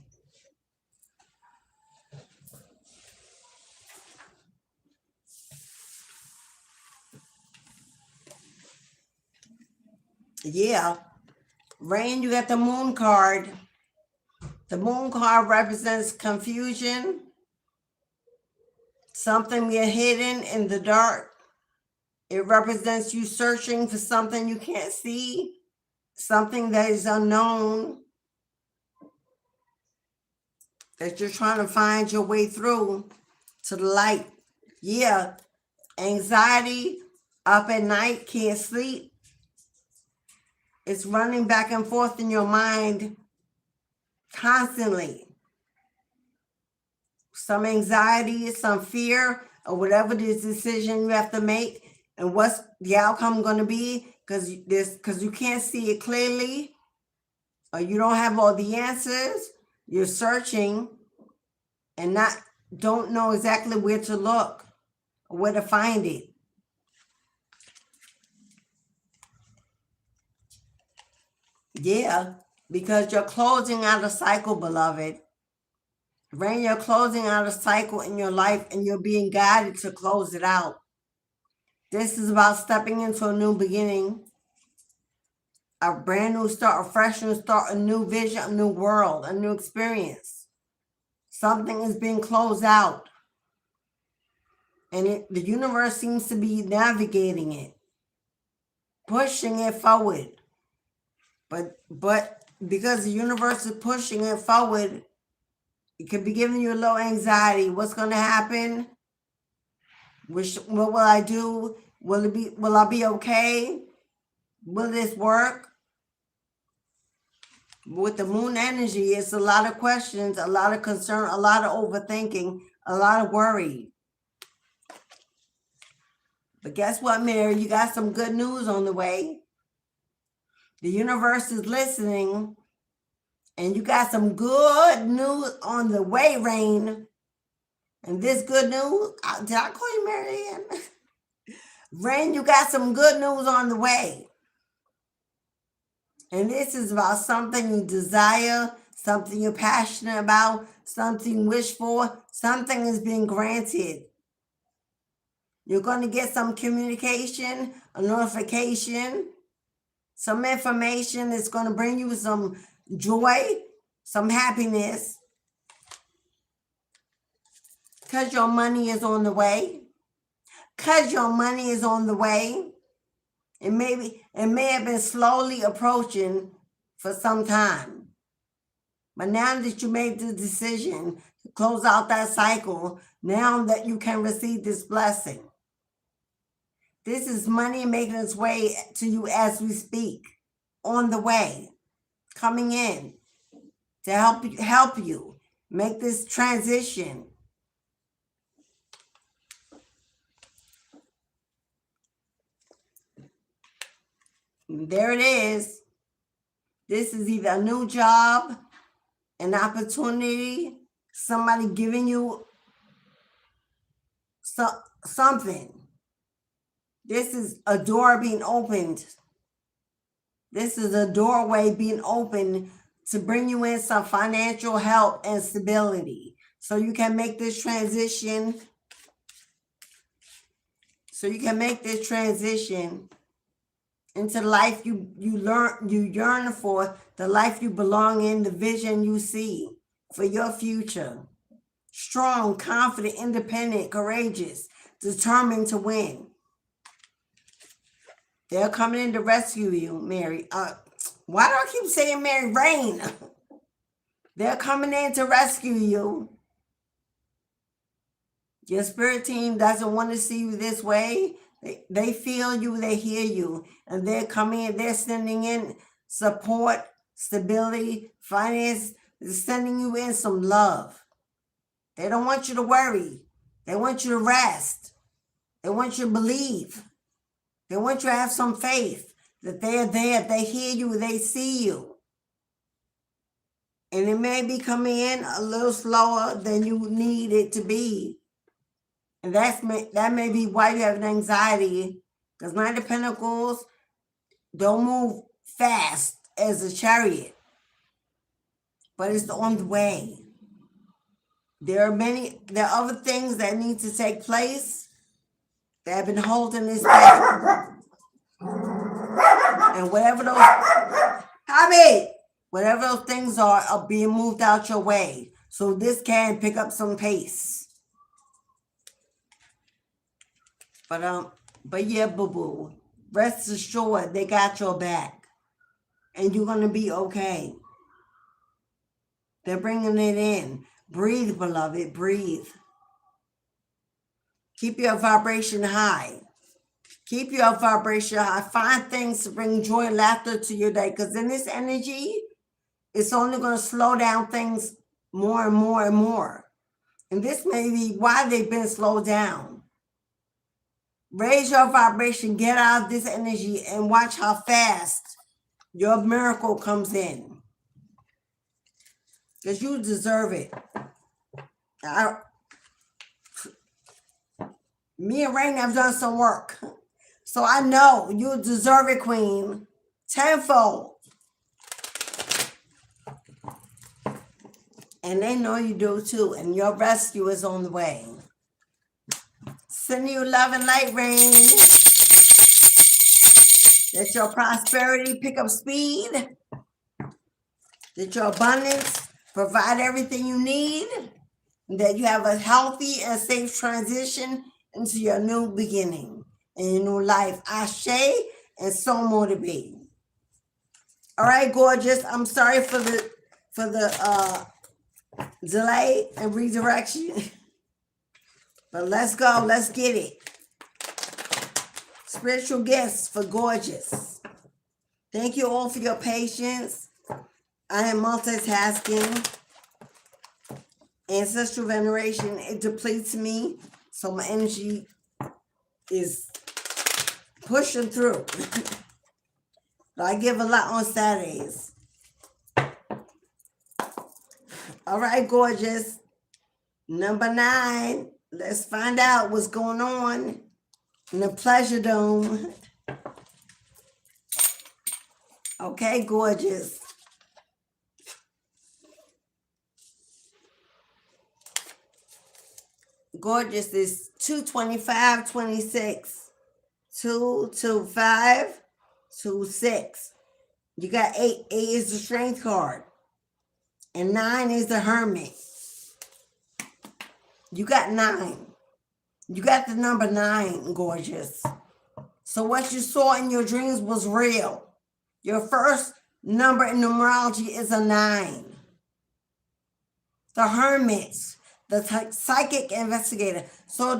Yeah. Rain, you got the moon card. The moon card represents confusion. Something you're hidden in the dark. It represents you searching for something you can't see. Something that is unknown. That you're trying to find your way through to the light. Yeah. Anxiety, up at night, can't sleep. It's running back and forth in your mind constantly. Some anxiety, some fear, or whatever this decision you have to make, and what's the outcome going to be, because you can't see it clearly, or you don't have all the answers. You're searching and don't know exactly where to look or where to find it. Yeah, because you're closing out a cycle, beloved. Rain, you're closing out a cycle in your life and you're being guided to close it out. This is about stepping into a new beginning, a brand new start, a fresh new start, a new vision, a new world, a new experience. Something is being closed out. And the universe seems to be navigating it, pushing it forward. But because the universe is pushing it forward, it could be giving you a little anxiety. What's going to happen? What will I do? Will I be okay? Will this work? With the moon energy, it's a lot of questions, a lot of concern, a lot of overthinking, a lot of worry. But guess what, Mary? You got some good news on the way. The universe is listening, and you got some good news on the way, Rain. And this good news, did I call you Mary Ann? Rain, you got some good news on the way. And this is about something you desire, something you're passionate about, something you wish for, something is being granted. You're going to get some communication, a notification, some information that's going to bring you some joy, some happiness. Because your money is on the way. Because your money is on the way. It may have been slowly approaching for some time. But now that you made the decision to close out that cycle, now that you can receive this blessing. This is money making its way to you as we speak, on the way, coming in to help you make this transition. There it is. This is either a new job, an opportunity, somebody giving you something. This is a door being opened. This is a doorway being opened to bring you in some financial help and stability, so you can make this transition. Into the life you yearn for, the life you belong in, the vision you see for your future. Strong, confident, independent, courageous, determined to win. They're coming in to rescue you, Mary. Why do I keep saying Mary Rain? They're coming in to rescue you. Your spirit team doesn't want to see you this way. They feel you, they hear you, and they're coming in, they're sending in support, stability, finance. They're sending you in some love. They don't want you to worry. They want you to rest. They want you to believe. They want you to have some faith that they're there, they hear you, they see you. And it may be coming in a little slower than you need it to be. And that may be why you have an anxiety, because Knight of Pentacles don't move fast as a Chariot, but it's on the way. There are other things that need to take place that have been holding this back. And whatever those things are being moved out your way, so this can pick up some pace. But yeah, boo-boo, rest assured they got your back, and you're gonna be okay. They're bringing it in. Breathe, beloved, breathe. Keep your vibration high. Keep your vibration high. Find things to bring joy and laughter to your day, because in this energy, it's only going to slow down things more and more and more. And this may be why they've been slowed down. Raise your vibration, get out of this energy, and watch how fast your miracle comes in. Because you deserve it. Me and Rain have done some work. So I know you deserve it, Queen. Tenfold. And they know you do too. And your rescue is on the way. Sending you love and light, Rain. That your prosperity pick up speed. That your abundance provide everything you need. That you have a healthy and safe transition into your new beginning and your new life. Ashe, and so more to be. All right, gorgeous. I'm sorry for the delay and redirection. But let's go. Let's get it. Spiritual gifts for gorgeous. Thank you all for your patience. I am multitasking. Ancestral veneration, it depletes me, so my energy is pushing through. But I give a lot on Saturdays. All right, gorgeous. Number 9. Let's find out what's going on in the pleasure dome. Okay, gorgeous. Gorgeous is 225-26. 225-26. You got 8. 8 is the strength card. And 9 is the hermit. You got 9. You got the number 9, gorgeous. So what you saw in your dreams was real. Your first number in numerology is a 9. The hermit, the psychic investigator. So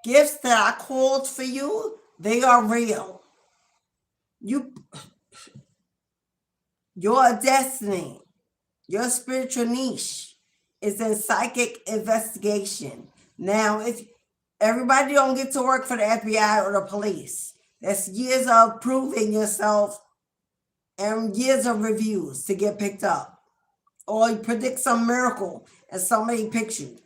Gifts that I called for you, they are real. Your destiny, your spiritual niche is in psychic investigation. Now, if everybody don't get to work for the FBI or the police, that's years of proving yourself and years of reviews to get picked up. Or you predict some miracle and somebody picks you.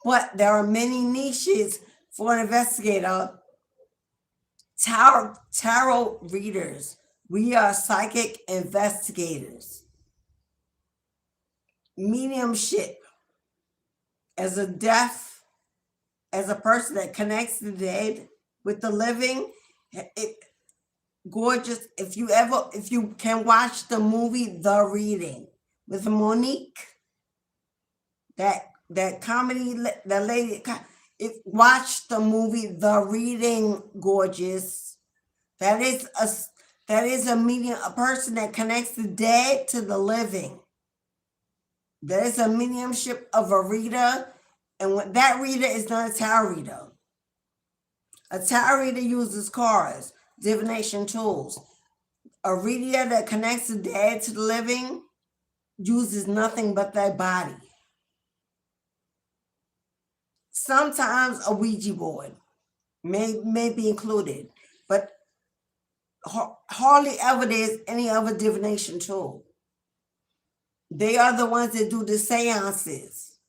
But there are many niches for an investigator. Tarot readers. We are psychic investigators. Mediumship. As a person that connects the dead with the living, gorgeous. If you can watch the movie The Reading with Monique, that comedy, that lady, watch the movie The Reading, gorgeous. That is a medium, a person that connects the dead to the living. There is a mediumship of a reader, and that reader is not a tarot reader. A tarot reader uses cards, divination tools. A reader that connects the dead to the living uses nothing but their body. Sometimes a Ouija board may be included, but hardly ever there's any other divination tool. They are the ones that do the seances.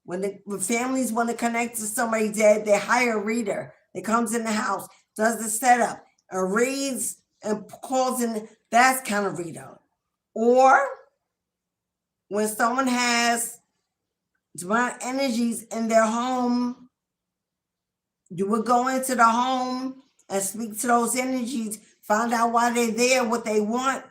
When families want to connect to somebody dead, they hire a reader. It comes in the house, does the setup, and reads and calls in. That's kind of reader. Or when someone has divine energies in their home, you would go into the home and speak to those energies, find out why they're there, what they want.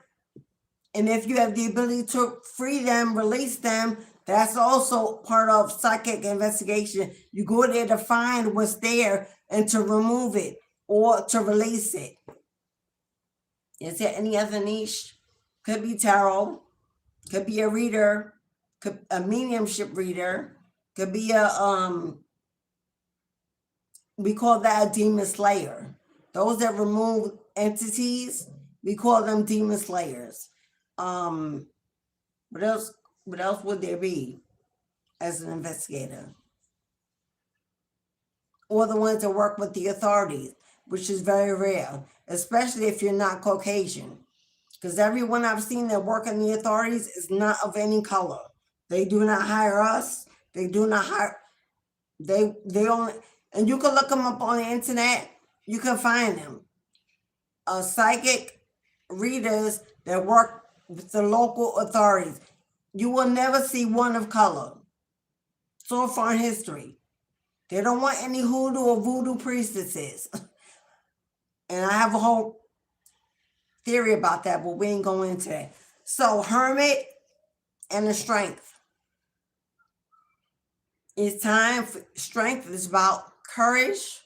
And if you have the ability to free them, release them, that's also part of psychic investigation. You go there to find what's there and to remove it or to release it. Is there any other niche? Could be tarot, could be a reader, could a mediumship reader, could be we call that a demon slayer. Those that remove entities, we call them demon slayers. What else would there be as an investigator? Or the ones that work with the authorities, which is very rare, especially if you're not Caucasian. Because everyone I've seen that work in the authorities is not of any color. They do not hire us. They do not hire, they only, and you can look them up on the internet. You can find them. Psychic readers that work with the local authorities. You will never see one of color. So far in history. They don't want any hoodoo or voodoo priestesses. And I have a whole theory about that, but we ain't going into that. So hermit and the strength. It's time for strength is about courage,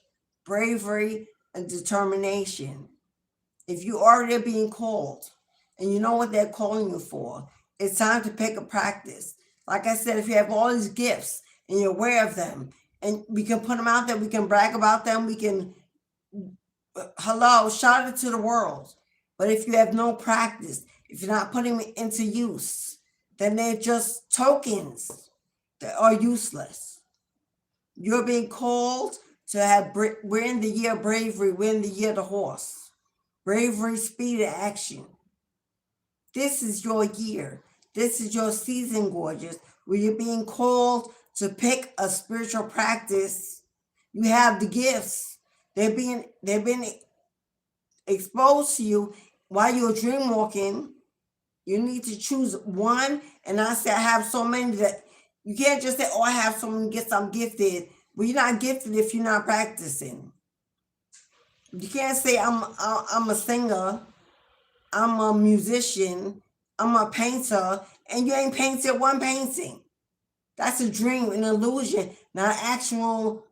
bravery, and determination. If you already are being called and you know what they're calling you for, it's time to pick a practice. Like I said, if you have all these gifts and you're aware of them, and we can put them out there, we can brag about them, we can, shout it to the world. But if you have no practice, if you're not putting them into use, then they're just tokens that are useless. You're being called to have, we're in the year of bravery, we're in the year of the horse. Bravery, speed, and action. This is your year. This is your season, gorgeous, where you're being called to pick a spiritual practice. You have the gifts. They've been exposed to you while you're dream walking. You need to choose one. And I say I have so many that you can't just say, oh, I have so many gifts, I'm gifted. Well, you're not gifted if you're not practicing. You can't say I'm a singer, I'm a musician, I'm a painter, and you ain't painted one painting. That's a dream, an illusion, not an actual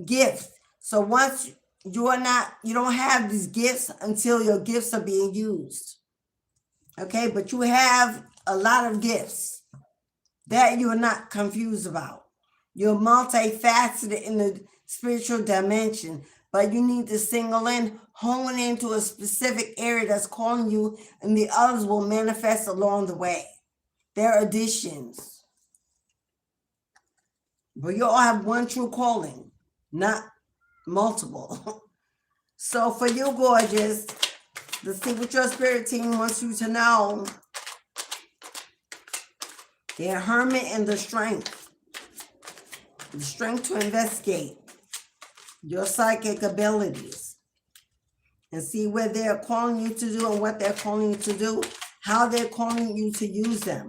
gift. So once you don't have these gifts until your gifts are being used. Okay, but you have a lot of gifts that you're not confused about. You're multifaceted in the spiritual dimension, but you need to single in, hone into a specific area that's calling you, and the others will manifest along the way. They're additions. But you all have one true calling, not multiple. So for you, gorgeous, the Secret Your Spirit team wants you to know the hermit and the strength to investigate your psychic abilities and see where they're calling you to do and what they're calling you to do, how they're calling you to use them.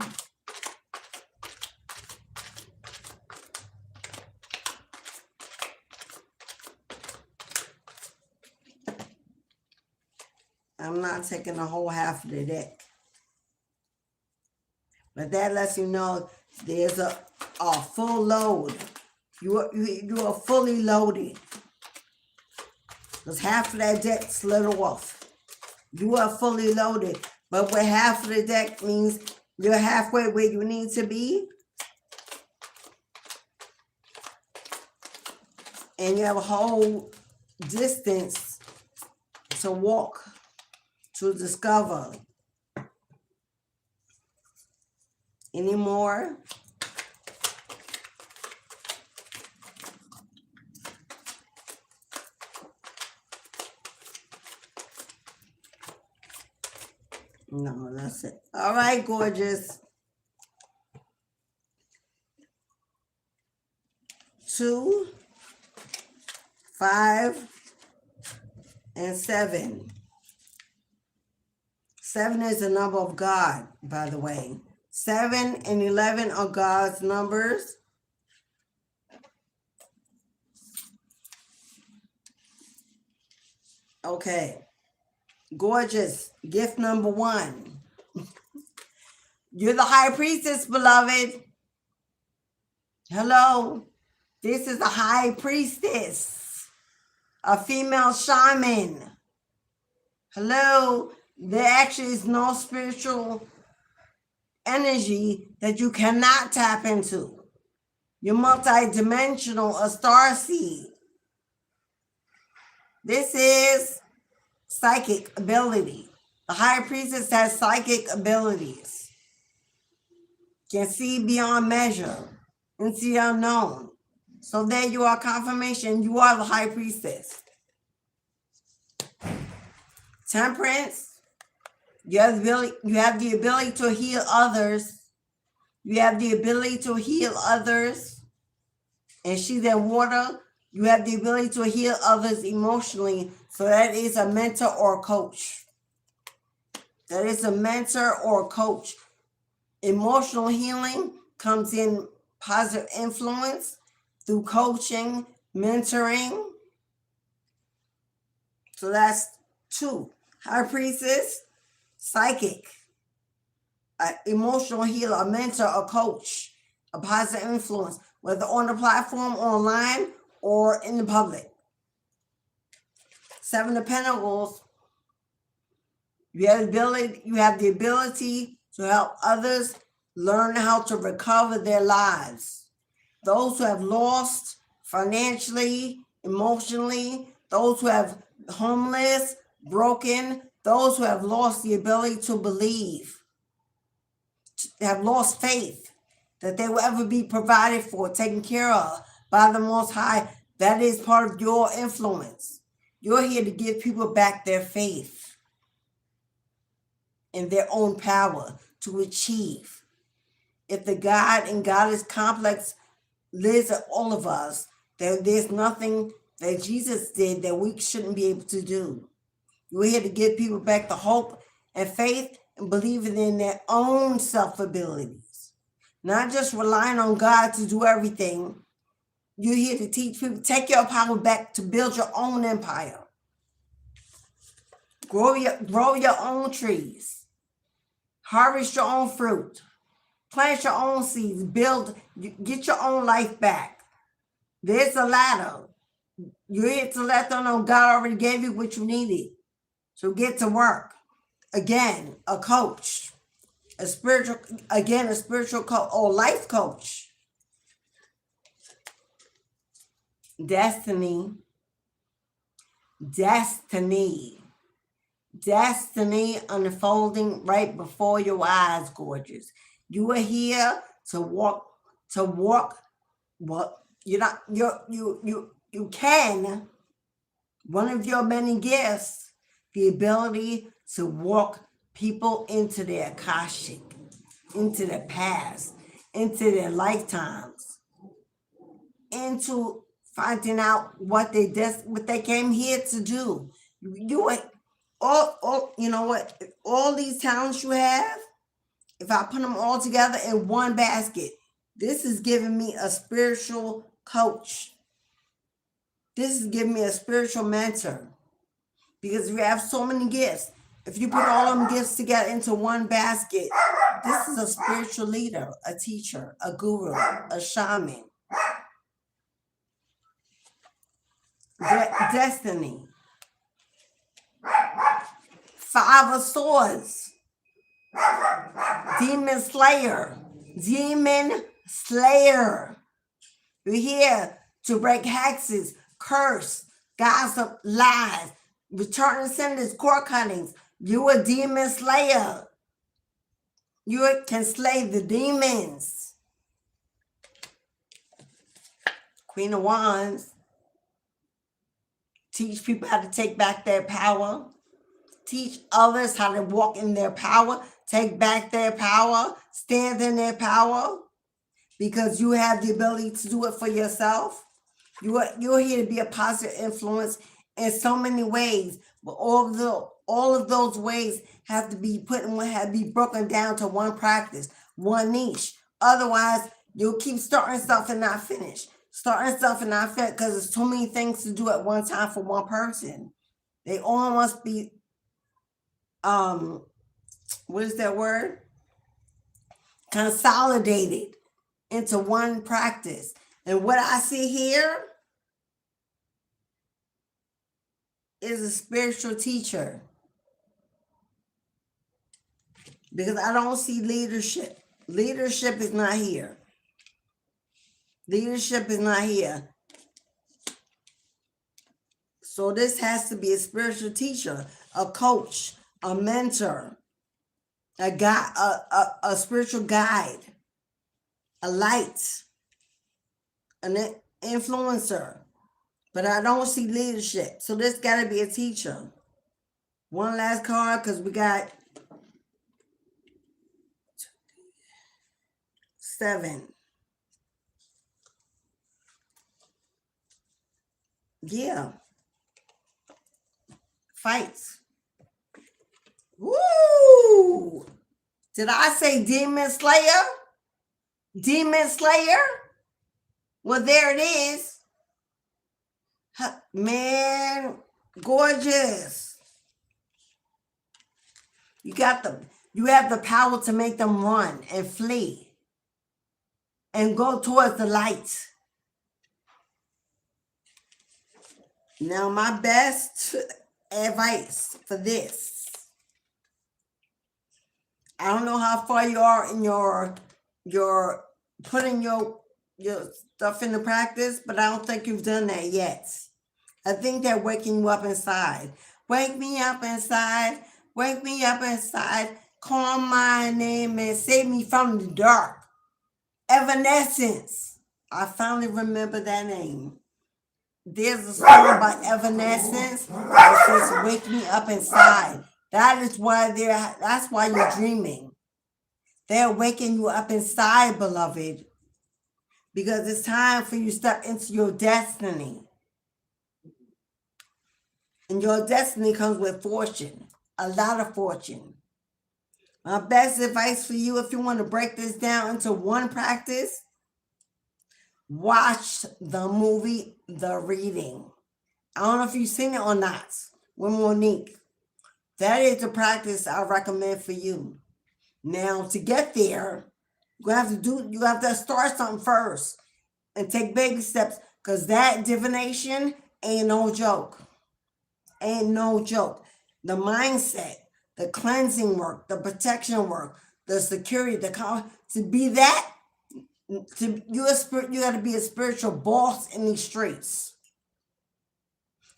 I'm not taking the whole half of the deck. But that lets you know there's a full load. You are fully loaded. Because half of that deck slid off. You are fully loaded. But with half of the deck means you're halfway where you need to be. And you have a whole distance to walk, to discover. Any more? No, that's it. All right, gorgeous. 2, 5, and 7. 7 is the number of God, by the way. 7 and 11 are God's numbers. Okay. Gorgeous. Gift number 1. You're the high priestess, beloved. Hello. This is a high priestess, a female shaman. Hello. There actually is no spiritual energy that you cannot tap into. You're multidimensional, a starseed. This is psychic ability. The high priestess has psychic abilities. Can see beyond measure, into the unknown. So there you are, confirmation. You are the high priestess. Temperance. You have the ability to heal others. You have the ability to heal others. And she's in water. You have the ability to heal others emotionally. So that is a mentor or coach. That is a mentor or coach. Emotional healing comes in positive influence through coaching, mentoring. So that's 2. High priestess. Psychic, emotional healer, a mentor, a coach, a positive influence, whether on the platform, online, or in the public. 7 of Pentacles, you have the ability to help others learn how to recover their lives. Those who have lost financially, emotionally, those who have homeless, broken, those who have lost the ability to believe, have lost faith that they will ever be provided for, taken care of by the Most High. That is part of your influence. You're here to give people back their faith in their own power to achieve. If the God and Goddess complex lives in all of us, there's nothing that Jesus did that we shouldn't be able to do. We're here to give people back the hope and faith and believing in their own self-abilities. Not just relying on God to do everything. You're here to teach people, take your power back to build your own empire. Grow your own trees. Harvest your own fruit. Plant your own seeds. Get your own life back. There's a ladder. You're here to let them know God already gave you what you needed. So get to work. Again, a coach, a spiritual coach or life coach. destiny, unfolding right before your eyes, gorgeous. You are here to walk, well, you're not, you can, one of your many gifts, the ability to walk people into their Akashic, into their past, into their lifetimes, into finding out what they came here to do. You all you know what? All these talents you have, if I put them all together in one basket, this is giving me a spiritual coach. This is giving me a spiritual mentor. Because we have so many gifts. If you put all them gifts together into one basket, this is a spiritual leader, a teacher, a guru, a shaman. Destiny. 5 of Swords. Demon Slayer. You're here to break hexes, curse, gossip, lies, return senders, court cuttings. You a demon slayer. You can slay the demons. Queen of Wands. Teach people how to take back their power. Teach others how to walk in their power, take back their power, stand in their power, because you have the ability to do it for yourself. You're here to be a positive influence in so many ways, but all of those ways have to be broken down to one practice, one niche. Otherwise, you'll keep starting stuff and not finish. Starting stuff and not finish because there's too many things to do at one time for one person. They all must be, what is that word? Consolidated into one practice. And what I see here is a spiritual teacher, because I don't see leadership. Leadership is not here. Leadership is not here. So this has to be a spiritual teacher, a coach, a mentor, a guide, a spiritual guide, a light, an influencer. But I don't see leadership. So this got to be a teacher. One last card, because we got 7. Yeah. Fights. Woo! Did I say Demon Slayer? Demon Slayer? Well, there it is. Man, gorgeous. You have the power to make them run and flee and go towards the light. Now, my best advice for this, I don't know how far you are in your putting your stuff into practice, but I don't think you've done that yet. I think they're waking you up inside. Wake me up inside. Wake me up inside. Call my name and save me from the dark. Evanescence. I finally remember that name. There's a song by Evanescence that says, "Wake me up inside." That's why you're dreaming. They're waking you up inside, beloved, because it's time for you to step into your destiny. And your destiny comes with fortune, a lot of fortune. My best advice for you, if you want to break this down into one practice, watch the movie The Reading. I don't know if you've seen it or not, with Monique. That is the practice I recommend for you. Now, to get there, you have to start something first and take baby steps, because that divination ain't no joke. Ain't no joke. The mindset, the cleansing work, the protection work, the security, to be that, You got to be a spiritual boss in these streets.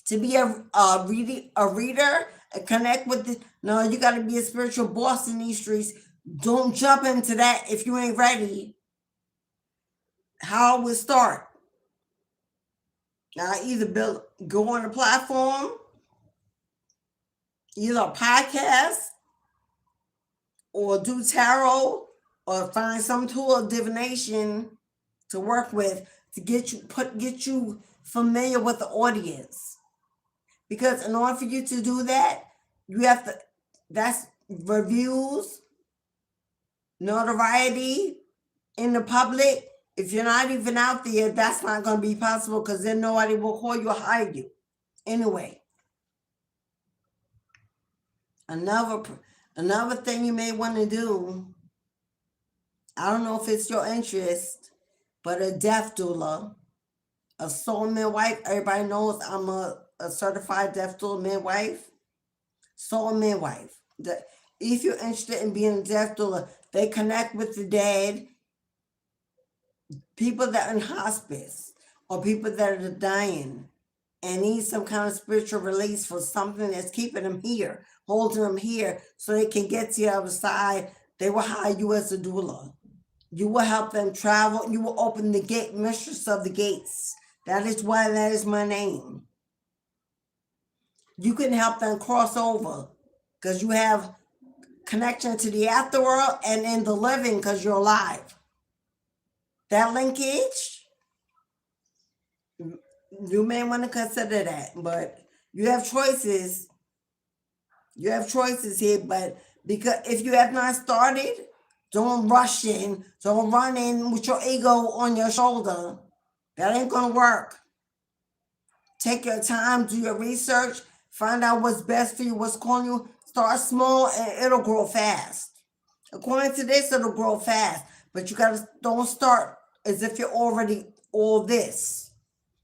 To be a reader and connect with the, no, you got to be a spiritual boss in these streets. Don't jump into that if you ain't ready. How it would start. Now, either go on a platform, either a podcast, or do tarot, or find some tool of divination to work with to get you familiar with the audience. Because in order for you to do that, you have to, that's reviews, notoriety in the public. If you're not even out there, that's not going to be possible, because then nobody will call you or hire you. Anyway, another thing you may want to do, I don't know if it's your interest, but a death doula, a soul midwife. Everybody knows I'm a certified death doula midwife. Soul midwife. If you're interested in being a death doula, they connect with the dead, people that are in hospice, or people that are dying and need some kind of spiritual release for something that's keeping them here, holding them here so they can get to the other side. They will hire you as a doula. You will help them travel. You will open the gate, mistress of the gates. That is why that is my name. You can help them cross over because you have connection to the afterworld and in the living because you're alive. That linkage, you may want to consider that, but you have choices. You have choices here, but because if you have not started, don't rush in. Don't run in with your ego on your shoulder. That ain't going to work. Take your time, do your research, find out what's best for you, what's calling you. Start small and it'll grow fast. According to this, it'll grow fast. But you don't start as if you're already all this.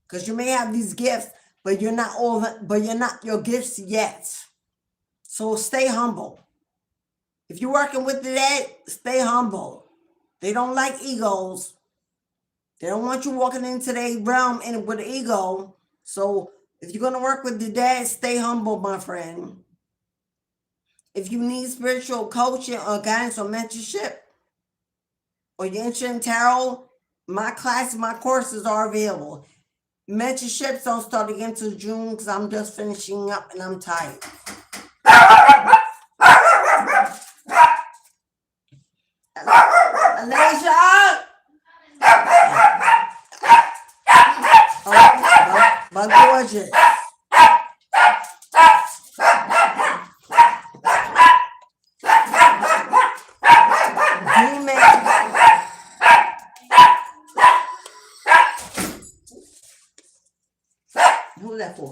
Because you may have these gifts, but you're not your gifts yet. So stay humble. If you're working with the dead, stay humble. They don't like egos. They don't want you walking into their realm with an ego. So if you're going to work with the dead, stay humble, my friend. If you need spiritual coaching or guidance or mentorship, or you're interested in tarot, my courses are available. Mentorships don't start again until June because I'm just finishing up and I'm tired. Alesha! Oh, but gorgeous. Who's that for?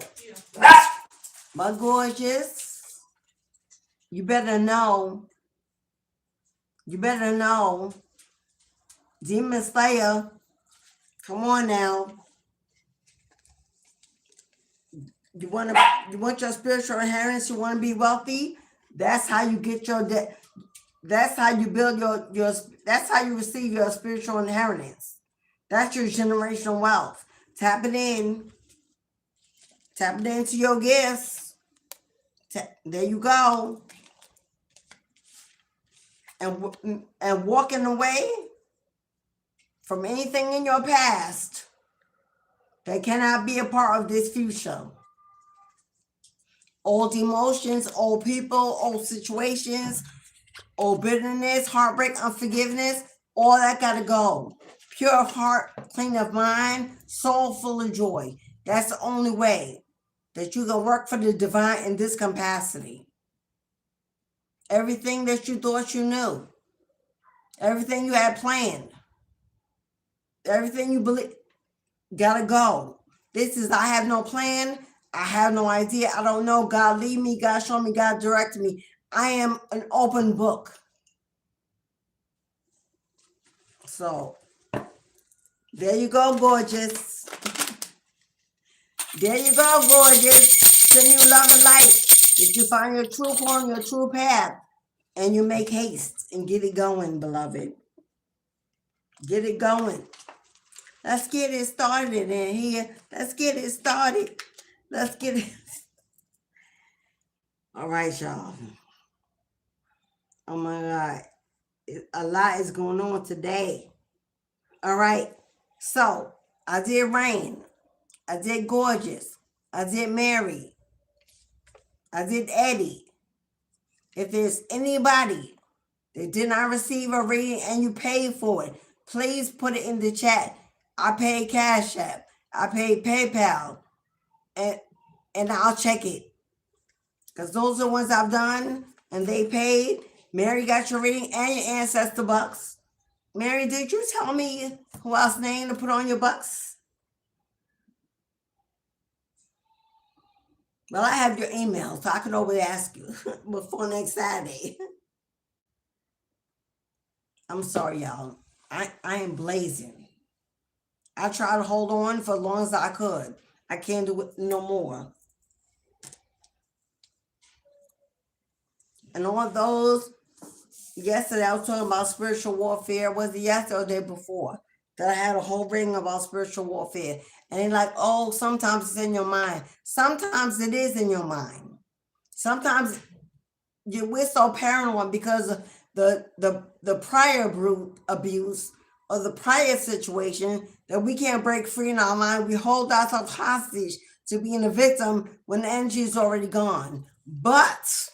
My gorgeous. You better know. Demon Slayer. Come on now. You want your spiritual inheritance, you want to be wealthy. That's how you get your debt. That's how you build your that's how you receive your spiritual inheritance. That's your generational wealth. Tap it in. Tap it into your gifts. There you go. And walking away from anything in your past that cannot be a part of this future. Old emotions, old people, old situations, old bitterness, heartbreak, unforgiveness, all that gotta go. Pure of heart, clean of mind, soul full of joy. That's the only way that you can work for the divine in this capacity. Everything that you thought you knew, everything you had planned, everything you believe, gotta go. This is, I have no plan. I have no idea. I don't know. God lead me. God show me. God direct me. I am an open book. So there you go, gorgeous. There you go, gorgeous. Send you love and light. If you find your true form, your true path, and you make haste and get it going, beloved. Get it going. Let's get it started in here. Let's get it started. Let's get it. All right, y'all. Oh my God. A lot is going on today. All right. So I did Rain. I did Gorgeous. I did Mary. I did Eddie. If there's anybody that did not receive a reading and you paid for it, please put it in the chat. I paid Cashapp. I paid PayPal. And I'll check it. Because those are the ones I've done and they paid. Mary got your reading and your ancestor bucks. Mary, did you tell me who else's name to put on your bucks? Well, I have your email, so I can always ask you before next Saturday. I'm sorry, y'all. I am blazing. I tried to hold on for as long as I could. I can't do it no more. And all those, yesterday I was talking about spiritual warfare. Was it yesterday or the day before? That I had a whole ring about spiritual warfare. And they're like, oh, sometimes it's in your mind. Sometimes it is in your mind. Sometimes we're so paranoid because of the prior abuse or the prior situation that we can't break free in our mind. We hold ourselves hostage to being a victim when the energy is already gone. But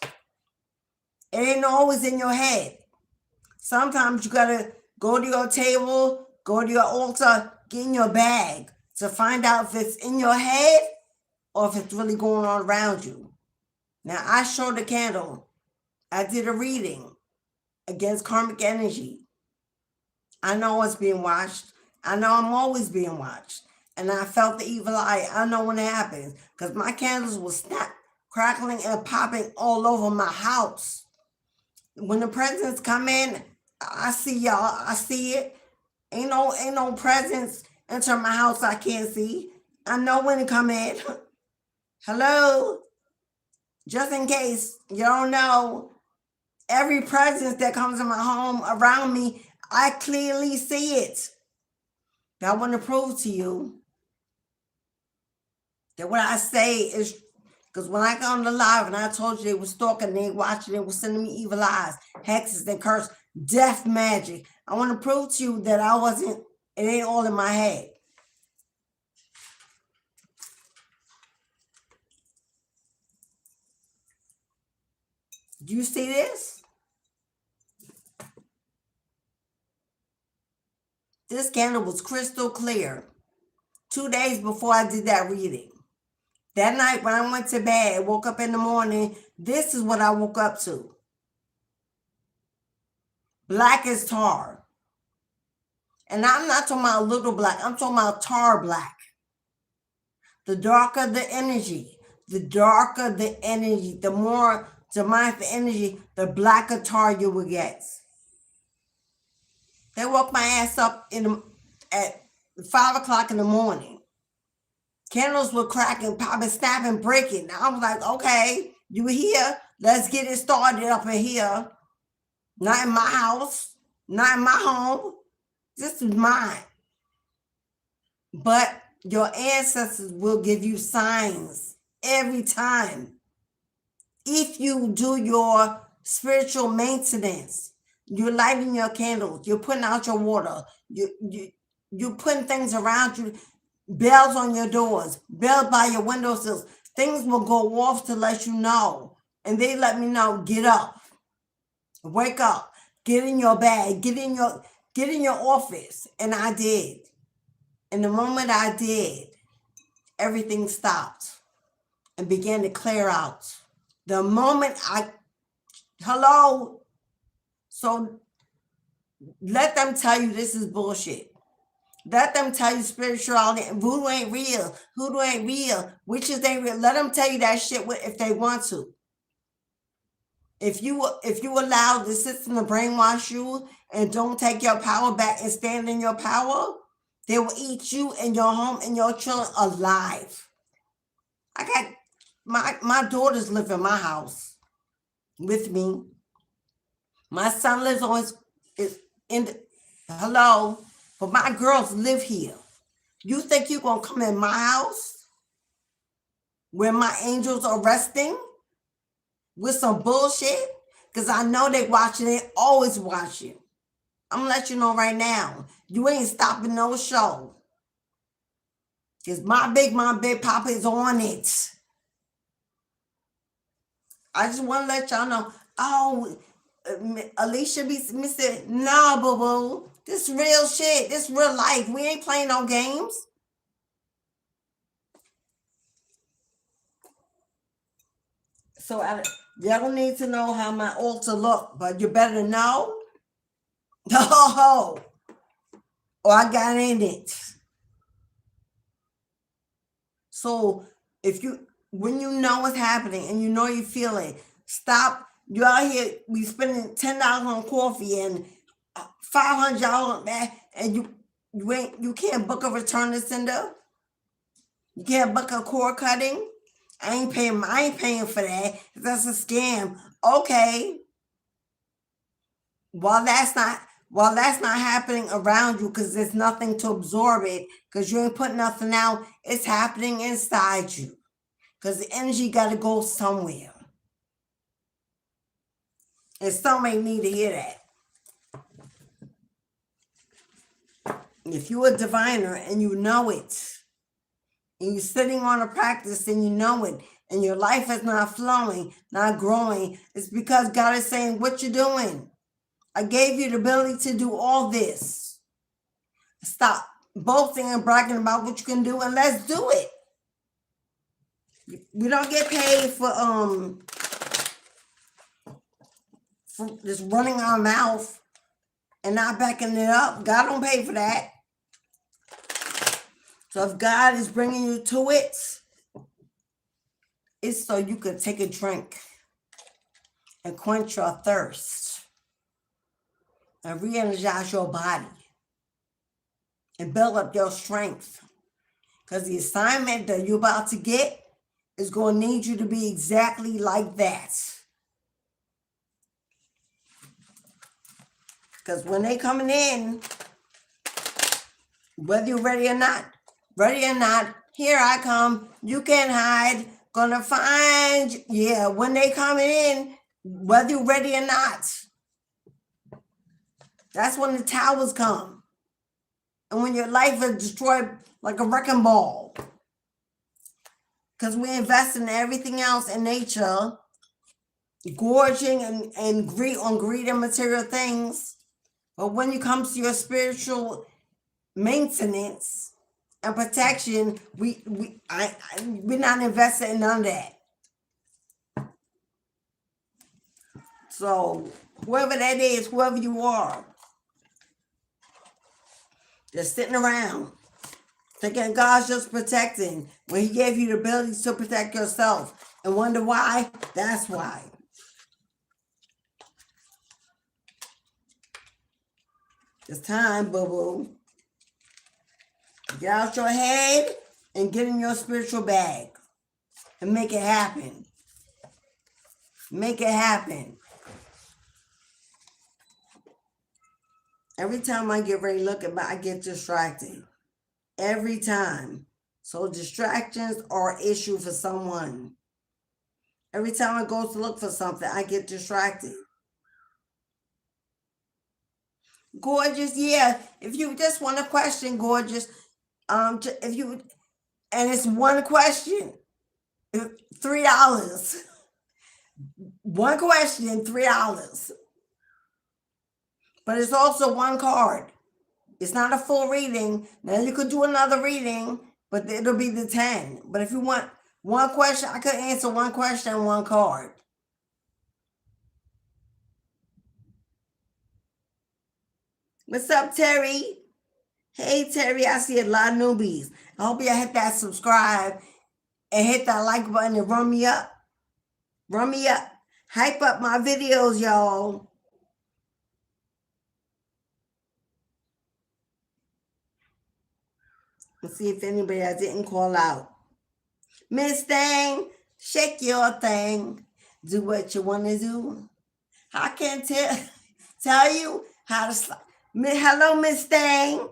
it ain't always in your head. Sometimes you gotta go to your table, go to your altar, get in your bag to find out if it's in your head or if it's really going on around you. Now, I showed a candle. I did a reading against karmic energy. I know it's being watched. I know I'm always being watched. And I felt the evil eye. I know when it happens because my candles will snap, crackling, and popping all over my house. When the presents come in, I see y'all. I see it. Ain't no presents enter my house I can't see. I know when it come in. Hello? Just in case you don't know, every presence that comes in my home around me, I clearly see it. I want to prove to you that what I say is, because when I got on the live and I told you they were stalking, they watching, they were sending me evil eyes, hexes, and curse, death magic. I want to prove to you that it ain't all in my head. Do you see this? This candle was crystal clear 2 days before I did that reading. That night when I went to bed, woke up in the morning, this is what I woke up to. Black as tar. And I'm not talking about little black. I'm talking about tar black. The darker the energy, the more demonic the energy, the blacker tar you will get. They woke my ass up at 5 o'clock in the morning. Candles were cracking, popping, snapping, breaking. I was like, okay, you here? Let's get it started up in here. Not in my house, not in my home. This is mine. But your ancestors will give you signs every time. If you do your spiritual maintenance, you're lighting your candles, you're putting out your water, you're putting things around you, bells on your doors, bells by your windowsills, things will go off to let you know. And they let me know, get up, wake up, get in your bag, get in your office. And I did. And the moment I did, everything stopped and began to clear out. The moment hello. So let them tell you this is bullshit. Let them tell you spirituality and voodoo ain't real. Hoodoo ain't real. Witches ain't real. Let them tell you that shit if they want to. If you allow the system to brainwash you and don't take your power back and stand in your power, they will eat you and your home and your children alive. I got my daughters live in my house with me. My son lives hello. But my girls live here. You think you're going to come in my house where my angels are resting with some bullshit? Because I know they watching it, always watching. I'm going to let you know right now, you ain't stopping no show. Because my big papa is on it. I just want to let y'all know, oh, Alicia be Mr. Nah, boo-boo. This real shit. This real life. We ain't playing no games. So y'all don't need to know how my altar look, but you better know. Oh, I got in it. So when you know what's happening and you know you feel it, stop. You out here, we spending $10 on coffee and $500 on that, and you can't book a return to sender. You can't book a cord cutting. I ain't paying for that. That's a scam. Okay. While that's not happening around you, because there's nothing to absorb it, because you ain't putting nothing out, it's happening inside you. Because the energy got to go somewhere. And some may need to hear that. If you're a diviner and you know it, and you're sitting on a practice and you know it, and your life is not flowing, not growing, it's because God is saying, what you doing? I gave you the ability to do all this. Stop boasting and bragging about what you can do, and let's do it. We don't get paid for just running our mouth and not backing it up. God don't pay for that. So if God is bringing you to it, it's so you could take a drink and quench your thirst and re-energize your body and build up your strength. Because the assignment that you're about to get is going to need you to be exactly like that. Because when they coming in, whether you're ready or not, here I come. You can't hide. Gonna find you. Yeah, when they coming in, whether you're ready or not. That's when the towers come. And when your life is destroyed like a wrecking ball. Because we invest in everything else in nature, gorging and greed and material things. But when it comes to your spiritual maintenance and protection, we're not invested in none of that. So whoever that is, whoever you are, just sitting around thinking God's just protecting when he gave you the ability to protect yourself and wonder why. That's why. It's time, boo-boo. Get out your head and get in your spiritual bag and make it happen. Make it happen. Every time I get ready to look at my, I get distracted. Every time. So distractions are an issue for someone. Every time I go to look for something, I get distracted. Gorgeous, yeah. If you just want a question, gorgeous, if you, and it's one question, $3. One question, $3. But it's also one card. It's not a full reading. Now you could do another reading, but it'll be the 10. But if you want one question, I could answer one question, one card. What's up, Terry? Hey, Terry, I see a lot of newbies. I hope you hit that subscribe and hit that like button and run me up. Run me up. Hype up my videos, y'all. Let's see if anybody I didn't call out. Miss Thing, shake your thing. Do what you want to do. I can't tell you how to slide. Hello, Miss Thing.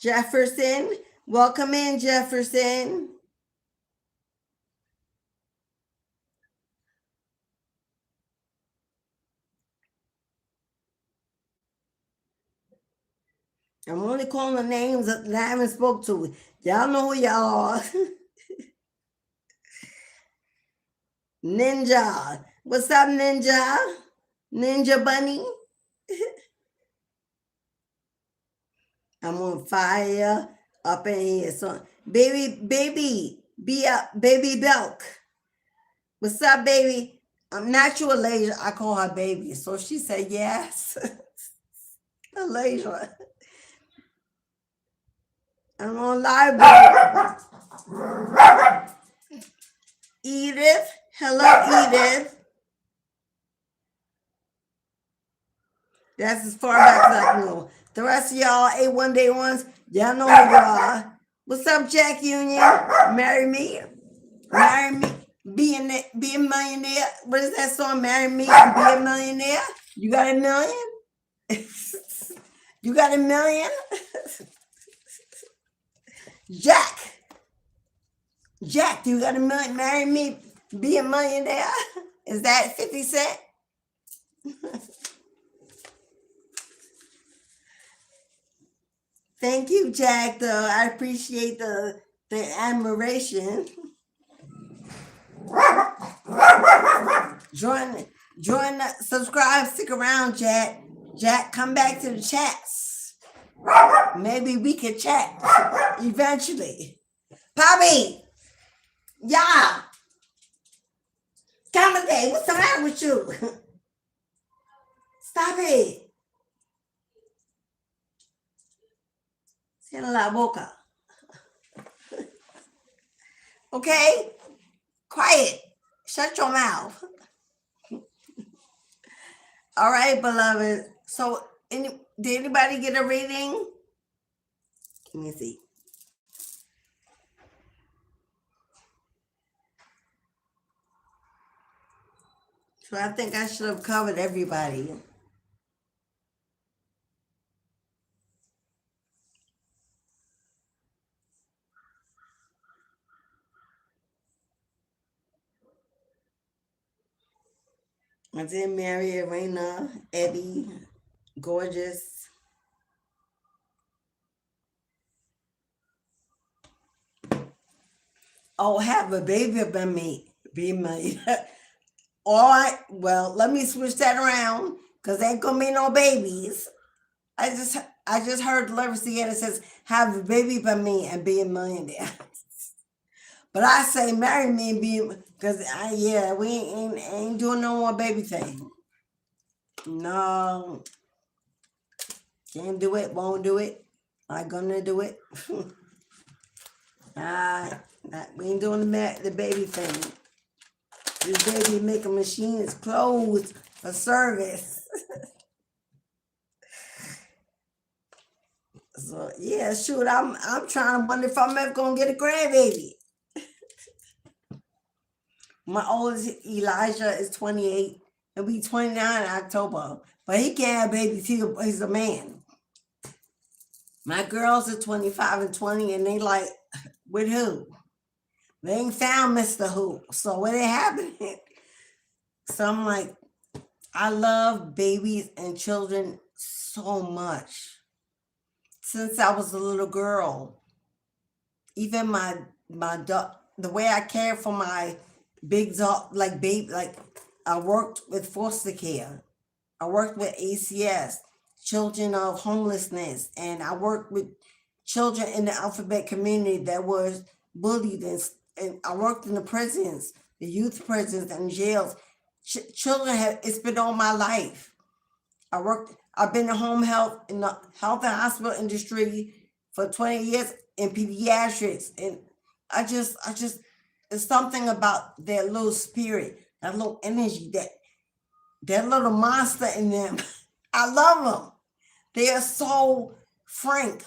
Jefferson, welcome in, Jefferson. I'm only calling the names that I haven't spoke to. Y'all know who y'all are. Ninja. What's up, Ninja? Ninja Bunny. I'm on fire up in here. So, be up, baby Belk. What's up, baby? I'm natural Alasia. I call her baby. So she said yes. Alasia. I'm on live. Edith. Hello, Edith. That's as far back as I can go. The rest of y'all, A1 Day Ones, y'all know who you are. What's up, Jack Union? Marry me. Marry me. Be a millionaire. What is that song? Marry me and be a millionaire. You got a million? You got a million? Jack, you got a million? Marry me, be a millionaire? Is that 50 Cent? Thank you, Jack, though. I appreciate the admiration. Join, subscribe, stick around, Jack. Jack, come back to the chats. Maybe we can chat eventually. Poppy! Yeah! Kamade, what's the matter with you? Stop it. Cierra la boca. Okay? Quiet. Shut your mouth. All right, beloved. So, did anybody get a reading? Let me see. So I think I should have covered everybody. I did marry Arena, Eddie, gorgeous. Oh, have a baby by me. Be me. All right, well, let me switch that around because ain't gonna be no babies. I just heard the lyrics again. It says, have a baby by me and be a millionaire. But I say marry me and be, because we ain't doing no more baby thing. No. Can't do it, won't do it. Not gonna do it. We ain't doing the baby thing. This baby making machines clothes for service. So yeah, shoot, I'm trying to wonder if I'm ever gonna get a grandbaby. My oldest Elijah is 28. He'll be 29 in October, but he can't have babies. He's a man. My girls are 25 and 20, and they like, with who? They ain't found Mr. Who. So what ain't happening? So I'm like, I love babies and children so much. Since I was a little girl, even the way I care for my big dog, like I worked with foster care. I worked with ACS, children of homelessness, and I worked with children in the alphabet community that was bullied, and I worked in the prisons, the youth prisons and jails. Children it's been all my life. I've been in home health, in the health and hospital industry for 20 years in pediatrics. And I just, it's something about their little spirit, that little energy, that little monster in them. I love them. They are so frank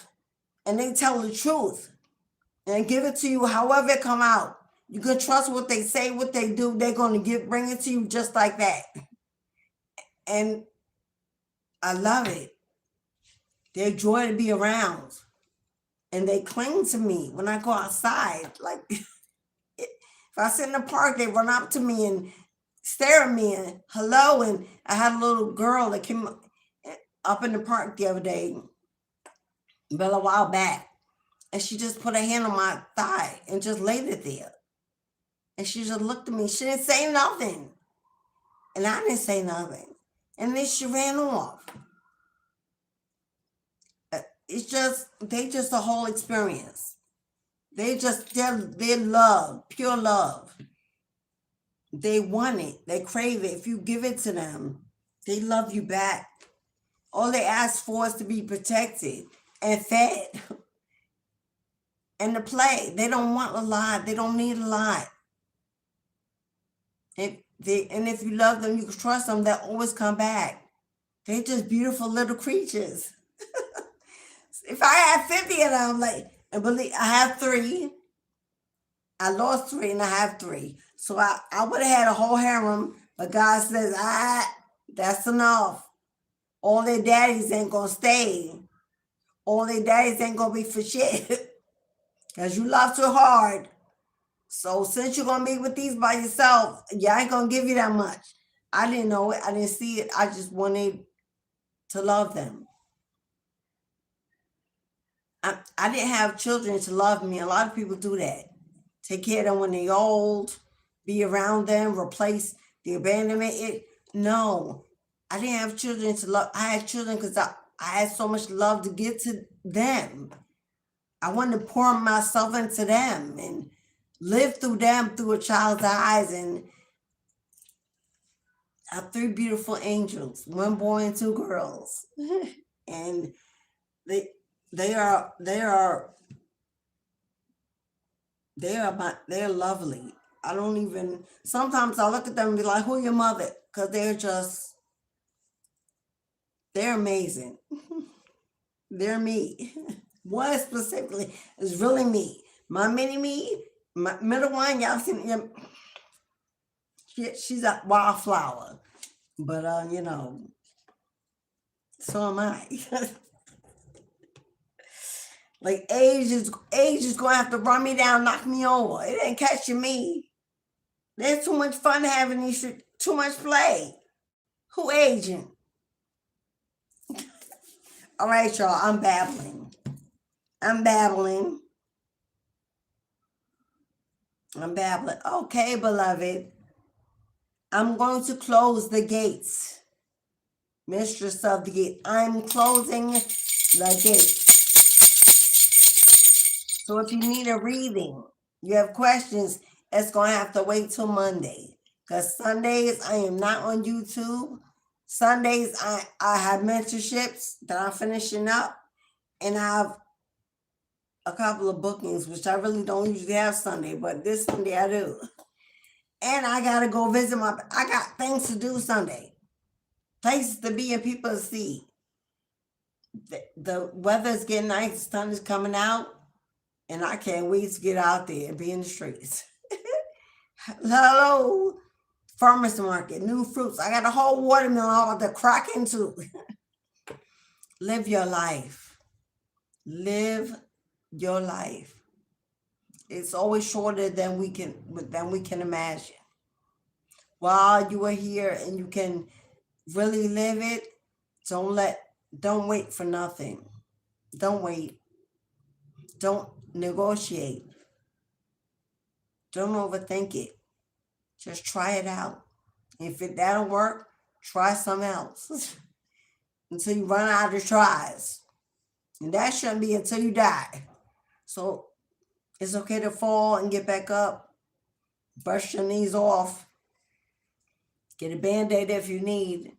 and they tell the truth and give it to you however it come out. You can trust what they say, what they do. They're going to bring it to you just like that. And I love it. They're joy to be around. And they cling to me when I go outside. Like, if I sit in the park, they run up to me and stare at me and hello. And I had a little girl that came up in the park the other day, about a while back. And she just put her hand on my thigh and just laid it there. And she just looked at me. She didn't say nothing. And I didn't say nothing. And then she ran off. It's just, they just the whole experience. They're love, pure love. They want it. They crave it. If you give it to them, they love you back. All they ask for is to be protected and fed and to play. They don't want a lot. They don't need a lot. And if you love them, you can trust them, they'll always come back. They're just beautiful little creatures. If I had 50 of them, like, and believe I have 3. I lost 3 and I have 3. So I would have had a whole harem, but God says, that's enough. All their daddies ain't gonna stay. All their daddies ain't gonna be for shit. Because you love too hard. So since you're gonna be with these by yourself, I ain't gonna give you that much. I didn't know it. I didn't see it. I just wanted to love them. I didn't have children to love me. A lot of people do that. Take care of them when they're old, be around them, replace the abandonment. No, I didn't have children to love. I had children because I had so much love to give to them. I wanted to pour myself into them and live through them through a child's eyes. And I have 3 beautiful angels, 1 boy and 2 girls. And they're lovely. I don't even, sometimes I look at them and be like, who your mother? Because they're amazing. They're me. One specifically is really me. My mini me, my middle one, y'all seen, she's a wildflower. But, so am I. Like age is gonna have to run me down, knock me over. It ain't catching me. There's too much fun having these, too much play. Who aging? All right, y'all, I'm babbling. Okay, beloved. I'm going to close the gates. Mistress of the gate. I'm closing the gate. So if you need a reading, you have questions, it's going to have to wait till Monday. Because Sundays, I am not on YouTube. Sundays, I have mentorships that I'm finishing up. And I have a couple of bookings, which I really don't usually have Sunday. But this Sunday, I do. And I got to go visit I got things to do Sunday. Places to be and people to see. The weather's getting nice. The sun is coming out. And I can't wait to get out there and be in the streets. Hello, farmers market, new fruits. I got a whole watermelon all to crack into. Live your life. Live your life. It's always shorter than we can imagine. While you are here and you can really live it, don't wait for nothing. Don't wait. Don't negotiate. Don't overthink it. Just try it out. If that'll work, try something else until you run out of tries. And that shouldn't be until you die. So it's okay to fall and get back up. Brush your knees off. Get a Band-Aid if you need.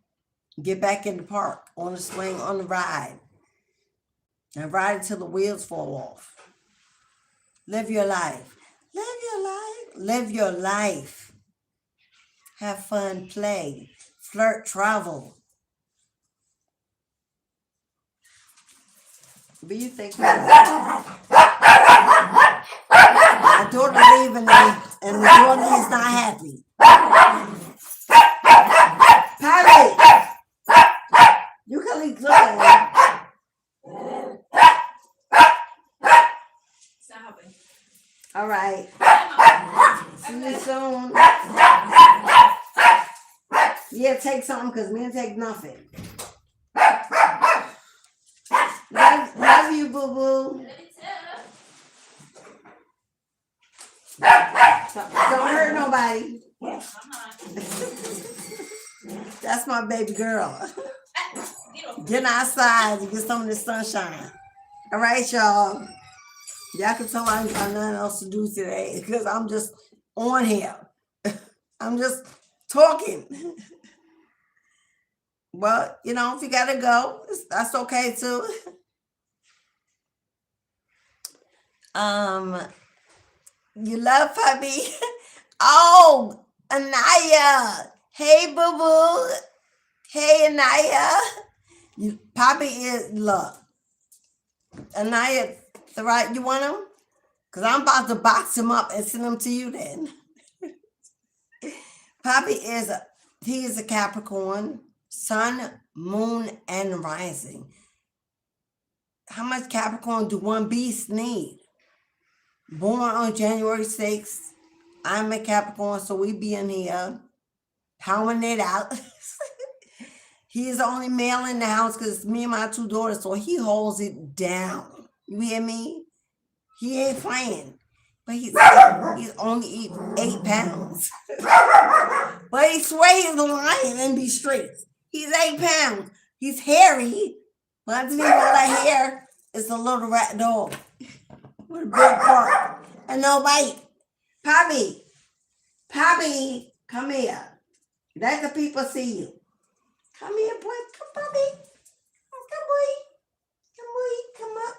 Get back in the park, on the swing, on the ride. And ride until the wheels fall off. Live your life. Live your life. Live your life. Have fun, play, flirt, travel. What do you think? My daughter leaving And the doggy is not happy. Patty, you can leave clothes. All right. See you soon. Yeah, take something because me take nothing. Love you, boo boo. Don't hurt nobody. That's my baby girl. Get outside to get some of the sunshine. All right, y'all. Y'all can tell I ain't got nothing else to do today because I'm just on here. I'm just talking. Well, you know, if you gotta go, that's okay too. You love puppy. Oh, Anaya. Hey, boo boo. Hey, Anaya. Poppy is, look. Anaya, right? You want him? Because I'm about to box him up and send him to you then. Poppy he is a Capricorn, sun, moon, and rising. How much Capricorn do one beast need? Born on January 6th. I'm a Capricorn, so we be in here pounding it out. He is the only male in the house because it's me and my two daughters, so he holds it down. You hear me? He ain't playing. But he's only eat 8 pounds. But he swear he's a lion and be straight. He's 8 pounds. He's hairy. But underneath all that hair is a little rat dog with a big part and no bite. Poppy, come here. Let the people see you. Come here, boy. Come, Poppy. Come, boy. Come, boy. Come up.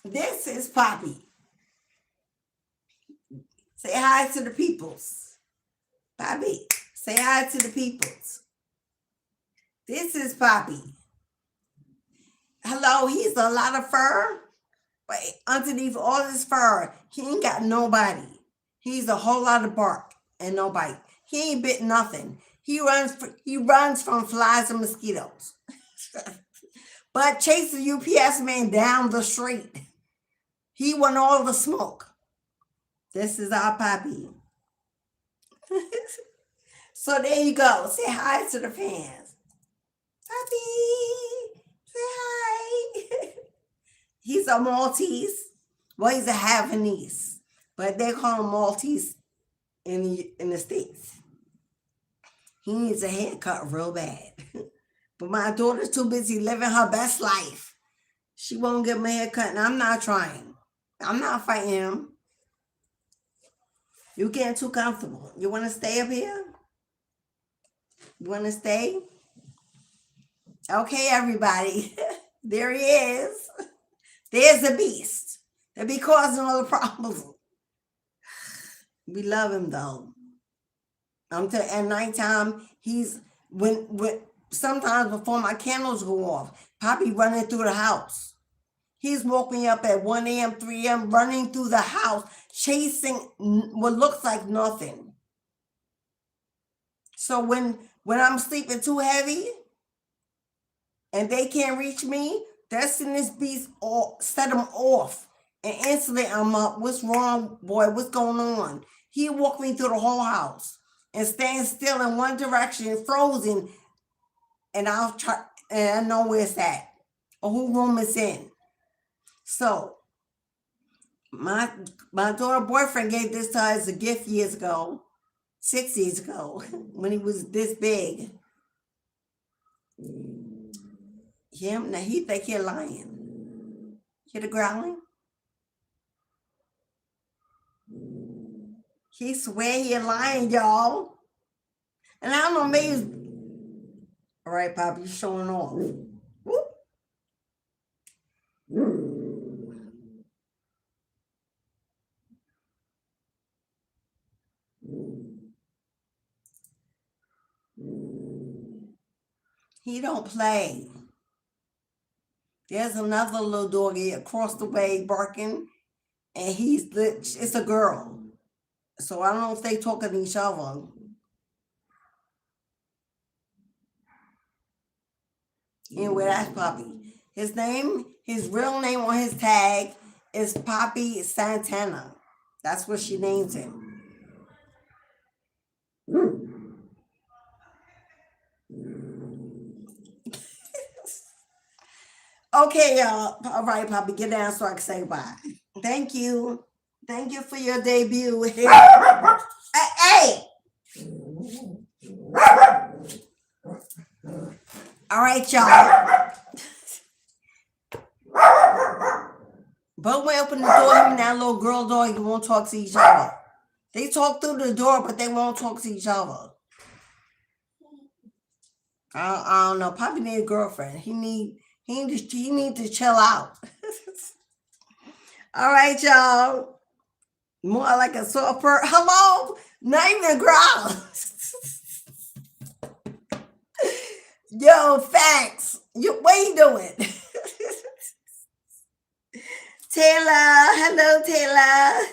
This is Poppy. Say hi to the peoples. Poppy, say hi to the peoples. This is Poppy. Hello, he's a lot of fur, but underneath all this fur, he ain't got nobody. He's a whole lot of bark and no bite. He ain't bit nothing. He runs from flies and mosquitoes. But chase the UPS man down the street. He want all the smoke. This is our Poppy. So there you go. Say hi to the fans. Poppy, say hi. He's a Maltese. Well, he's a Havanese, but they call him Maltese in the States. He needs a haircut real bad. But my daughter's too busy living her best life. She won't get my haircut, and I'm not trying. I'm not fighting him. You're getting too comfortable. You want to stay up here? You want to stay? Okay, everybody. There he is. There's the beast. They be causing all the problems. We love him though. At nighttime, when sometimes before my candles go off, Poppy running through the house. He's woken me up at 1 a.m., 3 a.m., running through the house, chasing what looks like nothing. So when I'm sleeping too heavy and they can't reach me, that's in this beast set them off. And instantly I'm up. What's wrong, boy? What's going on? He walked me through the whole house and staying still in one direction, frozen. And I'll try, and I know where it's at or who room it's in. So my daughter boyfriend gave this to her as a gift 6 years ago, when he was this big. Him, now he think he's lying. Hear the growling? He swear he lying, y'all. And I don't know, maybe. All right, Poppy, you're showing off. Whoop. He don't play. There's another little doggy across the way barking, and it's a girl. So I don't know if they talking to each other. Anyway, that's Poppy. His real name on his tag is Poppy Santana. That's what she named him. Okay, y'all. All right, Poppy, get down so I can say bye. Thank you. Thank you for your debut here. Hey! All right, y'all. But when we open the door, him and that little girl dog, you won't talk to each other. They talk through the door, but they won't talk to each other. I don't know. Poppy need a girlfriend. He need to chill out. All right, y'all. More like a soft purr. Hello? Not even a growl. Yo, facts. What you doing? Taylor. Hello, Taylor.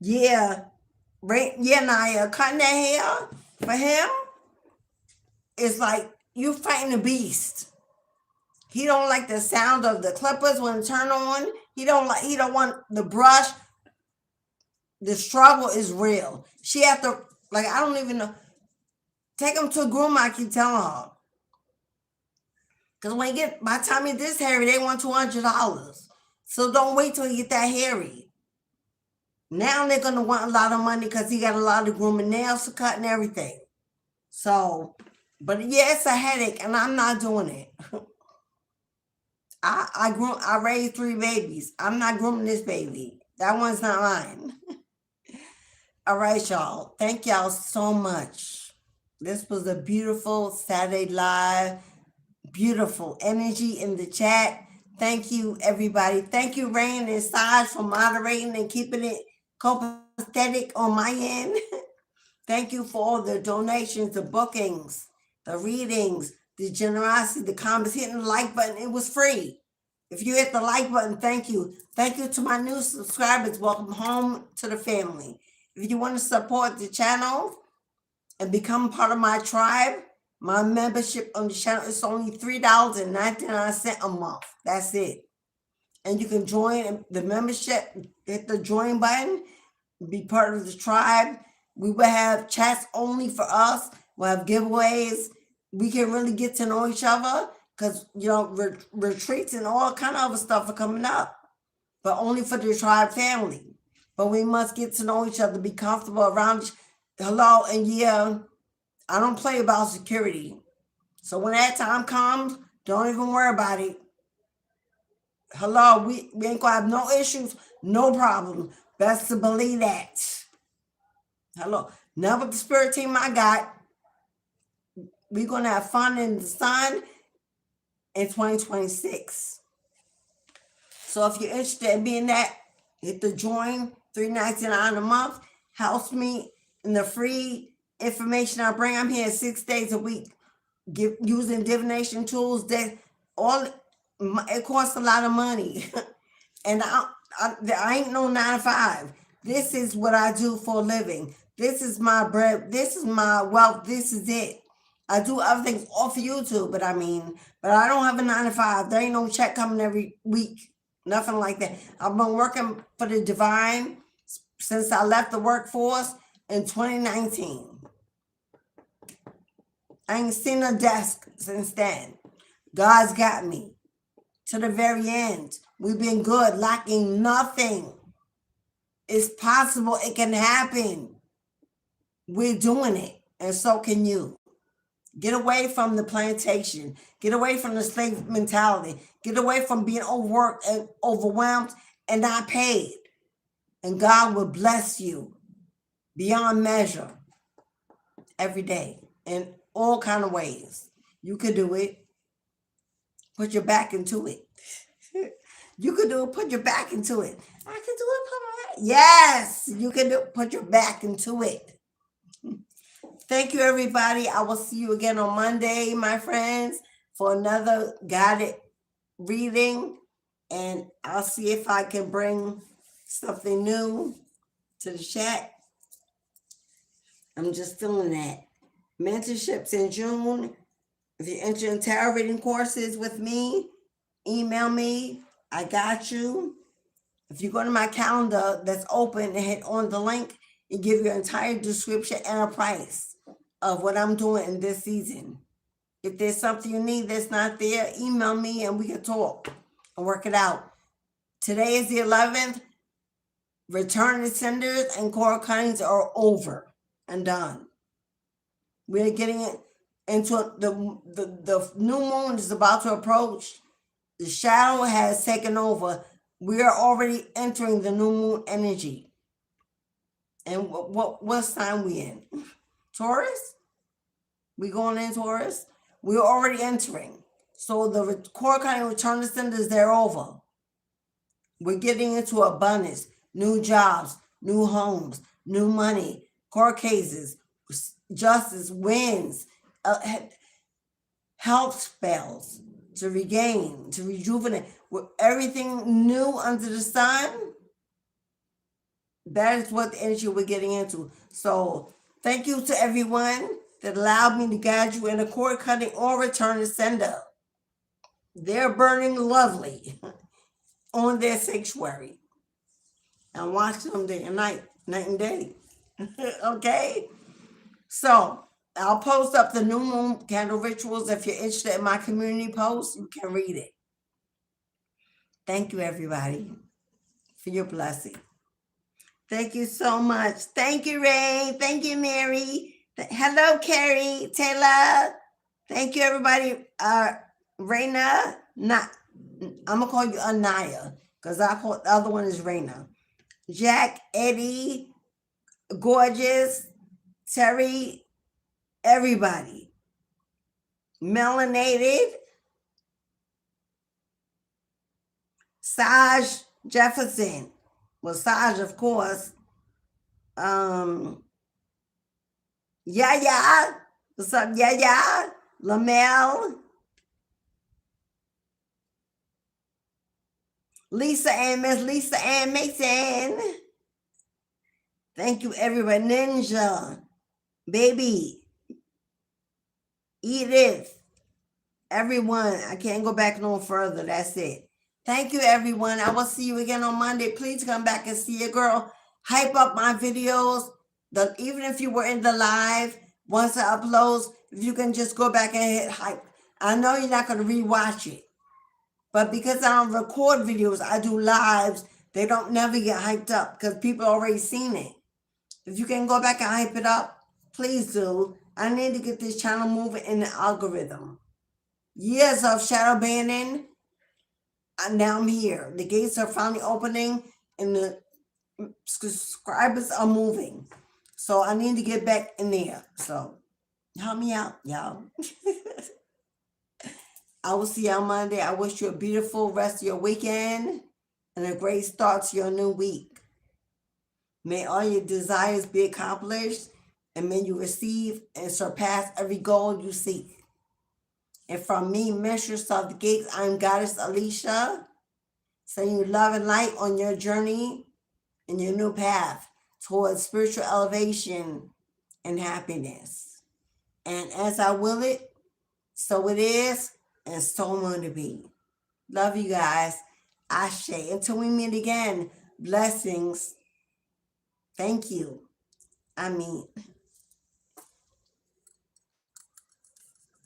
Yeah. Right. Yeah, Naya. Cutting that hair for him is like you fighting a beast. He don't like the sound of the clippers when it turn on. He don't want the brush. The struggle is real. She have to, like, I don't even know. Take him to a groomer, I keep telling her. Because by the time you get this hairy, they want $200. So don't wait till you get that hairy. Now they're going to want a lot of money because he got a lot of grooming, nails to cut and everything. So, but yeah, it's a headache and I'm not doing it. I raised 3 babies. I'm not grooming this baby. That one's not mine. All right, y'all. Thank y'all so much. This was a beautiful Saturday live. Beautiful energy in the chat. Thank you, everybody. Thank you, Rain and Saj, for moderating and keeping it copacetic on my end. Thank you for all the donations, the bookings, the readings, the generosity, the comments, hitting the like button. It was free. If you hit the like button, thank you. Thank you to my new subscribers. Welcome home to the family. If you want to support the channel and become part of my tribe, my membership on the channel is only $3.99 a month. That's it. And you can join the membership, hit the join button, be part of the tribe. We will have chats only for us. We'll have giveaways. We can really get to know each other because, retreats and all kind of other stuff are coming up, but only for the tribe family. But we must get to know each other, be comfortable around. Hello, and yeah, I don't play about security. So when that time comes, don't even worry about it. Hello, we ain't gonna have no issues, no problem. Best to believe that. Hello. Now with the spirit team I got, we're gonna have fun in the sun in 2026. So if you're interested in being that, hit the join, $3.99 a month. Helps me in the free information I bring. I'm here 6 days a week, using divination tools. It costs a lot of money, and I ain't no 9 to 5. This is what I do for a living. This is my bread. This is my wealth. This is it. I do other things off of YouTube, but I don't have a 9 to 5. There ain't no check coming every week. Nothing like that. I've been working for the divine since I left the workforce in 2019. I ain't seen a desk since then. God's got me to the very end. We've been good, lacking nothing. It's possible. It can happen. We're doing it, and so can you. Get away from the plantation. Get away from the slave mentality. Get away from being overworked and overwhelmed and not paid. And God will bless you beyond measure every day in all kind of ways. You could do it. Put your back into it. You could do it. Put your back into it. I can do it. Put my back. Yes, you can do it. Put your back into it. Thank you, everybody. I will see you again on Monday, my friends. for another guided reading, and I'll see if I can bring something new to the chat. I'm just feeling that. Mentorships in June. If you're interested in tarot reading courses with me, email me. I got you. If you go to my calendar that's open and hit on the link, it gives you an entire description and a price of what I'm doing in this season. If there's something you need that's not there, email me and we can talk and work it out. Today is the 11th. Return to senders and core cuttings are over and done. We're getting into the new moon is about to approach. The shadow has taken over. We are already entering the new moon energy. And what sign we in? Taurus? We going in Taurus? We're already entering. So the core cutting return to senders, they're over. We're getting into abundance, new jobs, new homes, new money, court cases, justice wins, health spells to regain, to rejuvenate, with everything new under the sun. That is what the energy we're getting into. So thank you to everyone that allowed me to guide you in a cord cutting or return to sender. They're burning lovely on their sanctuary. And watching them day and night and day. Okay? So I'll post up the new moon candle rituals. If you're interested in my community post, you can read it. Thank you, everybody, for your blessing. Thank you so much. Thank you, Ray. Thank you, Mary. Hello, Carrie, Taylor. Thank you, everybody. Raina, I'm going to call you Anaya because I call the other one is Raina. Jack, Eddie, Gorgeous, Terry, everybody. Melanated, Saj Jefferson. Well, Saj, of course. Yaya. What's up, Yaya? Lamel. Lisa Ann, Miss Lisa Ann Mason. Thank you, everyone. Ninja. Baby. Edith. Everyone. I can't go back no further. That's it. Thank you, everyone. I will see you again on Monday. Please come back and see your girl. Hype up my videos. Even if you were in the live, once I upload, if you can just go back and hit hype. I know you're not going to rewatch it. But because I don't record videos, I do lives. They don't never get hyped up because people already seen it. If you can go back and hype it up, please do. I need to get this channel moving in the algorithm. Years of shadow banning. Now I'm here. The gates are finally opening and the subscribers are moving. So I need to get back in there. So help me out, y'all. I will see you on Monday. I wish you a beautiful rest of your weekend and a great start to your new week. May all your desires be accomplished and may you receive and surpass every goal you seek. And from me, Mistress of the Gates, I'm Goddess Alicia, sending you love and light on your journey and your new path towards spiritual elevation and happiness. And as I will it, so it is, and so on to be. Love you guys. Ashe. Until we meet again, blessings. Thank you. I mean...